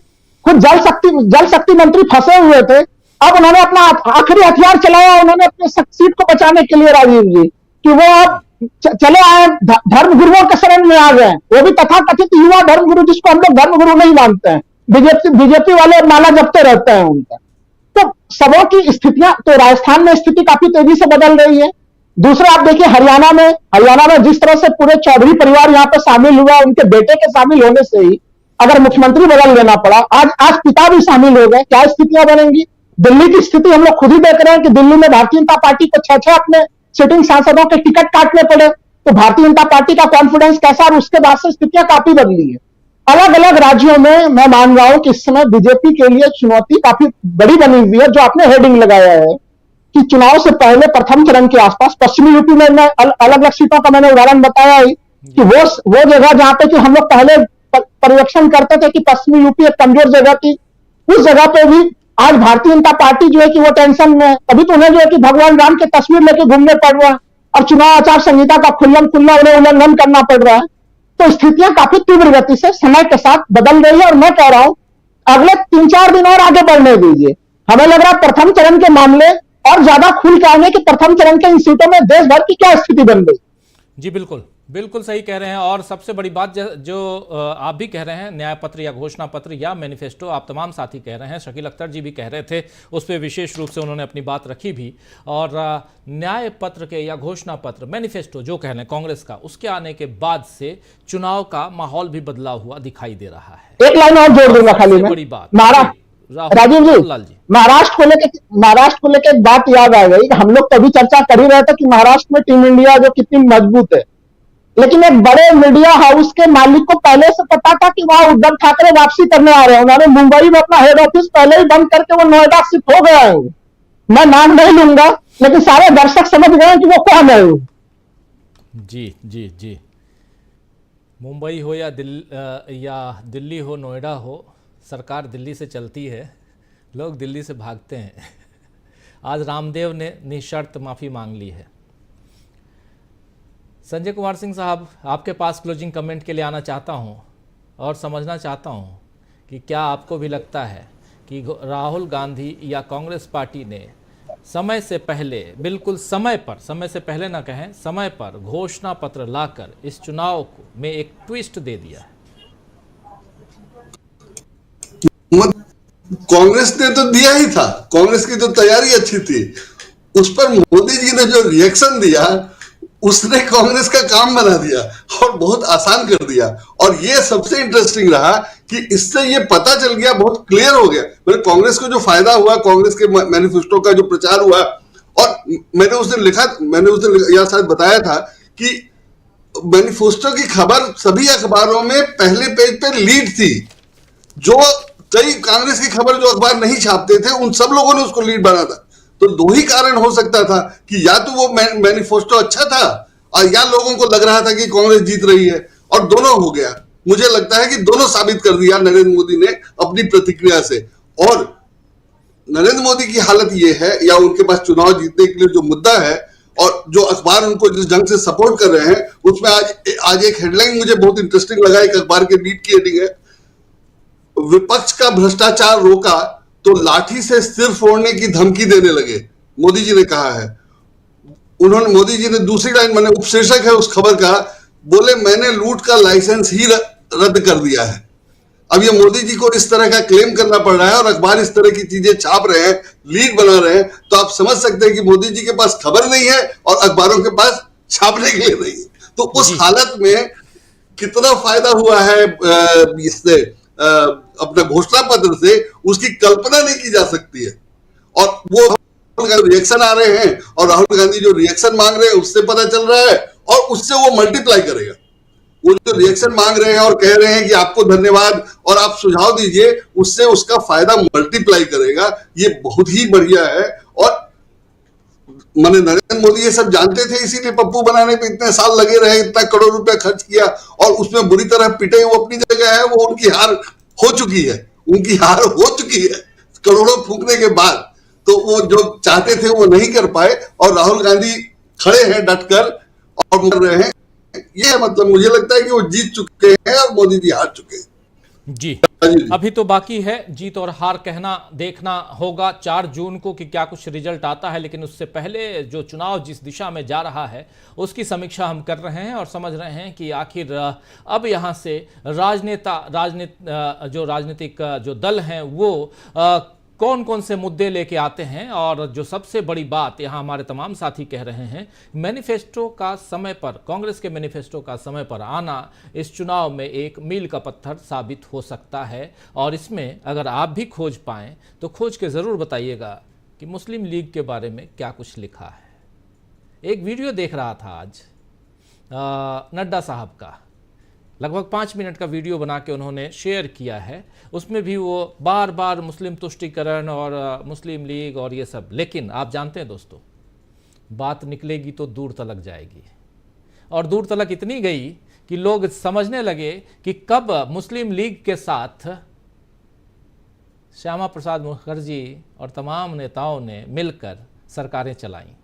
खुद जल शक्ति मंत्री फंसे हुए थे, अब उन्होंने अपना आखिरी हथियार चलाया। उन्होंने अपने सीट को बचाने के लिए राजीव जी कि वो अब चले आए, धर्मगुरुओं के शरण में आ गए, वो भी तथाकथित युवा धर्मगुरु, जिसको हम लोग धर्मगुरु नहीं मानते हैं। बीजेपी वाले माला जपते रहते हैं उनका। तो सबों की स्थितियां, तो राजस्थान में स्थिति काफी तेजी से बदल रही है। दूसरा आप देखिए हरियाणा में जिस तरह से पूरे चौधरी परिवार यहाँ पे शामिल हुआ, उनके बेटे के शामिल होने से ही अगर मुख्यमंत्री बदल देना पड़ा, आज पिता भी शामिल हो गए, क्या स्थितियां बनेंगी? दिल्ली की स्थिति हम लोग खुद ही देख रहे हैं कि दिल्ली में भारतीय जनता पार्टी को 6 अपने सिटिंग सांसदों के टिकट काटने पड़े। तो भारतीय जनता पार्टी का कॉन्फिडेंस कैसा, और उसके बाद से स्थितियां काफी बदली है। अलग अलग राज्यों में मैं मान रहा हूं कि इस समय बीजेपी के लिए चुनौती काफी बड़ी बनी हुई है। जो आपने हेडिंग लगाया है कि चुनाव से पहले प्रथम चरण के आसपास पश्चिमी यूपी में मैं अलग अलग सीटों का मैंने उदाहरण बताया ही कि वो जगह जहां पे कि हम लोग पहले पर्यवेक्षण करते थे कि पश्चिमी यूपी एक कमजोर जगह थी, उस जगह पे भी आज भारतीय जनता पार्टी जो है कि वो टेंशन में। अभी तो उन्हें जो है कि भगवान राम की तस्वीर लेके घूमने पड़ रहा है और चुनाव आचार संहिता का खुल्ला उन्हें उल्लंघन करना पड़ रहा है। तो स्थितियां काफी तीव्र गति से समय के साथ बदल रही है। और मैं कह रहा हूं अगले 3-4 दिन और आगे बढ़ने दीजिए। हमें लग रहा है प्रथम चरण के मामले और ज्यादा खुल के आएंगे कि प्रथम चरण के इन सीटों में देश भर की क्या स्थिति बन गई। जी बिल्कुल सही कह रहे हैं। और सबसे बड़ी बात जो आप भी कह रहे हैं, न्याय पत्र या घोषणा पत्र या मैनिफेस्टो, आप तमाम साथी कह रहे हैं, शकील अख्तर जी भी कह रहे थे, उस पर विशेष रूप से उन्होंने अपनी बात रखी भी। और न्याय पत्र के या घोषणा पत्र मैनिफेस्टो जो कह रहे हैं कांग्रेस का, उसके आने के बाद से चुनाव का माहौल भी बदला हुआ दिखाई दे रहा है। एक लाइन और जोड़ दूंगा खाली में, बड़ी बात राजीव जी, महाराष्ट्र को लेकर एक बात याद आ गई कि हम लोग तभी चर्चा कर ही रहे थे कि महाराष्ट्र में टीम इंडिया जो कितनी मजबूत है। लेकिन एक बड़े मीडिया हाउस के मालिक को पहले से पता था कि वहां उद्धव ठाकरे वापसी करने आ रहे हैं। उन्होंने मुंबई में अपना हेड ऑफिस पहले ही बंद करके वो नोएडा शिफ्ट हो गया है। मैं नाम नहीं लूंगा, लेकिन सारे दर्शक समझ गए कि वो कौन है। जी मुंबई हो या दिल्ली हो, नोएडा हो, सरकार दिल्ली से चलती है, लोग दिल्ली से भागते हैं। आज रामदेव ने निशर्त माफी मांग ली है। संजय कुमार सिंह साहब, आपके पास क्लोजिंग कमेंट के लिए आना चाहता हूं और समझना चाहता हूं कि क्या आपको भी लगता है कि राहुल गांधी या कांग्रेस पार्टी ने समय से पहले, बिल्कुल समय से पहले ना कहें, समय पर घोषणा पत्र लाकर इस चुनाव में एक ट्विस्ट दे दिया है? कांग्रेस ने तो दिया ही था, कांग्रेस की तो तैयारी अच्छी थी। उस पर मोदी जी ने जो रिएक्शन दिया, उसने कांग्रेस का काम बना दिया और बहुत आसान कर दिया। और ये सबसे इंटरेस्टिंग रहा कि इससे ये पता चल गया, बहुत क्लियर हो गया मतलब कांग्रेस को जो फायदा हुआ, कांग्रेस के मैनिफेस्टो का जो प्रचार हुआ। और मैंने उस दिन या शायद बताया था कि मैनिफेस्टो की खबर सभी अखबारों में पहले पेज पे लीड थी। जो कई कांग्रेस की खबर जो अखबार नहीं छापते थे, उन सब लोगों ने उसको लीड बना था। तो 2 ही कारण हो सकता था कि या तो वो मैनिफेस्टो अच्छा था और या लोगों को लग रहा था कि कांग्रेस जीत रही है, और दोनों हो गया। मुझे लगता है कि दोनों साबित कर दिया नरेंद्र मोदी ने अपनी प्रतिक्रिया से। और नरेंद्र मोदी की हालत ये है, या उनके पास चुनाव जीतने के लिए जो मुद्दा है, और जो अखबार उनको जिस ढंग से सपोर्ट कर रहे हैं, उसमें आज एक हेडलाइन मुझे बहुत इंटरेस्टिंग लगा, एक अखबार के लीड की हेडिंग है, विपक्ष का भ्रष्टाचार रोका तो लाठी से सिर फोड़ने की धमकी देने लगे, मोदी जी ने कहा है। मोदी जी ने दूसरी लाइन, मैंने उपशीर्षक है उस खबर का, बोले मैंने लूट का लाइसेंस ही रद्द कर दिया है। अब ये मोदी जी को इस तरह का क्लेम करना पड़ रहा है और अखबार इस तरह की चीजें छाप रहे हैं, लीड बना रहे हैं, तो आप समझ सकते हैं कि मोदी जी के पास खबर नहीं है और अखबारों के पास छापने के लिए नहीं है। तो उस हालत में कितना फायदा हुआ है इससे, अपने घोषणा पत्र से, उसकी कल्पना नहीं की जा सकती है। और वो रिएक्शन आ रहे हैं और राहुल गांधी जो रिएक्शन मांग रहे हैं उससे पता चल रहा है, और उससे वो मल्टीप्लाई करेगा। वो जो रिएक्शन मांग रहे हैं और कह रहे हैं कि आपको धन्यवाद और आप सुझाव दीजिए, उससे उसका फायदा मल्टीप्लाई करेगा। ये बहुत ही बढ़िया है। और मैंने नरेंद्र मोदी ये सब जानते थे, इसीलिए पप्पू बनाने पे इतने साल लगे रहे, इतना करोड़ रुपया खर्च किया और उसमें बुरी तरह पिटे। वो अपनी जगह है, वो उनकी हार हो चुकी है, उनकी हार हो चुकी है करोड़ों फूकने के बाद। तो वो जो चाहते थे वो नहीं कर पाए और राहुल गांधी खड़े हैं डटकर और मर रहे हैं। ये मतलब मुझे लगता है कि वो जीत चुके हैं और मोदी जी हार चुके हैं। जी, अभी तो बाकी है जीत और हार कहना, देखना होगा 4 जून को कि क्या कुछ रिजल्ट आता है। लेकिन उससे पहले जो चुनाव जिस दिशा में जा रहा है उसकी समीक्षा हम कर रहे हैं और समझ रहे हैं कि आखिर अब यहाँ से जो राजनीतिक जो दल हैं वो कौन कौन से मुद्दे लेके आते हैं। और जो सबसे बड़ी बात यहाँ हमारे तमाम साथी कह रहे हैं, मैनिफेस्टो का समय पर, कांग्रेस के मैनिफेस्टो का समय पर आना इस चुनाव में एक मील का पत्थर साबित हो सकता है। और इसमें अगर आप भी खोज पाएं तो खोज के ज़रूर बताइएगा कि मुस्लिम लीग के बारे में क्या कुछ लिखा है। एक वीडियो देख रहा था आज नड्डा साहब का, लगभग 5 मिनट का वीडियो बना के उन्होंने शेयर किया है। उसमें भी वो बार बार मुस्लिम तुष्टीकरण और मुस्लिम लीग और ये सब, लेकिन आप जानते हैं दोस्तों, बात निकलेगी तो दूर तलक जाएगी। और दूर तलक इतनी गई कि लोग समझने लगे कि कब मुस्लिम लीग के साथ श्यामा प्रसाद मुखर्जी और तमाम नेताओं ने मिलकर सरकारें चलाईं।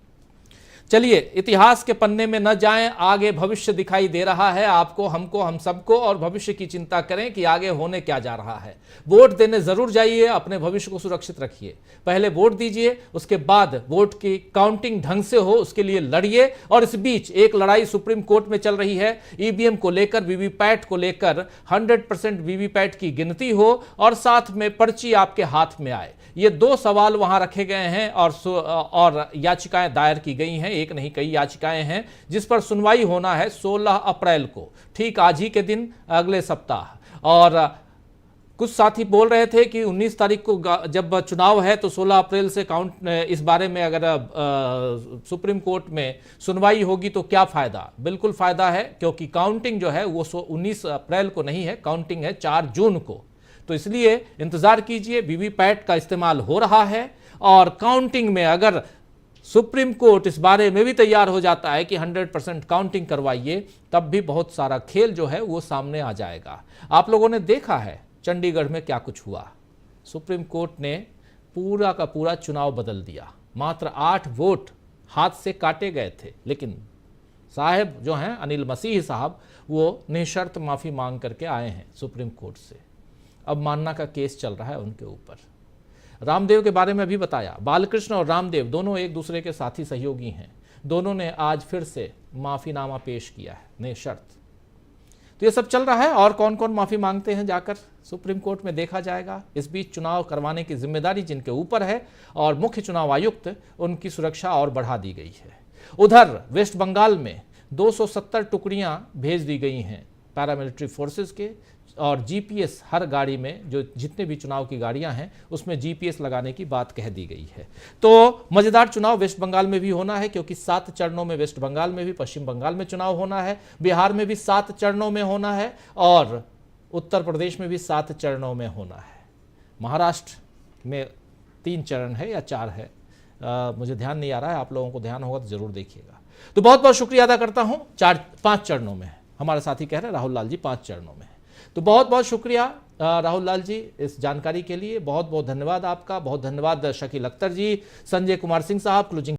चलिए इतिहास के पन्ने में न जाएं, आगे भविष्य दिखाई दे रहा है आपको, हमको, हम सबको, और भविष्य की चिंता करें कि आगे होने क्या जा रहा है। वोट देने जरूर जाइए, अपने भविष्य को सुरक्षित रखिए। पहले वोट दीजिए, उसके बाद वोट की काउंटिंग ढंग से हो उसके लिए लड़िए। और इस बीच एक लड़ाई सुप्रीम कोर्ट में चल रही है, ईवीएम को लेकर, वीवीपैट को लेकर 100% वीवीपैट की गिनती हो और साथ में पर्ची आपके हाथ में आए। ये 2 सवाल वहां रखे गए हैं और याचिकाएं दायर की गई हैं, एक नहीं कई याचिकाएं हैं जिस पर सुनवाई होना है 16 अप्रैल को, ठीक आज ही के दिन, अगले सप्ताह। और कुछ साथी बोल रहे थे कि 19 तारीख को जब चुनाव है तो 16 अप्रैल से काउंट, इस बारे में अगर सुप्रीम कोर्ट में सुनवाई होगी तो क्या फायदा। बिल्कुल फायदा है, क्योंकि काउंटिंग जो है वो 19 अप्रैल को नहीं है, काउंटिंग है 4 जून को। तो इसलिए इंतजार कीजिए, वीवीपैट का इस्तेमाल हो रहा है। और काउंटिंग में अगर सुप्रीम कोर्ट इस बारे में भी तैयार हो जाता है कि 100% काउंटिंग करवाइए, तब भी बहुत सारा खेल जो है वो सामने आ जाएगा। आप लोगों ने देखा है चंडीगढ़ में क्या कुछ हुआ। सुप्रीम कोर्ट ने पूरा का पूरा चुनाव बदल दिया। मात्र 8 वोट हाथ से काटे गए थे, लेकिन साहब जो हैं अनिल मसीह साहब, वो निःशर्त माफ़ी मांग करके आए हैं सुप्रीम कोर्ट से। अब मानना का केस चल रहा है उनके ऊपर। रामदेव के बारे में भी बताया, बालकृष्ण और रामदेव दोनों एक दूसरे के साथी सहयोगी हैं। दोनों ने आज फिर से माफ़ीनामा पेश किया है निःशर्त। तो ये सब चल रहा है और कौन कौन माफ़ी मांगते हैं जाकर सुप्रीम कोर्ट में देखा जाएगा। इस बीच चुनाव करवाने की जिम्मेदारी जिनके ऊपर है और मुख्य चुनाव आयुक्त, उनकी सुरक्षा और बढ़ा दी गई है। उधर वेस्ट बंगाल में 270 टुकड़ियां भेज दी गई हैं पैरामिलिट्री फोर्सेस के, और जीपीएस हर गाड़ी में, जो जितने भी चुनाव की गाड़ियां हैं उसमें जीपीएस लगाने की बात कह दी गई है। तो मजेदार चुनाव वेस्ट बंगाल में भी होना है, क्योंकि 7 चरणों में वेस्ट बंगाल में भी, पश्चिम बंगाल में चुनाव होना है, बिहार में भी 7 चरणों में होना है और उत्तर प्रदेश में भी 7 चरणों में होना है। महाराष्ट्र में 3 चरण है या 4 है, मुझे ध्यान नहीं आ रहा है, आप लोगों को ध्यान होगा तो जरूर देखिएगा। तो बहुत बहुत शुक्रिया अदा करता हूं। 5 चरणों में है, हमारे साथी कह रहे हैं राहुल लाल जी 5 चरणों में है। तो बहुत बहुत शुक्रिया राहुल लाल जी इस जानकारी के लिए, बहुत बहुत धन्यवाद आपका। बहुत धन्यवाद शकील अख्तर जी, संजय कुमार सिंह साहब, क्लोजिंग